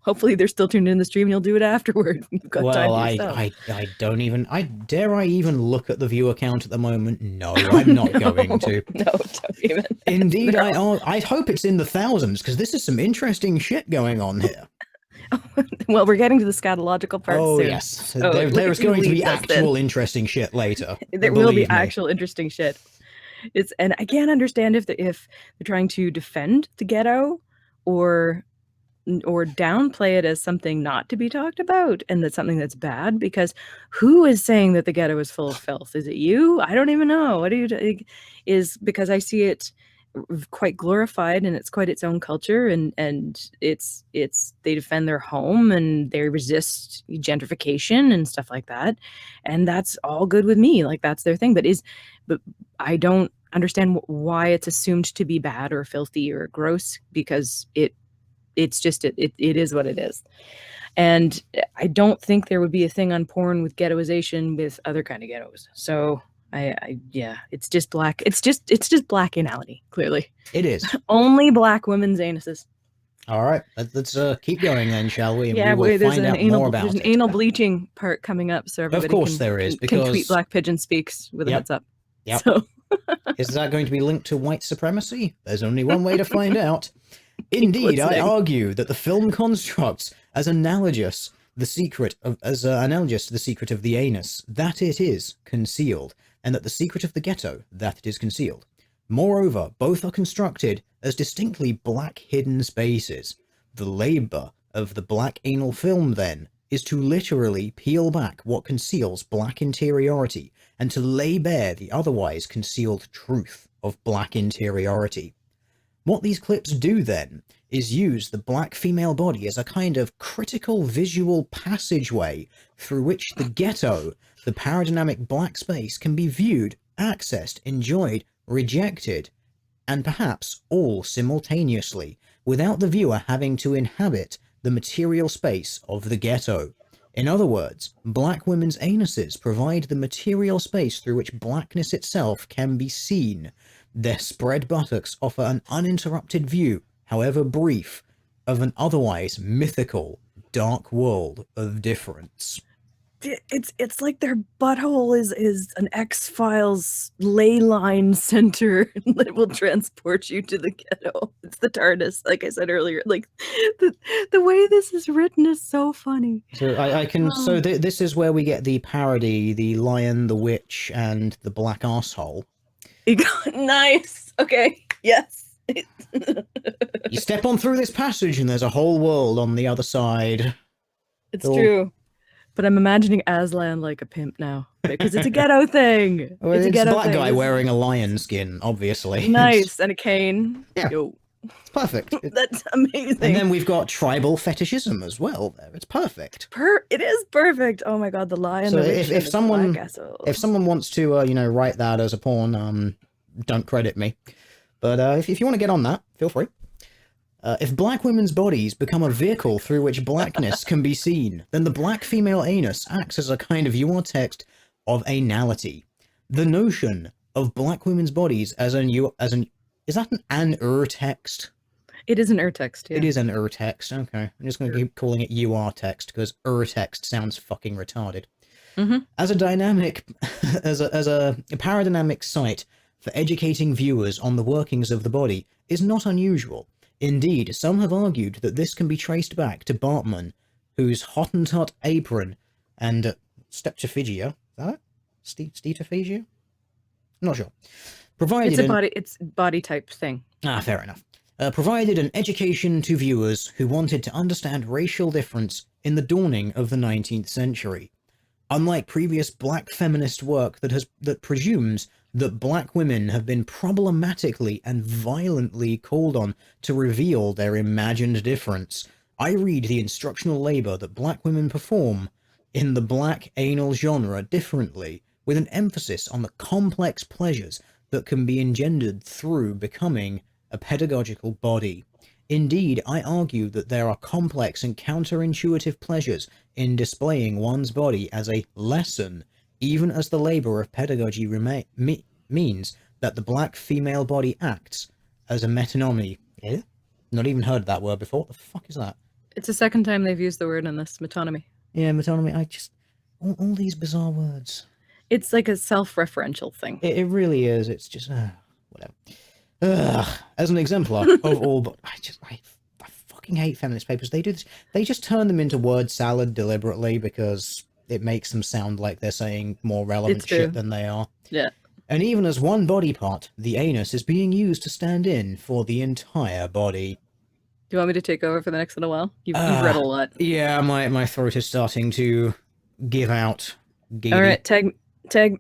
Hopefully they're still tuned in the stream and you'll do it afterward. You've got time Well, to yourself. I don't even, dare I even look at the viewer count at the moment? No, I'm not going to. No, don't even. Indeed, No. I hope it's in the thousands, because this is some interesting shit going on here. Well, we're getting to the scatological part soon. Oh, yes. So There's going to be leave us actual then. interesting shit later. There will be believe me. actual interesting shit. And I can't understand if they're trying to defend the ghetto or downplay it as something not to be talked about and that's something that's bad, because who is saying that the ghetto is full of filth? Is it you? I don't even know. What do you is because I see it quite glorified and it's quite its own culture, and it's they defend their home and they resist gentrification and stuff like that, and that's all good with me. Like, that's their thing. But I don't understand why it's assumed to be bad or filthy or gross, because it's just it is what it is. And I don't think there would be a thing on porn with ghettoization with other kind of ghettos. So yeah, it's just black. It's just black anality. Clearly, it is only black women's anuses. All right, let's keep going then, shall we? And yeah, we will find out more about there's an anal bleaching part coming up, so everybody of course there is, because can tweet Black Pigeon Speaks with a heads up. Yep. So. Is that going to be linked to white supremacy? There's only one way to find out. Indeed, I argue that the film constructs as analogous to the secret of the anus, that it is concealed, and that the secret of the ghetto, that it is concealed. Moreover, both are constructed as distinctly black hidden spaces. The labor of the black anal film, then, is to literally peel back what conceals black interiority and to lay bare the otherwise concealed truth of black interiority. What these clips do, then, is use the black female body as a kind of critical visual passageway through which the ghetto, the paradigmatic black space, can be viewed, accessed, enjoyed, rejected, and perhaps all simultaneously, without the viewer having to inhabit the material space of the ghetto. In other words, black women's anuses provide the material space through which blackness itself can be seen. Their spread buttocks offer an uninterrupted view, however brief, of an otherwise mythical, dark world of difference. It's like their butthole is an X-Files ley line center that will transport you to the ghetto. It's the TARDIS, like I said earlier. Like, the way this is written is so funny. So I can so this is where we get the parody, the lion, the witch, and the black arsehole. Nice. Okay. Yes. You step on through this passage and there's a whole world on the other side. It's true. But I'm imagining Aslan like a pimp now, because it's a ghetto thing. Well, it's a ghetto black guy wearing a lion skin, obviously. Nice. And a cane. Yeah. Yo. It's perfect. That's amazing. And then we've got tribal fetishism as well there. It's perfect. It is perfect. Oh my god, the lion. So if someone wants to write that as a porn, don't credit me. But if you want to get on that, feel free. If black women's bodies become a vehicle through which blackness can be seen, then the black female anus acts as a kind of urtext of anality. The notion of black women's bodies as is that an urtext? It is an urtext, yeah. It is an urtext, okay. I'm just going to keep calling it urtext, because urtext sounds fucking retarded. Mm-hmm. As a dynamic, as a paradigmatic site for educating viewers on the workings of the body is not unusual. Indeed, some have argued that this can be traced back to Bartman, whose Hottentot apron and Steptophagia, is that it? Steptophagia? I'm not sure. It's body type thing. Ah, fair enough. Provided an education to viewers who wanted to understand racial difference in the dawning of the 19th century. Unlike previous black feminist work that presumes that black women have been problematically and violently called on to reveal their imagined difference, I read the instructional labor that black women perform in the black anal genre differently, with an emphasis on the complex pleasures that can be engendered through becoming a pedagogical body. Indeed, I argue that there are complex and counterintuitive pleasures in displaying one's body as a lesson, even as the labor of pedagogy means that the black female body acts as a metonymy. Yeah? Not even heard that word before. What the fuck is that? It's the second time they've used the word in this, metonymy. Yeah, metonymy. I just... all these bizarre words. It's like a self-referential thing. It really is. It's just... whatever. As an exemplar of all... But I fucking hate feminist papers. They do this. They just turn them into word salad deliberately because it makes them sound like they're saying more relevant shit than they are. Yeah. And even as one body part, the anus is being used to stand in for the entire body. Do you want me to take over for the next little while? You've read a lot. Yeah, my throat is starting to give out. Giddy. All right, tag tag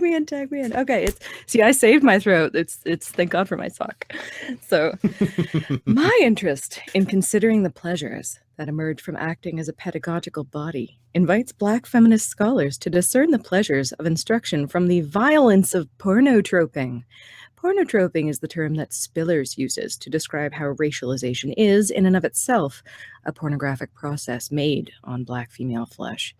me in. Okay, see, I saved my throat. It's thank God for my sock. So my interest in considering the pleasures that emerge from acting as a pedagogical body invites Black feminist scholars to discern the pleasures of instruction from the violence of pornotroping. Pornotroping is the term that Spillers uses to describe how racialization is, in and of itself, a pornographic process made on Black female flesh.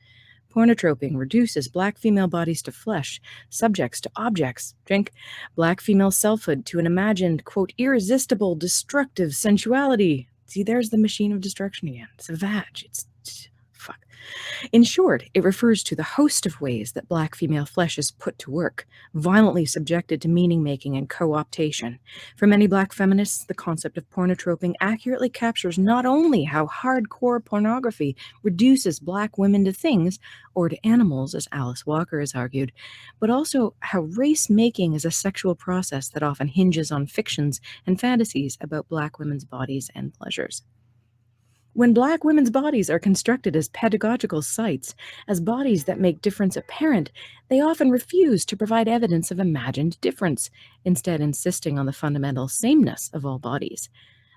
Pornotroping reduces Black female bodies to flesh, subjects to objects, drink, Black female selfhood to an imagined, quote, irresistible, destructive sensuality. See, there's the machine of destruction again. It's a vag. It's fuck. In short, it refers to the host of ways that Black female flesh is put to work, violently subjected to meaning-making and co-optation. For many Black feminists, the concept of pornotroping accurately captures not only how hardcore pornography reduces Black women to things, or to animals, as Alice Walker has argued, but also how race-making is a sexual process that often hinges on fictions and fantasies about Black women's bodies and pleasures. When Black women's bodies are constructed as pedagogical sites, as bodies that make difference apparent, they often refuse to provide evidence of imagined difference, instead insisting on the fundamental sameness of all bodies.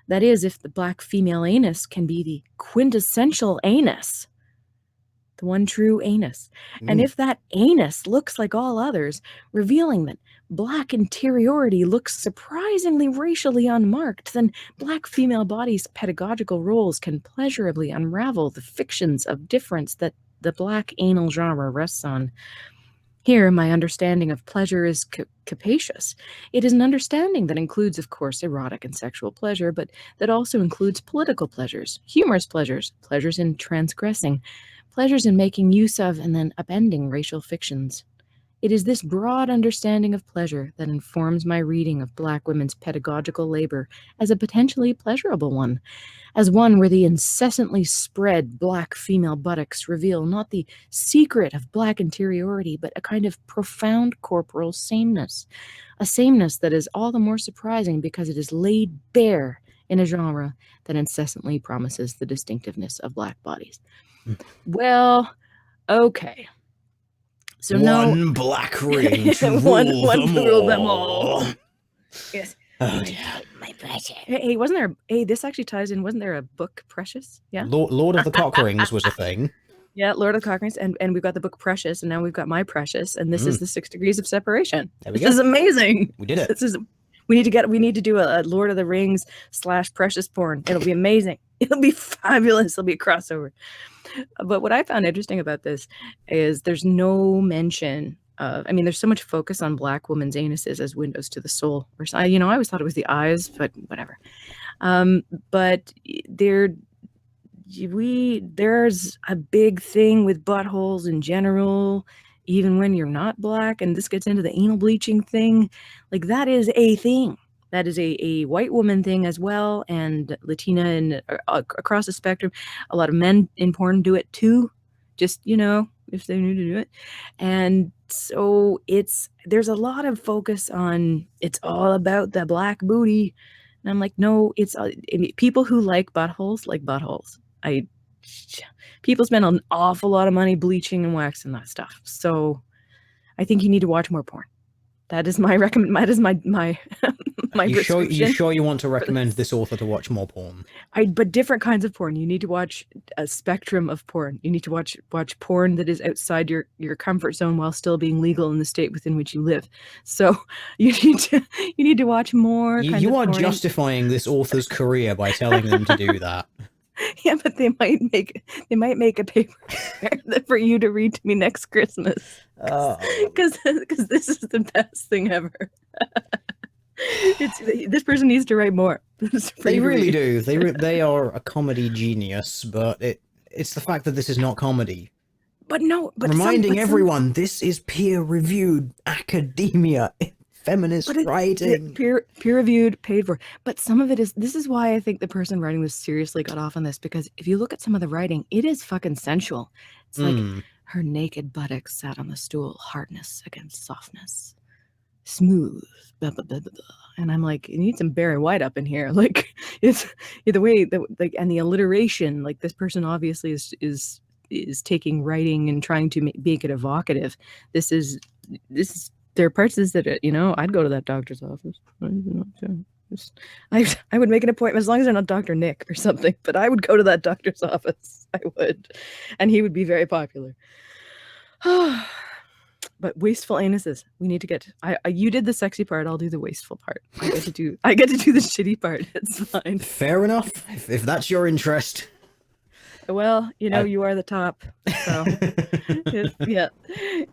That is, if the Black female anus can be the quintessential anus, the one true anus, and if that anus looks like all others, revealing that Black interiority looks surprisingly racially unmarked, then Black female bodies' pedagogical roles can pleasurably unravel the fictions of difference that the Black anal genre rests on. Here, my understanding of pleasure is capacious. It is an understanding that includes, of course, erotic and sexual pleasure, but that also includes political pleasures, humorous pleasures, pleasures in transgressing, pleasures in making use of and then upending racial fictions. It is this broad understanding of pleasure that informs my reading of Black women's pedagogical labor as a potentially pleasurable one, as one where the incessantly spread Black female buttocks reveal not the secret of Black interiority, but a kind of profound corporal sameness, a sameness that is all the more surprising because it is laid bare in a genre that incessantly promises the distinctiveness of Black bodies. Well, okay. So one black ring to rule them all. Yes. Oh yeah. My precious. Hey, wasn't there? Hey, this actually ties in. Wasn't there a book, Precious? Yeah. Lord of the Cock Rings was a thing. Yeah, Lord of the Cock Rings, and we've got the book Precious, and now we've got My Precious, and this is the 6 Degrees of Separation. There we go. This is amazing. We did it. We need to do a Lord of the Rings / Precious porn. It'll be amazing. It'll be fabulous. It'll be a crossover. But what I found interesting about this is there's no mention of, I mean, there's so much focus on Black women's anuses as windows to the soul. Or, I always thought it was the eyes, but whatever. But there's a big thing with buttholes in general, even when you're not Black. And this gets into the anal bleaching thing. Like, that is a thing. That is a white woman thing as well, and Latina and across the spectrum. A lot of men in porn do it too, just, if they need to do it. And so there's a lot of focus on, it's all about the Black booty. And I'm like, no, people who like buttholes like buttholes. People spend an awful lot of money bleaching and waxing that stuff. So I think you need to watch more porn. That is my recommend. That is my my prescription. You sure you want to recommend this author to watch more porn? But different kinds of porn. You need to watch a spectrum of porn. You need to watch porn that is outside your comfort zone while still being legal in the state within which you live. So you need to watch more. You are justifying this author's career by telling them to do that. Yeah, but they might make a paper for you to read to me next Christmas. Because this is the best thing ever. This person needs to write more. They really do. They are a comedy genius, but it's the fact that this is not comedy. But reminding everyone, this is peer-reviewed academia. Feminist writing. Peer-reviewed, paid for. But some of it is, this is why I think the person writing this seriously got off on this, because if you look at some of the writing, it is fucking sensual. It's like her naked buttocks sat on the stool, hardness against softness, smooth, blah, blah, blah, blah, blah. And I'm like, you need some Barry White up in here. Like, it's the way that, like, and the alliteration, like, this person obviously is taking writing and trying to make it evocative. This is there are parts of this that, I'd go to that doctor's office. I would make an appointment, as long as they're not Dr. Nick or something, but I would go to that doctor's office. I would. And he would be very popular. But wasteful anuses, we need to get, you did the sexy part, I'll do the wasteful part. I get to do the shitty part. It's fine. Fair enough, if that's your interest. Well, you are the top. So,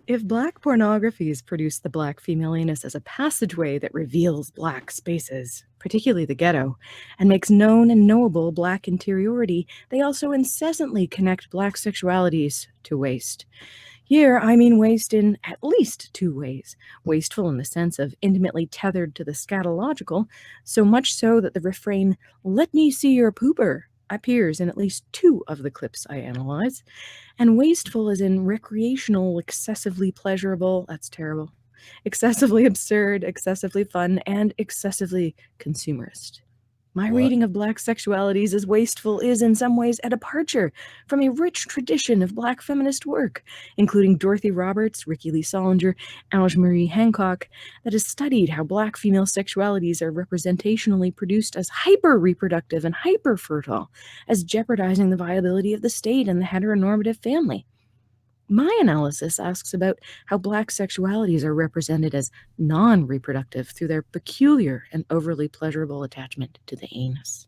if Black pornographies produce the Black female anus as a passageway that reveals Black spaces, particularly the ghetto, and makes known and knowable Black interiority, they also incessantly connect Black sexualities to waste. Here, I mean waste in at least two ways. Wasteful in the sense of intimately tethered to the scatological, so much so that the refrain, "Let me see your pooper," appears in at least two of the clips I analyze, and wasteful as in recreational, excessively pleasurable, that's terrible, excessively absurd, excessively fun, and excessively consumerist. My reading of Black sexualities as wasteful is in some ways a departure from a rich tradition of Black feminist work, including Dorothy Roberts, Ricky Lee Solinger, Alice Marie Hancock, that has studied how Black female sexualities are representationally produced as hyper-reproductive and hyper-fertile, as jeopardizing the viability of the state and the heteronormative family. My analysis asks about how Black sexualities are represented as non-reproductive through their peculiar and overly pleasurable attachment to the anus.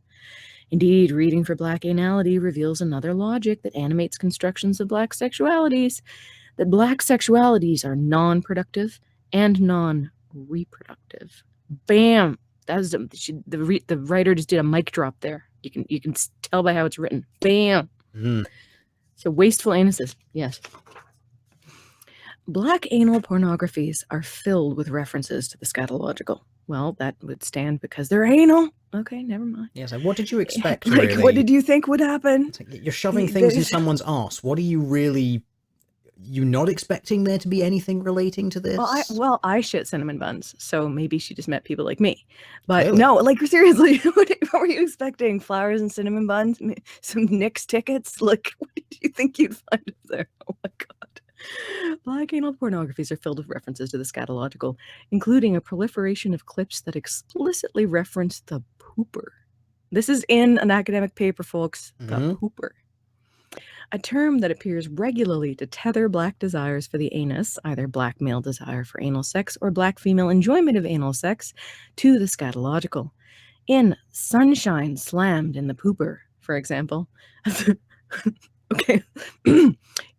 Indeed, reading for Black anality reveals another logic that animates constructions of Black sexualities, that Black sexualities are non-productive and non-reproductive. Bam! That was the writer just did a mic drop there. You can tell by how it's written. Bam! So wasteful anuses, yes. Black anal pornographies are filled with references to the scatological. Well, that would stand because they're anal. Okay, never mind. Yes, what did you expect, like, really? What did you think would happen? Like, you're shoving things in someone's arse. What are you really... You not expecting there to be anything relating to this? Well, I shit cinnamon buns, so maybe she just met people like me. But really? No, like, seriously, what were you expecting? Flowers and cinnamon buns? Some Knicks tickets? Like, what did you think you'd find up there? Oh my God. Black anal pornographies are filled with references to the scatological, including a proliferation of clips that explicitly reference the pooper. This is in an academic paper, folks. The pooper. A term that appears regularly to tether Black desires for the anus, either Black male desire for anal sex or Black female enjoyment of anal sex, to the scatological. In Sunshine Slammed in the Pooper, for example. Okay.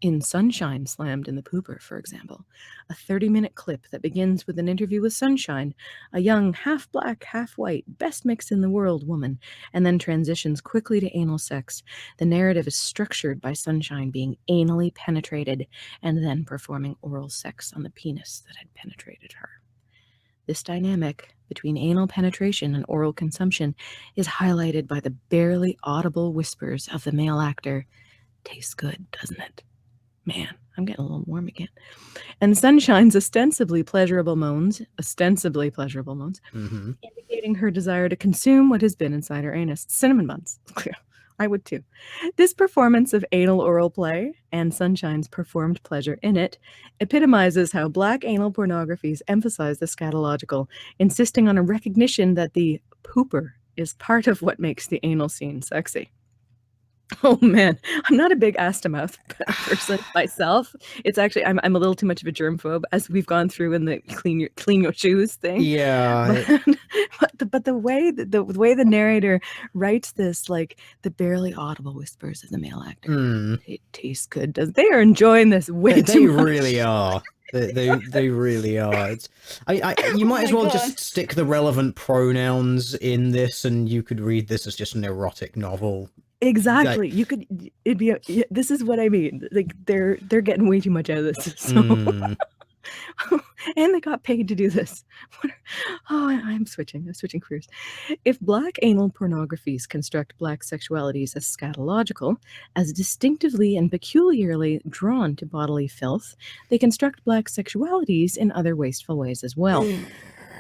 In Sunshine Slammed in the Pooper, for example, a 30-minute clip that begins with an interview with Sunshine, a young half-black, half-white, best mix in the world woman, and then transitions quickly to anal sex. The narrative is structured by Sunshine being anally penetrated and then performing oral sex on the penis that had penetrated her. This dynamic between anal penetration and oral consumption is highlighted by the barely audible whispers of the male actor, "Tastes good, doesn't it? Man, I'm getting a little warm again." And Sunshine's ostensibly pleasurable moans, indicating her desire to consume what has been inside her anus. Cinnamon buns. I would too. This performance of anal oral play and Sunshine's performed pleasure in it epitomizes how Black anal pornographies emphasize the scatological, insisting on a recognition that the pooper is part of what makes the anal scene sexy. Oh man, I'm not a big ass-to-mouth person myself. It's actually I'm a little too much of a germphobe, as we've gone through in the clean your shoes thing. Yeah. But the way the way the narrator writes this, like the barely audible whispers of the male actor, it tastes good. They are enjoying this way too much. They really are. They really are. It's you might as well just stick the relevant pronouns in this, and you could read this as just an erotic novel. Exactly. You could. It'd be. This is what I mean. Like they're getting way too much out of this. So. And they got paid to do this. I'm switching careers. If Black anal pornographies construct Black sexualities as scatological, as distinctively and peculiarly drawn to bodily filth, they construct Black sexualities in other wasteful ways as well.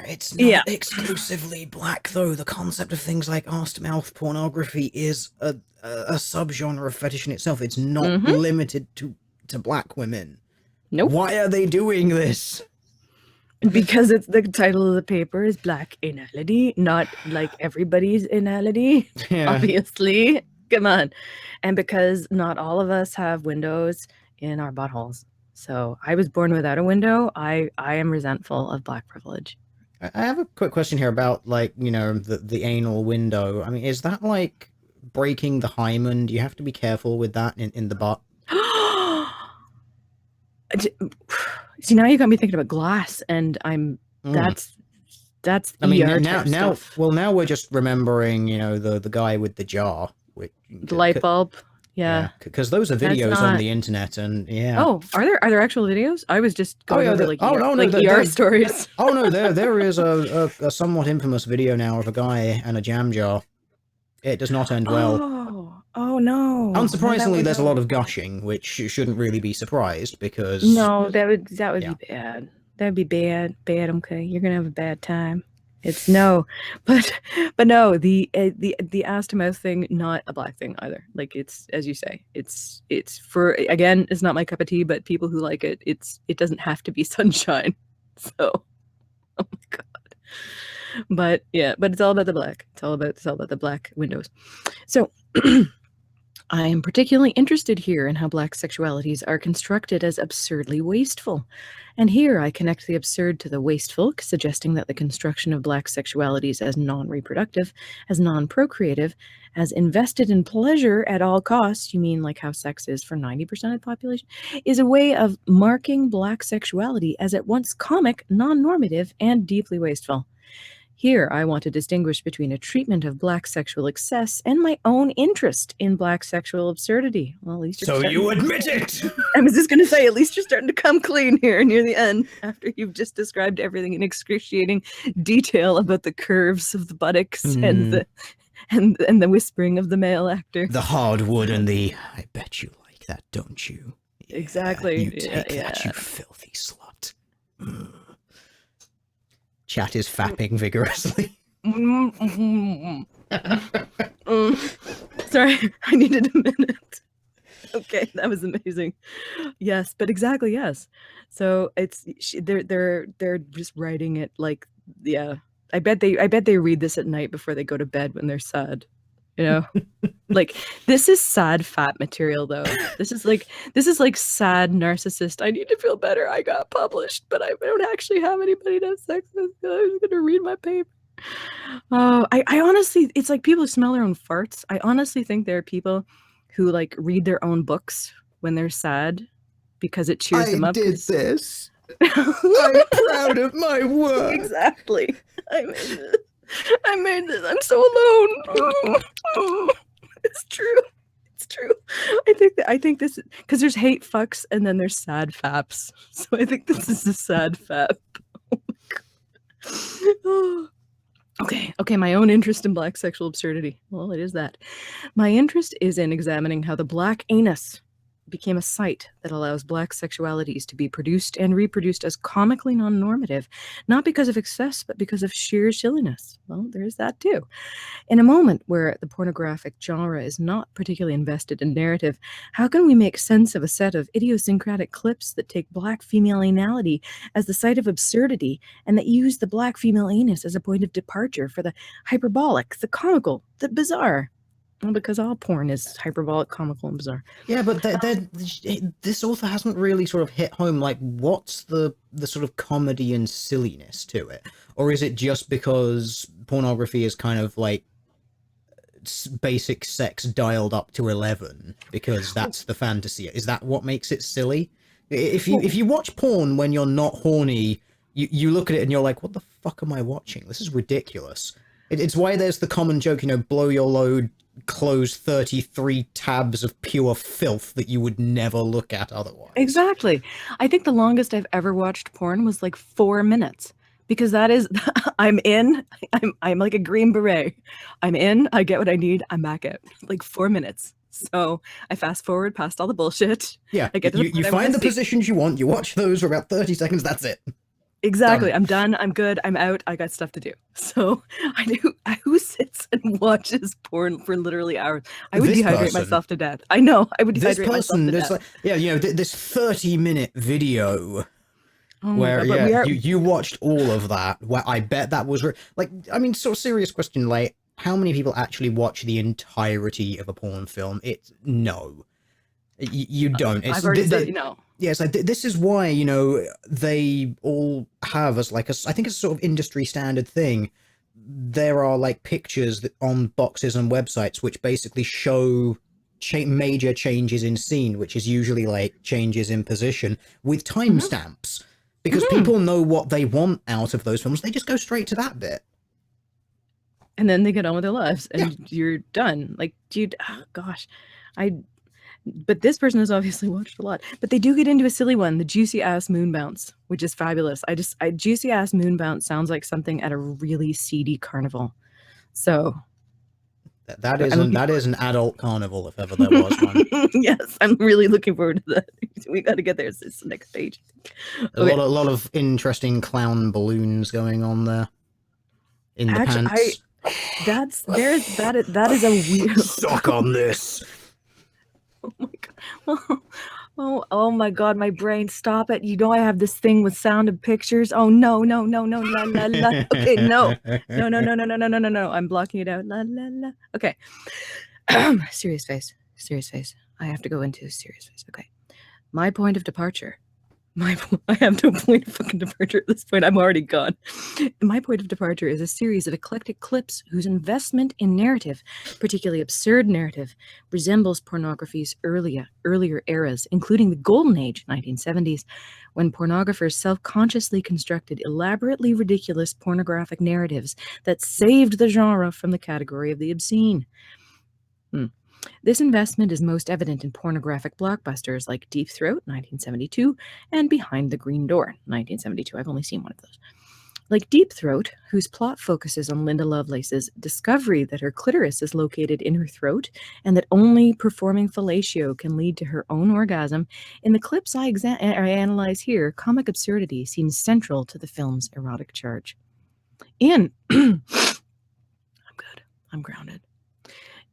It's not exclusively Black, though. The concept of things like arse-to-mouth pornography is a subgenre of fetish in itself. It's not limited to Black women. Nope. Why are they doing this? Because it's the title of the paper is Black Anality, not like everybody's anality. Yeah. Obviously. Come on. And because not all of us have windows in our buttholes. So I was born without a window. I am resentful of Black privilege. I have a quick question here about, like, you know, the anal window. I mean, is that like breaking the hymen? Do you have to be careful with that in the butt? See, now you got me thinking about glass, and that's I mean, ER now stuff. Well, now we're just remembering, you know, the guy with the jar, the light bulb. Yeah, because those are videos on the internet, and Oh, are there actual videos? I was just going over like ER stories. Oh no, there is a somewhat infamous video now of a guy and a jam jar. It does not end well. Oh no! Unsurprisingly, there's a lot of gushing, which shouldn't really be surprised because that would be bad. That'd be bad. Okay, you're gonna have a bad time. It's no, but no. The ass-to-mouth thing, not a Black thing either. Like it's, as you say, it's for, again, it's not my cup of tea. But people who like it, it doesn't have to be Sunshine. So, oh my god. But yeah, but it's all about the Black. It's all about the Black windows. So I am particularly interested here in how Black sexualities are constructed as absurdly wasteful. And here I connect the absurd to the wasteful, suggesting that the construction of Black sexualities as non-reproductive, as non-procreative, as invested in pleasure at all costs, you mean like how sex is for 90% of the population, is a way of marking Black sexuality as at once comic, non-normative, and deeply wasteful. Here, I want to distinguish between a treatment of Black sexual excess and my own interest in Black sexual absurdity. Well, at least so you admit it! I was just going to say, at least you're starting to come clean here near the end, after you've just described everything in excruciating detail about the curves of the buttocks and the whispering of the male actor. The hardwood and the, I bet you like that, don't you? Yeah, exactly. You take that, you filthy slut. Chat is fapping vigorously. Sorry, I needed a minute. Okay, that was amazing. Yes, but exactly, yes. So it's they're just writing it like, yeah. I bet they read this at night before they go to bed when they're sad. You know, like this is sad fat material though. This is like sad narcissist. I need to feel better. I got published, but I don't actually have anybody to have sex with. I was gonna read my paper. Oh, I honestly, it's like people who smell their own farts. I honestly think there are people who like read their own books when they're sad because it cheers them up. I did this. I'm proud of my work. Exactly. I made this. I'm so alone. It's true. It's true. I think this, because there's hate fucks and then there's sad faps. So I think this is a sad fap. Oh my god. Okay, my own interest in Black sexual absurdity. Well, it is that. My interest is in examining how the Black anus became a site that allows Black sexualities to be produced and reproduced as comically non-normative, not because of excess, but because of sheer silliness. Well, there's that too. In a moment where the pornographic genre is not particularly invested in narrative, how can we make sense of a set of idiosyncratic clips that take Black female anality as the site of absurdity and that use the Black female anus as a point of departure for the hyperbolic, the comical, the bizarre? Well, because all porn is hyperbolic, comical, and bizarre. Yeah, but this author hasn't really sort of hit home, like, what's the sort of comedy and silliness to it? Or is it just because pornography is kind of like basic sex dialed up to 11 because that's the fantasy? Is that what makes it silly? If you watch porn when you're not horny, you look at it and you're like, what the fuck am I watching? This is ridiculous. It's why there's the common joke, blow your load, close 33 tabs of pure filth that you would never look at otherwise. Exactly. I think the longest I've ever watched porn was like 4 minutes, because that is I'm in, I'm like a green beret. I'm in, I get what I need, I'm back out. Like 4 minutes. So I fast forward past all the bullshit. Yeah, I get to you find the positions you want, you watch those for about 30 seconds, that's it. Exactly. Done. I'm done. I'm good. I'm out. I got stuff to do. So who sits and watches porn for literally hours? I would dehydrate myself to death. I know. I would dehydrate myself to death. Like, yeah, this 30-minute video where God, you watched all of that. Where I bet that was like, I mean, sort of serious question, like, how many people actually watch the entirety of a porn film? It's no. You don't. I've already said no. Yes, this is why, they all have as like I think it's a sort of industry standard thing. There are like pictures that on boxes and websites which basically show major changes in scene, which is usually like changes in position with timestamps, because people know what they want out of those films. They just go straight to that bit. And then they get on with their lives and you're done. Like, dude, oh, gosh, but this person has obviously watched a lot. But they do get into a silly one, the juicy ass moon bounce, which is fabulous. Juicy ass moon bounce sounds like something at a really seedy carnival. So that is an adult carnival if ever there was one. Yes, I'm really looking forward to that. We got to get there. It's the next page. Okay. A lot of interesting clown balloons going on there. In the pants. That is a weird. Suck on this. Oh my god. Oh my god, my brain, stop it. I have this thing with sound and pictures. Oh no, la la la. Okay, no. No. I'm blocking it out. La la la. Okay. Serious face. I have to go into serious face. Okay. My point of departure. I have no point of fucking departure at this point. I'm already gone. My point of departure is a series of eclectic clips whose investment in narrative, particularly absurd narrative, resembles pornography's earlier eras, including the Golden Age, 1970s, when pornographers self-consciously constructed elaborately ridiculous pornographic narratives that saved the genre from the category of the obscene. This investment is most evident in pornographic blockbusters like Deep Throat, 1972, and Behind the Green Door, 1972. I've only seen one of those. Like Deep Throat, whose plot focuses on Linda Lovelace's discovery that her clitoris is located in her throat and that only performing fellatio can lead to her own orgasm, in the clips I analyze here, comic absurdity seems central to the film's erotic charge. I'm good. I'm grounded.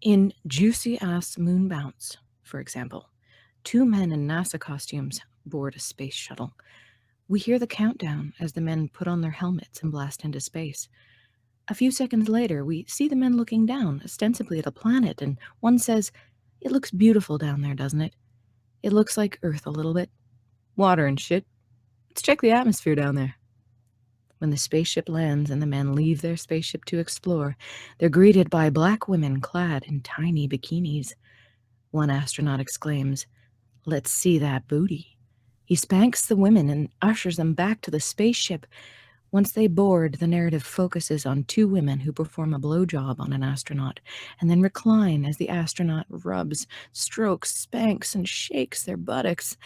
In Juicy Ass Moon Bounce, for example, 2 men in NASA costumes board a space shuttle. We hear the countdown as the men put on their helmets and blast into space. A few seconds later, we see the men looking down, ostensibly at a planet, and one says, "It looks beautiful down there, doesn't it? It looks like Earth a little bit. Water and shit. Let's check the atmosphere down there." When the spaceship lands and the men leave their spaceship to explore, they're greeted by Black women clad in tiny bikinis. One astronaut exclaims, "Let's see that booty." He spanks the women and ushers them back to the spaceship. Once they board, the narrative focuses on 2 women who perform a blowjob on an astronaut and then recline as the astronaut rubs, strokes, spanks, and shakes their buttocks,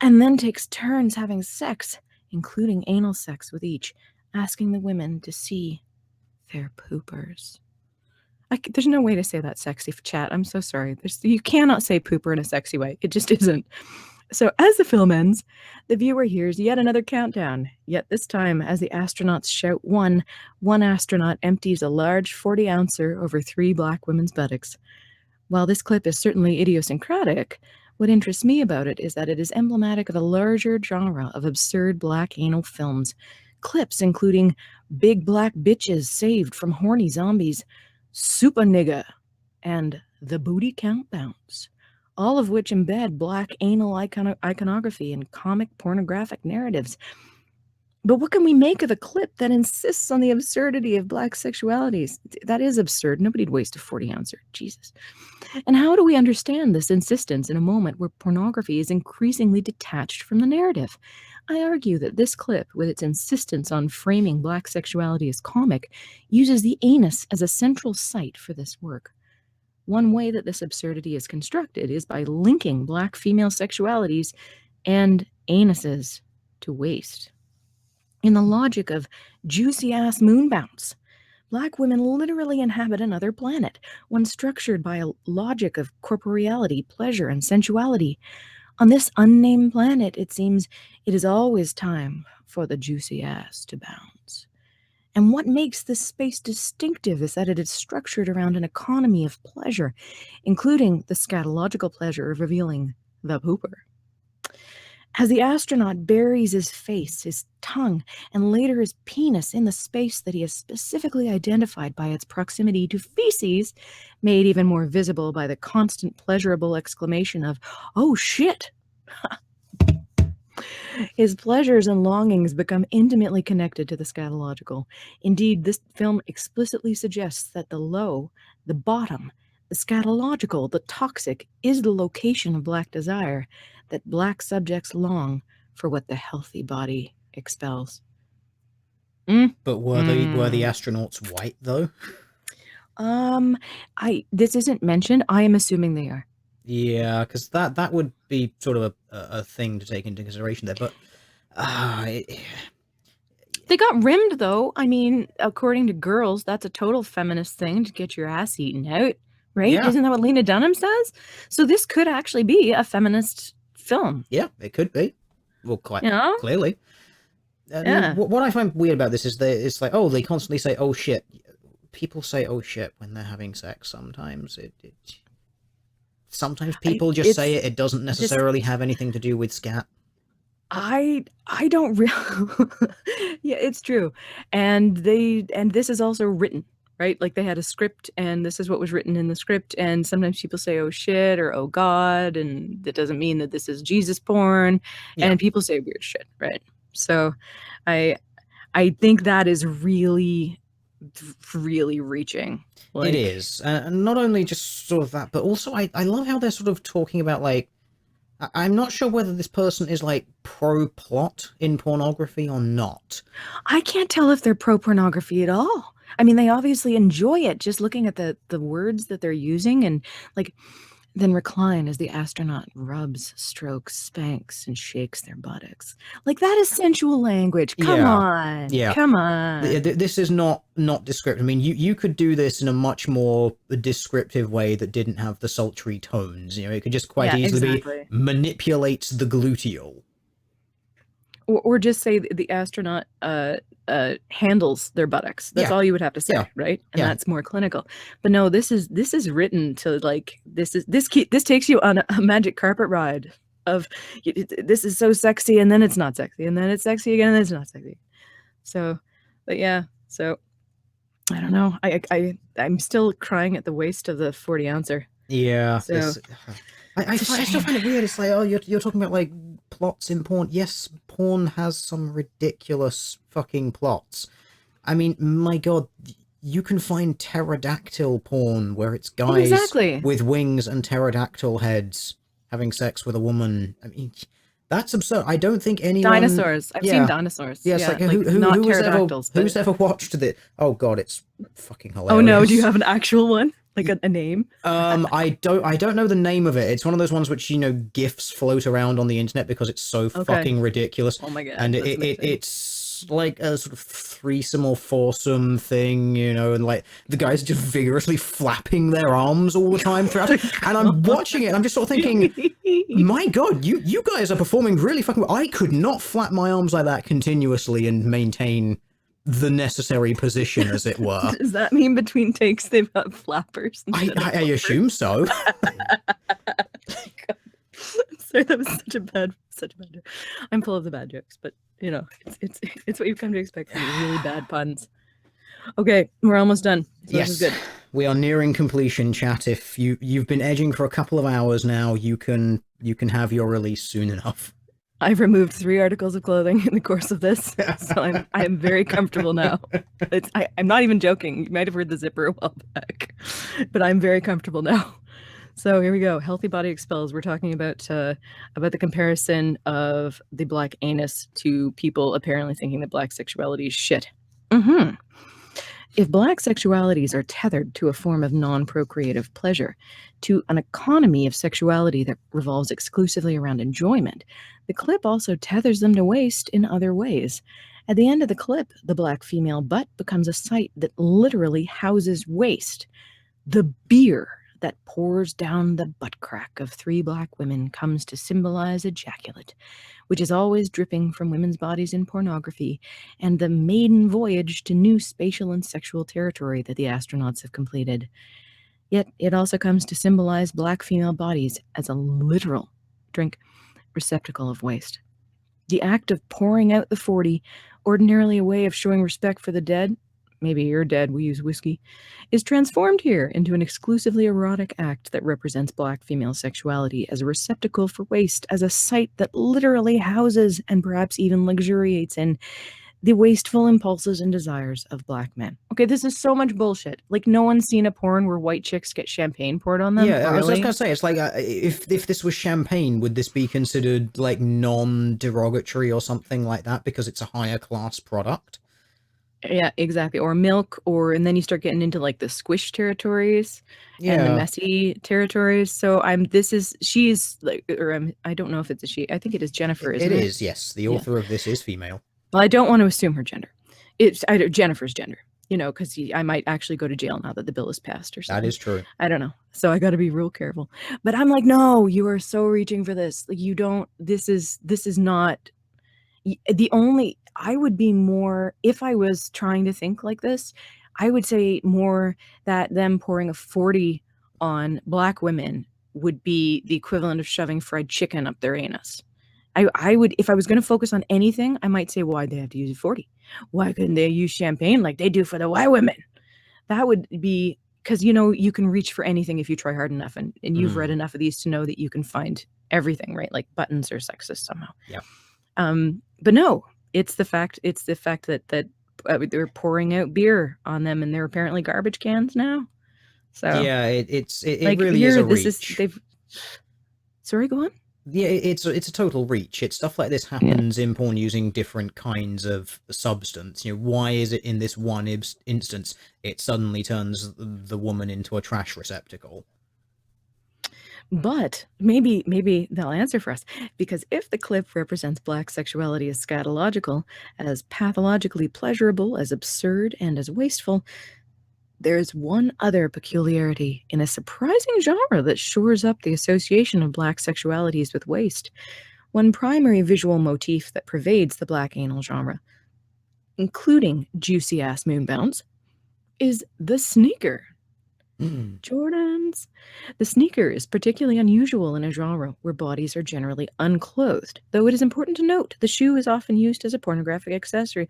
and then takes turns having sex, including anal sex with each, asking the women to see their poopers. There's no way to say that sexy chat. I'm so sorry. You cannot say pooper in a sexy way. It just isn't. So as the film ends, the viewer hears yet another countdown. Yet this time, as the astronauts shout one astronaut empties a large 40-ouncer over 3 black women's buttocks. While this clip is certainly idiosyncratic, what interests me about it is that it is emblematic of a larger genre of absurd black anal films. Clips including Big Black Bitches Saved from Horny Zombies, Super Nigga, and The Booty Count Bounce, all of which embed black anal iconography and comic pornographic narratives. But what can we make of a clip that insists on the absurdity of black sexualities? That is absurd. Nobody'd waste a 40-ouncer. Jesus. And how do we understand this insistence in a moment where pornography is increasingly detached from the narrative? I argue that this clip, with its insistence on framing black sexuality as comic, uses the anus as a central site for this work. One way that this absurdity is constructed is by linking black female sexualities and anuses to waste. In the logic of juicy-ass moon bounce, black women literally inhabit another planet, one structured by a logic of corporeality, pleasure, and sensuality. On this unnamed planet, it seems it is always time for the juicy ass to bounce. And what makes this space distinctive is that it is structured around an economy of pleasure, including the scatological pleasure of revealing the pooper. As the astronaut buries his face, his tongue, and later his penis in the space that he has specifically identified by its proximity to feces, made even more visible by the constant pleasurable exclamation of, "Oh shit!" His pleasures and longings become intimately connected to the scatological. Indeed, this film explicitly suggests that the low, the bottom, the scatological, the toxic, is the location of black desire, that black subjects long for what the healthy body expels. But were the astronauts white though? This isn't mentioned. I am assuming they are. Yeah, because that would be sort of a thing to take into consideration there. But they got rimmed though. I mean, according to girls, that's a total feminist thing to get your ass eaten out, right? Yeah. Isn't that what Lena Dunham says? So this could actually be a feminist film. Yeah, it could be. Well, quite clearly. Yeah. What I find weird about this is that it's like, oh, they constantly say, "Oh shit." People say, "Oh shit" when they're having sex. Sometimes sometimes people just say it. It doesn't necessarily have anything to do with scat. I don't really. Yeah, it's true. And this is also written, right? Like they had a script and this is what was written in the script. And sometimes people say, "Oh shit," or "Oh God." And that doesn't mean that this is Jesus porn. Yeah. And people say weird shit, right? So I think that is really, really reaching. It is. And not only just sort of that, but also I love how they're sort of talking about, like, I'm not sure whether this person is like pro-plot in pornography or not. I can't tell if they're pro-pornography at all. I mean, they obviously enjoy it just looking at the words that they're using, and like then recline as the astronaut rubs, strokes, spanks, and shakes their buttocks. Like that is sensual language. Come on. Yeah. Come on. This is not descriptive. I mean, you could do this in a much more descriptive way that didn't have the sultry tones. You know, it could just quite easily be manipulates the gluteal. Or just say the astronaut handles their buttocks. That's all you would have to say, right? And that's more clinical. But no, this is written to like this takes you on a magic carpet ride of this is so sexy and then it's not sexy and then it's sexy again and then it's not sexy. So, but yeah, so I don't know. I'm still crying at the waste of the 40-ouncer. Yeah. So, I still find it weird. It's like, oh, you're talking about like plots in porn. Yes, porn has some ridiculous fucking plots. I mean, my God, you can find pterodactyl porn where it's guys with wings and pterodactyl heads having sex with a woman. I mean, that's absurd. I don't think anyone... Dinosaurs. I've seen dinosaurs. Yes, yeah, like who's ever watched it? Oh God, it's fucking hilarious. Oh no, do you have an actual one? Like a name? I don't know the name of it. It's one of those ones which, you know, GIFs float around on the internet because it's so fucking ridiculous. Oh my God. And it's like a sort of threesome or foursome thing, you know, and like the guys just vigorously flapping their arms all the time throughout it. And I'm watching it and I'm just sort of thinking, my God, you guys are performing really fucking well. I could not flap my arms like that continuously and maintain the necessary position, as it were. Does that mean between takes they've got flappers? I assume so. Sorry, that was such a bad joke. I'm full of the bad jokes, but you know, it's what you've come to expect from me, really bad puns. Okay, we're almost done. So yes, this is good. We are nearing completion, chat. If you've been edging for a couple of hours now, you can have your release soon enough. I've removed 3 articles of clothing in the course of this, so I'm very comfortable now. I'm not even joking. You might have heard the zipper a while back, but I'm very comfortable now. So here we go. Healthy body expels. We're talking about the comparison of the black anus to people apparently thinking that black sexuality is shit. If black sexualities are tethered to a form of non-procreative pleasure, to an economy of sexuality that revolves exclusively around enjoyment, the clip also tethers them to waste in other ways. At the end of the clip, the black female butt becomes a site that literally houses waste. The beer that pours down the butt crack of 3 black women comes to symbolize ejaculate, which is always dripping from women's bodies in pornography, and the maiden voyage to new spatial and sexual territory that the astronauts have completed. Yet it also comes to symbolize black female bodies as a literal receptacle of waste. The act of pouring out the 40, ordinarily a way of showing respect for the dead, maybe you're dead, we use whiskey, is transformed here into an exclusively erotic act that represents black female sexuality as a receptacle for waste, as a site that literally houses and perhaps even luxuriates in the wasteful impulses and desires of black men. Okay, this is so much bullshit. Like, no one's seen a porn where white chicks get champagne poured on them. Yeah, I was just gonna say, it's like, if this was champagne, would this be considered like non-derogatory or something like that because it's a higher class product? Yeah, exactly. Or milk, and then you start getting into like the squish territories and the messy territories. So she's like, I don't know if it's a she. I think it is Jennifer, isn't it? It is, yes. The author of this is female. Well, I don't want to assume her gender. It's Jennifer's gender, you know, because I might actually go to jail now that the bill is passed or something. That is true. I don't know. So I got to be real careful. But I'm like, no, you are so reaching for this. Like, you don't, this is not the only, I would be more, if I was trying to think like this, I would say more that them pouring a 40 on black women would be the equivalent of shoving fried chicken up their anus. I would, if I was going to focus on anything, I might say, why'd they have to use a 40? Why couldn't they use champagne like they do for the white women? That would be, because, you know, you can reach for anything if you try hard enough, and you've read enough of these to know that you can find everything, right? Like buttons are sexist somehow. Yeah. But no, it's the fact that they're pouring out beer on them, and they're apparently garbage cans now. So yeah, it like, really is a reach. Sorry, go on. Yeah, it's a total reach. It's stuff like this happens in porn using different kinds of substance. You know, why is it in this one instance it suddenly turns the woman into a trash receptacle? But maybe they'll answer for us, because if the clip represents black sexuality as scatological, as pathologically pleasurable, as absurd, and as wasteful, there's one other peculiarity in a surprising genre that shores up the association of black sexualities with waste. One primary visual motif that pervades the black anal genre, including juicy-ass moonbounds, is the sneaker. Jordans. The sneaker is particularly unusual in a genre where bodies are generally unclothed, though it is important to note the shoe is often used as a pornographic accessory.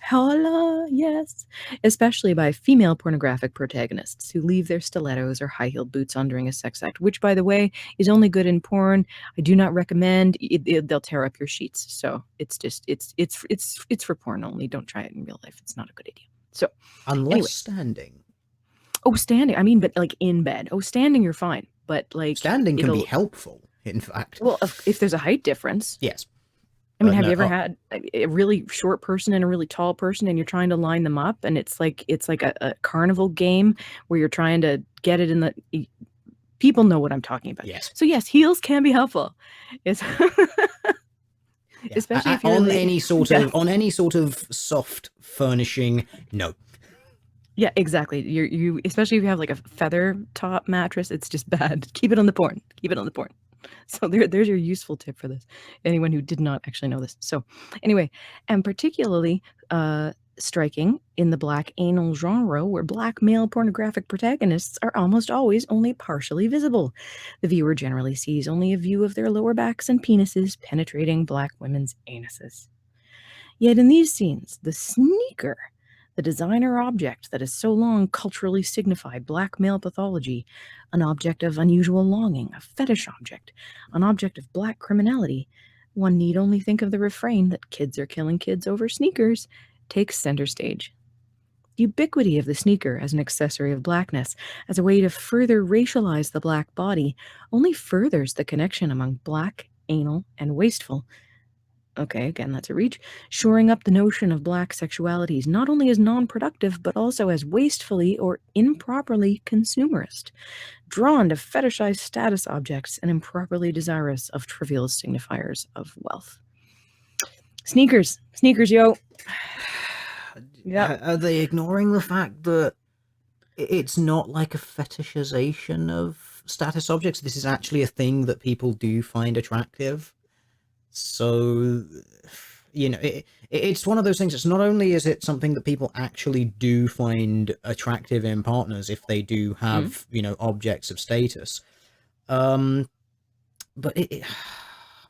Holla, yes. Especially by female pornographic protagonists who leave their stilettos or high-heeled boots on during a sex act, which, by the way, is only good in porn. I do not recommend. They'll tear up your sheets. So it's just it's for porn only. Don't try it in real life. It's not a good idea. So unless standing. Oh, standing. I mean, but like in bed. Oh, standing, you're fine. But like standing can be helpful, in fact. Well, if there's a height difference. Yes. I mean, have you ever had a really short person and a really tall person, and you're trying to line them up, and it's like a carnival game where you're trying to get it in the. People know what I'm talking about. Yes. So yes, heels can be helpful. It's Yeah. Especially if you're On late. any sort of on any sort of soft furnishing, no. Yeah, exactly. You especially if you have like a feather top mattress, it's just bad. Keep it on the porn. Keep it on the porn. So there's your useful tip for this. Anyone who did not actually know this. So anyway, and particularly striking in the black anal genre, where black male pornographic protagonists are almost always only partially visible. The viewer generally sees only a view of their lower backs and penises penetrating black women's anuses. Yet in these scenes, the sneaker, the designer object that has so long culturally signified black male pathology, an object of unusual longing, a fetish object, an object of black criminality, one need only think of the refrain that kids are killing kids over sneakers, takes center stage. The ubiquity of the sneaker as an accessory of blackness, as a way to further racialize the black body, only furthers the connection among black, anal, and wasteful. Okay, again, that's a reach. Shoring up the notion of black sexualities not only as non-productive, but also as wastefully or improperly consumerist, drawn to fetishized status objects and improperly desirous of trivial signifiers of wealth. Sneakers, yo. Are they ignoring the fact that it's not like a fetishization of status objects? This is actually a thing that people do find attractive. So, it's one of those things. It's not only is it something that people actually do find attractive in partners if they do have, objects of status. But it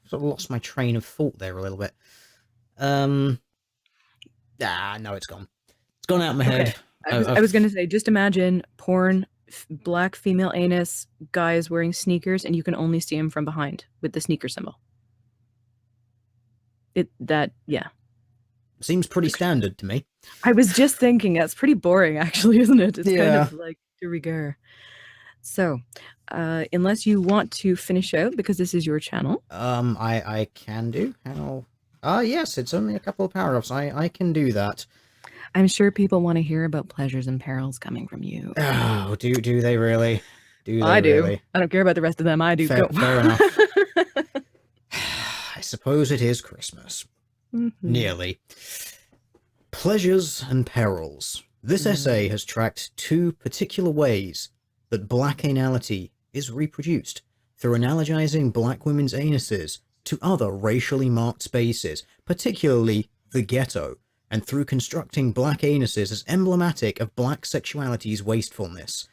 sort of lost my train of thought there a little bit. No, it's gone. It's gone out of my head. I was going to say, just imagine porn, black female anus, guys wearing sneakers, and you can only see him from behind with the sneaker symbol. Yeah. Seems pretty standard to me. I was just thinking, that's pretty boring, actually, isn't it? It's kind of like de rigueur. So, unless you want to finish out, because this is your channel. I can do. Yes, it's only a couple of paragraphs. I can do that. I'm sure people want to hear about pleasures and perils coming from you. Oh, do they really? I do. I don't care about the rest of them. I do. Fair enough. I suppose it is Christmas. Nearly. Pleasures and perils. This essay has tracked two particular ways that black anality is reproduced through analogizing black women's anuses to other racially marked spaces, particularly the ghetto, and through constructing black anuses as emblematic of black sexuality's wastefulness.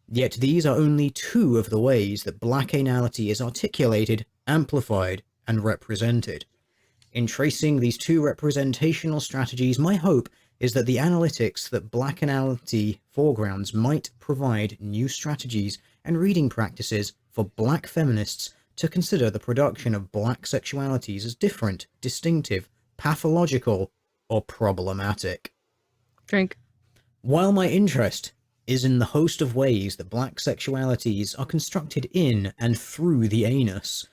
Yet these are only two of the ways that black anality is articulated, amplified, and represented. In tracing these two representational strategies, my hope is that the analytics that black anality foregrounds might provide new strategies and reading practices for black feminists to consider the production of black sexualities as different, distinctive, pathological, or problematic. Drink. While my interest is in the host of ways that black sexualities are constructed in and through the anus,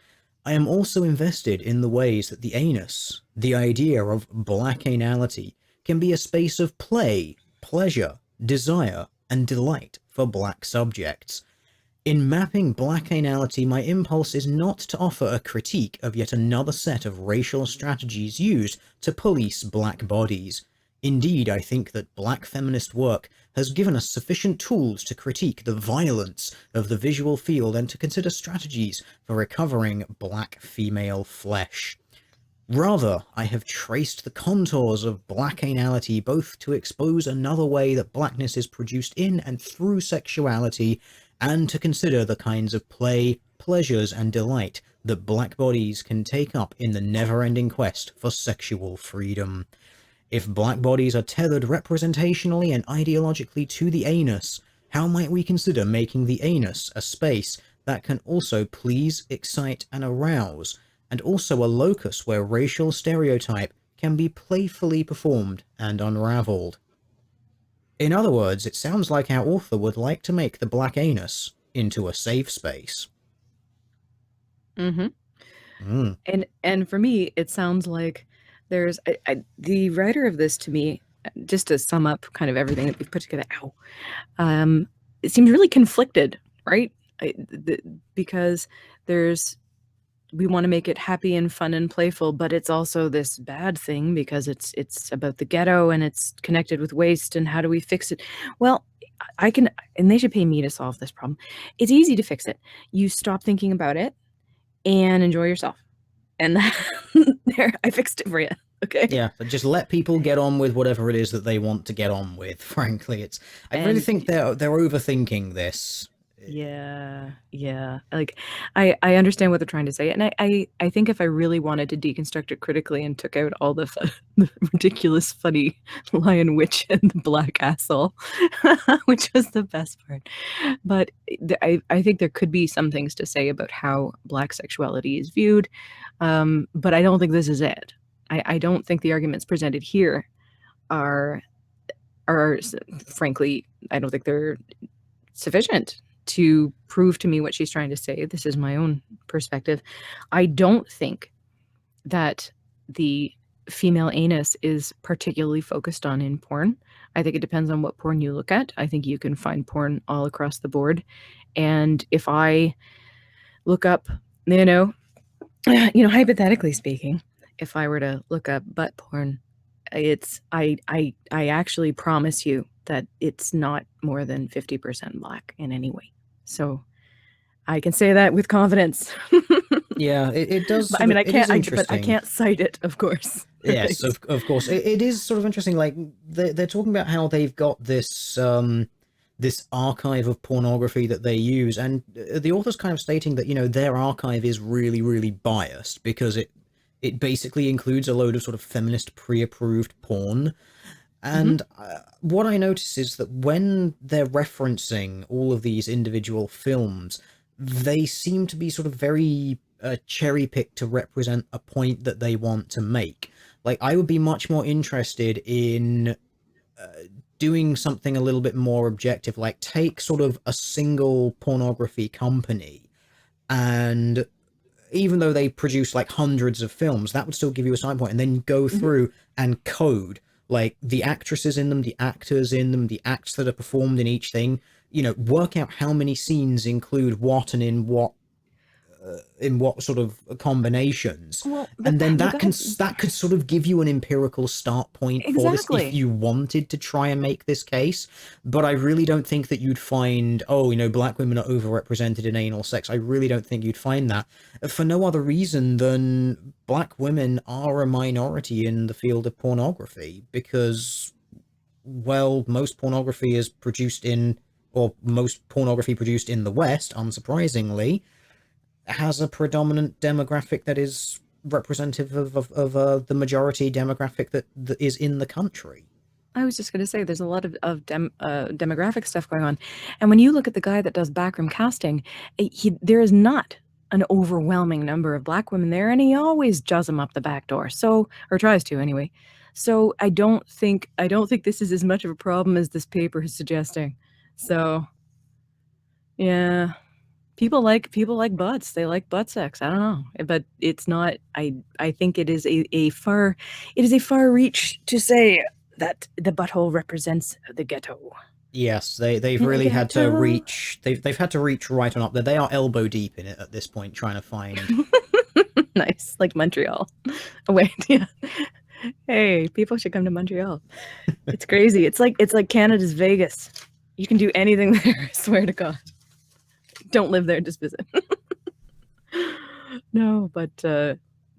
I am also invested in the ways that the anus, the idea of black anality, can be a space of play, pleasure, desire, and delight for black subjects. In mapping black anality, my impulse is not to offer a critique of yet another set of racial strategies used to police black bodies. Indeed, I think that black feminist work has given us sufficient tools to critique the violence of the visual field and to consider strategies for recovering black female flesh. Rather, I have traced the contours of black anality both to expose another way that blackness is produced in and through sexuality, and to consider the kinds of play, pleasures, and delight that black bodies can take up in the never-ending quest for sexual freedom. If black bodies are tethered representationally and ideologically to the anus, how might we consider making the anus a space that can also please, excite, and arouse, and also a locus where racial stereotype can be playfully performed and unraveled? In other words, it sounds like our author would like to make the black anus into a safe space. And for me, it sounds like there's the writer of this, to me, just to sum up kind of everything that we've put together. It seems really conflicted, right? Because there's we want to make it happy and fun and playful, but it's also this bad thing because it's about the ghetto and it's connected with waste and how do we fix it? Well, I can, and they should pay me to solve this problem. It's easy to fix it. You stop thinking about it and enjoy yourself. And there, I fixed it for you. Okay. Yeah, but just let people get on with whatever it is that they want to get on with. Frankly, I really think they're overthinking this. Yeah, yeah. Like, I understand what they're trying to say, and I think if I really wanted to deconstruct it critically and took out all the ridiculous, funny lion witch and the black asshole, which was the best part, but I think there could be some things to say about how black sexuality is viewed, but I don't think this is it. I don't think the arguments presented here are frankly, I don't think they're sufficient to prove to me what she's trying to say. This is my own perspective. I don't think that the female anus is particularly focused on in porn. I think it depends on what porn you look at. I think you can find porn all across the board. And if I look up, hypothetically speaking, if I were to look up butt porn, I actually promise you that it's not more than 50% black in any way. So I can say that with confidence. Yeah, it does. I mean, I can't cite it, of course. Yes, of course. It is sort of interesting. Like they're talking about how they've got this this archive of pornography that they use, and the author's kind of stating that their archive is really, really biased because it basically includes a load of sort of feminist pre-approved porn. And what I notice is that when they're referencing all of these individual films, they seem to be sort of very cherry-picked to represent a point that they want to make. Like, I would be much more interested in doing something a little bit more objective, like take sort of a single pornography company, and even though they produce like hundreds of films, that would still give you a starting point, and then go through and code like the actresses in them, the actors in them, the acts that are performed in each thing, work out how many scenes include what and in what sort of combinations. Well, and then that could sort of give you an empirical start point for this if you wanted to try and make this case. But I really don't think that you'd find, black women are overrepresented in anal sex. I really don't think you'd find that for no other reason than black women are a minority in the field of pornography because, well, most pornography produced in the West, unsurprisingly, has a predominant demographic that is representative of the majority demographic that is in the country. I was just going to say there's a lot of demographic stuff going on. And when you look at the guy that does backroom casting, there is not an overwhelming number of black women there, and he always jazz them up the back door. So, or tries to anyway. So I don't think this is as much of a problem as this paper is suggesting. So, yeah. People like butts. They like butt sex. I don't know, but it's not. I think it is a far reach to say that the butthole represents the ghetto. Yes, they've really had to reach. They've had to reach right on up there. They are elbow deep in it at this point, trying to find. Nice, like Montreal. Oh, wait, yeah. Hey, people should come to Montreal. It's crazy. It's like Canada's Vegas. You can do anything there. I swear to God. Don't live there, just visit. No, but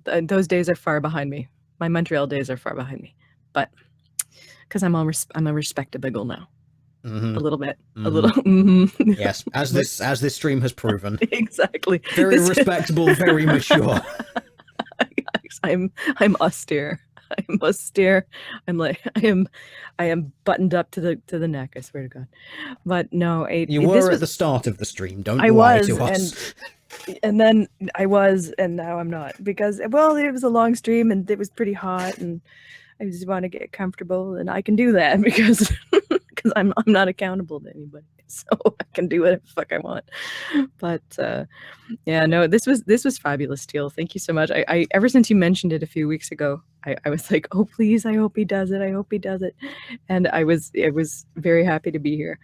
those days are far behind me. My Montreal days are far behind me. But because I'm a respectable now. A little bit. A little. Yes, as this stream has proven. Exactly. Very respectable, very mature. I'm austere. I'm austere. I am buttoned up to the neck. I swear to God. But no, you were at the start of the stream. Don't lie to us. And then I was, and now I'm not because it was a long stream and it was pretty hot, and I just want to get comfortable, and I can do that because I'm not accountable to anybody. So I can do whatever the fuck I want. But yeah, no, this was fabulous, Teal. Thank you so much. I ever since you mentioned it a few weeks ago, I was like, oh please, I hope he does it. I hope he does it. And I was very happy to be here.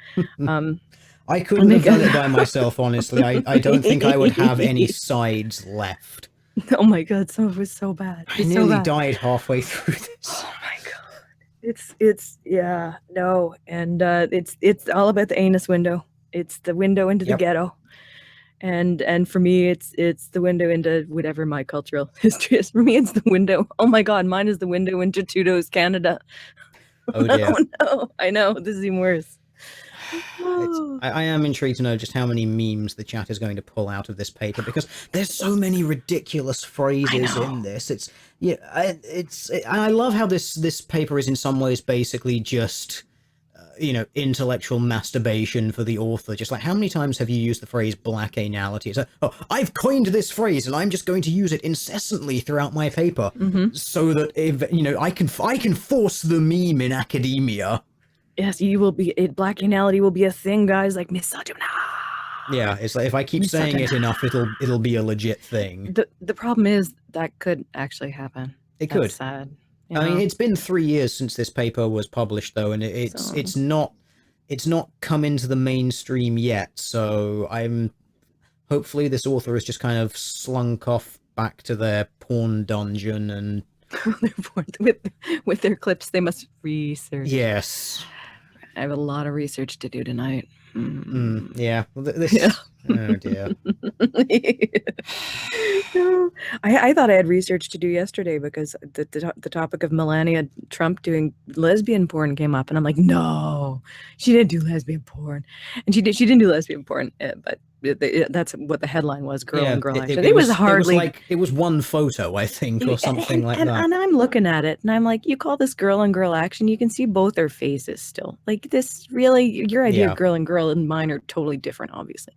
I couldn't have done it by myself, honestly. I don't think I would have any sides left. Oh my god, some of it was so bad. I It's so nearly bad. died halfway through this. Oh my god. It's yeah, no. And it's all about the anus window. It's the window into the Yep. ghetto. And for me it's the window into whatever my cultural history is. For me it's the window. Oh my god, mine is the window into Trudeau's Canada. Oh dear. Oh no, I know, this is even worse. I am intrigued to know just how many memes the chat is going to pull out of this paper, because there's so many ridiculous phrases in this. It's yeah, I love how this paper is in some ways basically just intellectual masturbation for the author. Just like, how many times have you used the phrase black anality? It's like, oh, I've coined this phrase and I'm just going to use it incessantly throughout my paper, so that if I can force the meme in academia. Yes, you will be. Black anality will be a thing, guys. Like misogyny. Yeah, it's like if I keep saying it enough, it'll be a legit thing. The problem is that could actually happen. It could. That's sad. I mean, it's been 3 years since this paper was published, though, and it's not come into the mainstream yet. So hopefully this author has just kind of slunk off back to their porn dungeon and with their clips. They must research. Yes. I have a lot of research to do tonight. Yeah. Well, oh dear. No, I thought I had research to do yesterday because the topic of Melania Trump doing lesbian porn came up, and I'm like, no, she didn't do lesbian porn, and she didn't do lesbian porn, but that's what the headline was, girl and girl action. It was hardly. It was one photo, I think, or something like that. And I'm looking at it, and I'm like, you call this girl and girl action? You can see both their faces still. Like, this really, your idea of girl and girl and mine are totally different, obviously.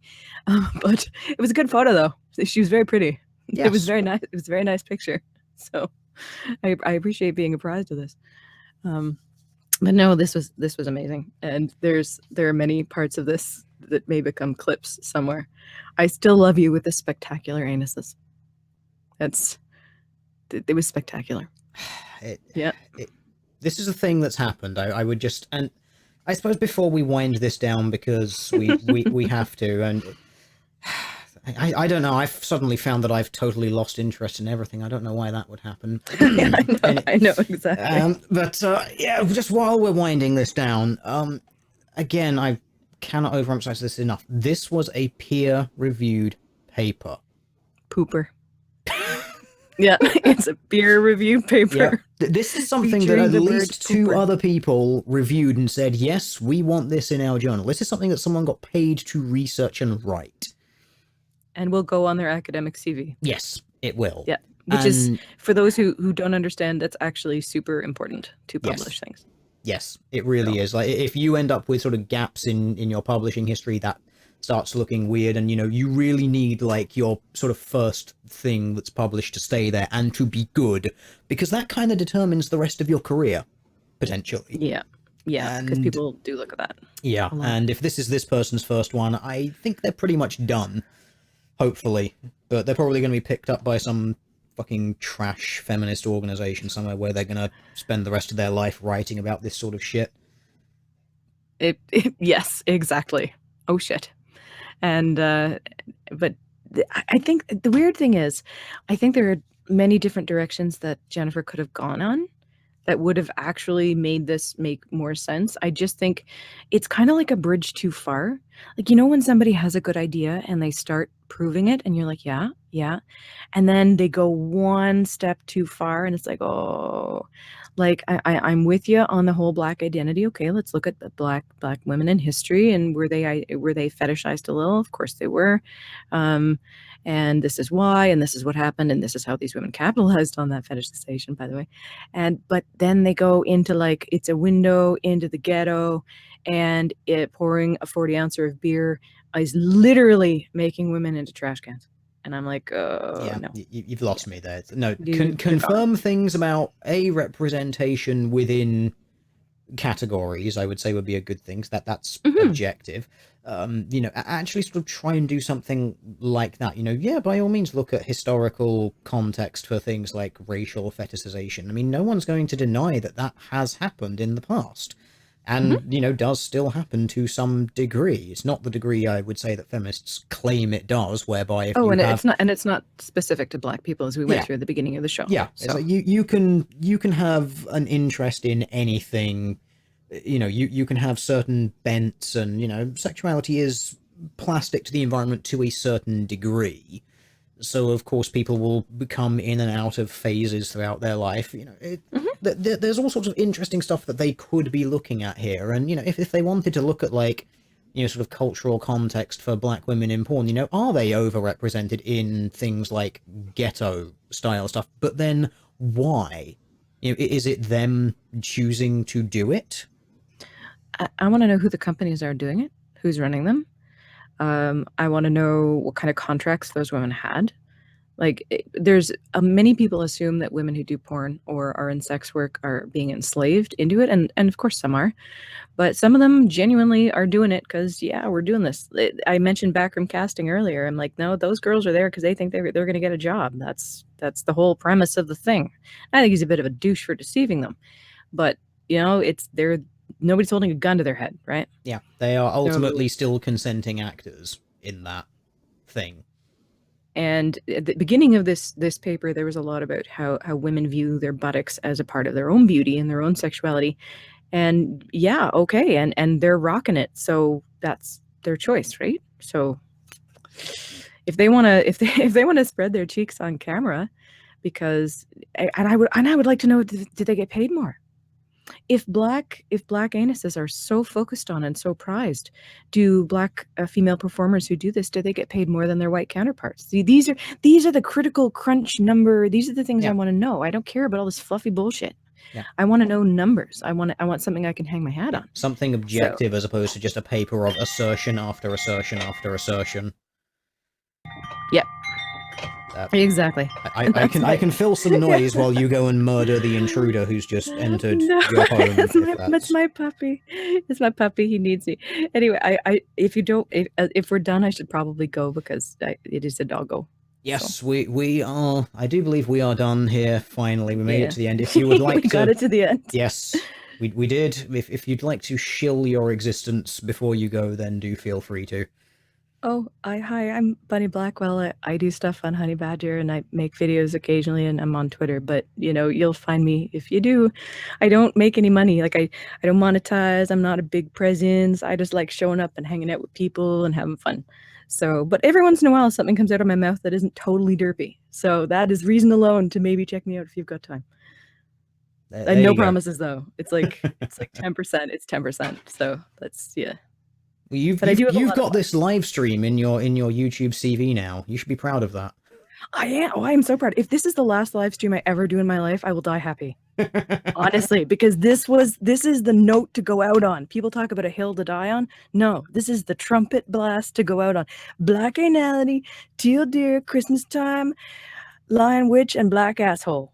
But it was a good photo, though. She was very pretty. Yes. It was very nice. It was a very nice picture. So I appreciate being apprised of this. But no, this was amazing. And there are many parts of this that may become clips somewhere. I still love you with the spectacular anuses. It was spectacular. This is a thing that's happened. I would just, and I suppose before we wind this down, because we have to, and I don't know, I've suddenly found that I've totally lost interest in everything. I don't know why that would happen. Yeah, I know exactly. But yeah, just while we're winding this down, again, I cannot overemphasize this enough. This was a peer-reviewed paper. Pooper. Yeah, it's a peer review paper. Yeah. This is something that at least 2 other people reviewed and said, yes, we want this in our journal. This is something that someone got paid to research and write. And will go on their academic CV. Yes, it will. Yeah, which is, for those who don't understand, that's actually super important to publish things. Yes, it really is. Like, if you end up with sort of gaps in your publishing history, that starts looking weird, and you really need like your sort of first thing that's published to stay there and to be good, because that kind of determines the rest of your career, potentially. Yeah, because people do look at that. Yeah, and if this is this person's first one, I think they're pretty much done, hopefully, but they're probably going to be picked up by some fucking trash feminist organization somewhere where they're going to spend the rest of their life writing about this sort of shit. Yes, exactly. Oh shit. And but I think the weird thing is, I think there are many different directions that Jennifer could have gone on that would have actually made this make more sense. I just think it's kind of like a bridge too far. Like, when somebody has a good idea and they start proving it and you're like, yeah. And then they go one step too far and it's like, oh, like I'm with you on the whole black identity. Okay, let's look at the black women in history, and were they fetishized a little? Of course they were. And this is why, and this is what happened, and this is how these women capitalized on that fetishization, by the way. But then they go into like, it's a window into the ghetto, and pouring a 40-ouncer of beer is literally making women into trash cans. And I'm like, yeah, no. You've lost me there. No, confirm things about representation within categories, I would say, would be a good thing. That's objective. Actually sort of try and do something like that. Yeah, by all means, look at historical context for things like racial fetishization. I mean, no one's going to deny that has happened in the past. and does still happen to some degree. It's not the degree I would say that feminists claim it does, whereby if you have it's not specific to Black people, as we went through at the beginning of the show. Yeah, so. It's like you can have an interest in anything. You can have certain bents, and sexuality is plastic to the environment to a certain degree. So of course people will become in and out of phases throughout their life. There's all sorts of interesting stuff that they could be looking at here, and if they wanted to look at sort of cultural context for Black women in porn, are they overrepresented in things like ghetto style stuff? But then why? Is it them choosing to do it? I want to know who the companies are doing it, who's running them. I want to know what kind of contracts those women had. There's many people assume that women who do porn or are in sex work are being enslaved into it, and of course some are, but some of them genuinely are doing it because we're doing this. I mentioned backroom casting earlier. I'm like, no, those girls are there because they think they're going to get a job. That's the whole premise of the thing. I think he's a bit of a douche for deceiving them, but nobody's holding a gun to their head, right? Yeah, they are ultimately still consenting actors in that thing. And at the beginning of this paper, there was a lot about how women view their buttocks as a part of their own beauty and their own sexuality. And okay, and they're rocking it, so that's their choice, right? So if they want to spread their cheeks on camera, because I would like to know, did they get paid more? If black anuses are so focused on and so prized, do Black female performers who do this, do they get paid more than their white counterparts? These are the critical crunch number. These are the things I want to know. I don't care about all this fluffy bullshit. Yeah. I want to know numbers. I want something I can hang my hat on. Something objective, as opposed to just a paper of assertion after assertion after assertion. Yep. Exactly. I can fill some noise while you go and murder the intruder who's just entered your home. That's my puppy. It's my puppy. He needs me. Anyway, if we're done, I should probably go because it is a doggo. Yes, so. we are. I do believe we are done here. Finally, we made it to the end. If you would like we got it to the end. Yes, we did. If you'd like to shill your existence before you go, then do feel free to. Oh, hi, I'm Bunny Blackwell. I do stuff on Honey Badger, and I make videos occasionally, and I'm on Twitter, but you'll find me if you do. I don't make any money. I don't monetize. I'm not a big presence. I just like showing up and hanging out with people and having fun. So, but every once in a while, something comes out of my mouth that isn't totally derpy. So that is reason alone to maybe check me out if you've got time. No promises though. It's like 10%. It's 10%. So that's You've got this live stream in your YouTube CV now. You should be proud of that. I am. Oh, I am so proud. If this is the last live stream I ever do in my life, I will die happy. Honestly, because this is the note to go out on. People talk about a hill to die on. No, this is the trumpet blast to go out on. Black Anality, Teal Deer, Christmas Time, Lion Witch, and Black Asshole.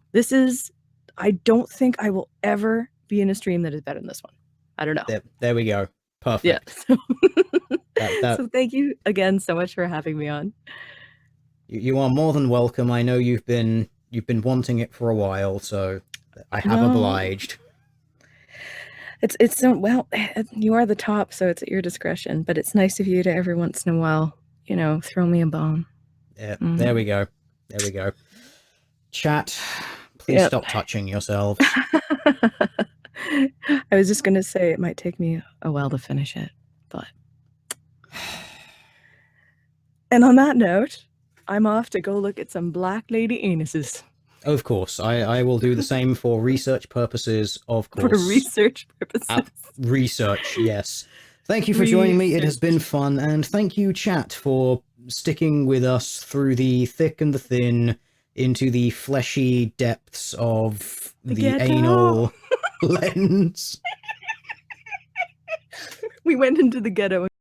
I don't think I will ever be in a stream that is better than this one. I don't know. There we go. Perfect. Yeah. So thank you again so much for having me on. You are more than welcome. I know you've been wanting it for a while, so I have obliged. It's so, well, you are the top, so it's at your discretion, but it's nice of you to every once in a while, throw me a bone. Yeah, There we go. Chat, please stop touching yourselves. I was just going to say it might take me a while to finish it, but... And on that note, I'm off to go look at some black lady anuses. Of course. I will do the same for research purposes, of course. For research purposes. Research, yes. Thank you for joining me. It has been fun, and thank you, chat, for sticking with us through the thick and the thin, into the fleshy depths of the anal lens. We went into the ghetto.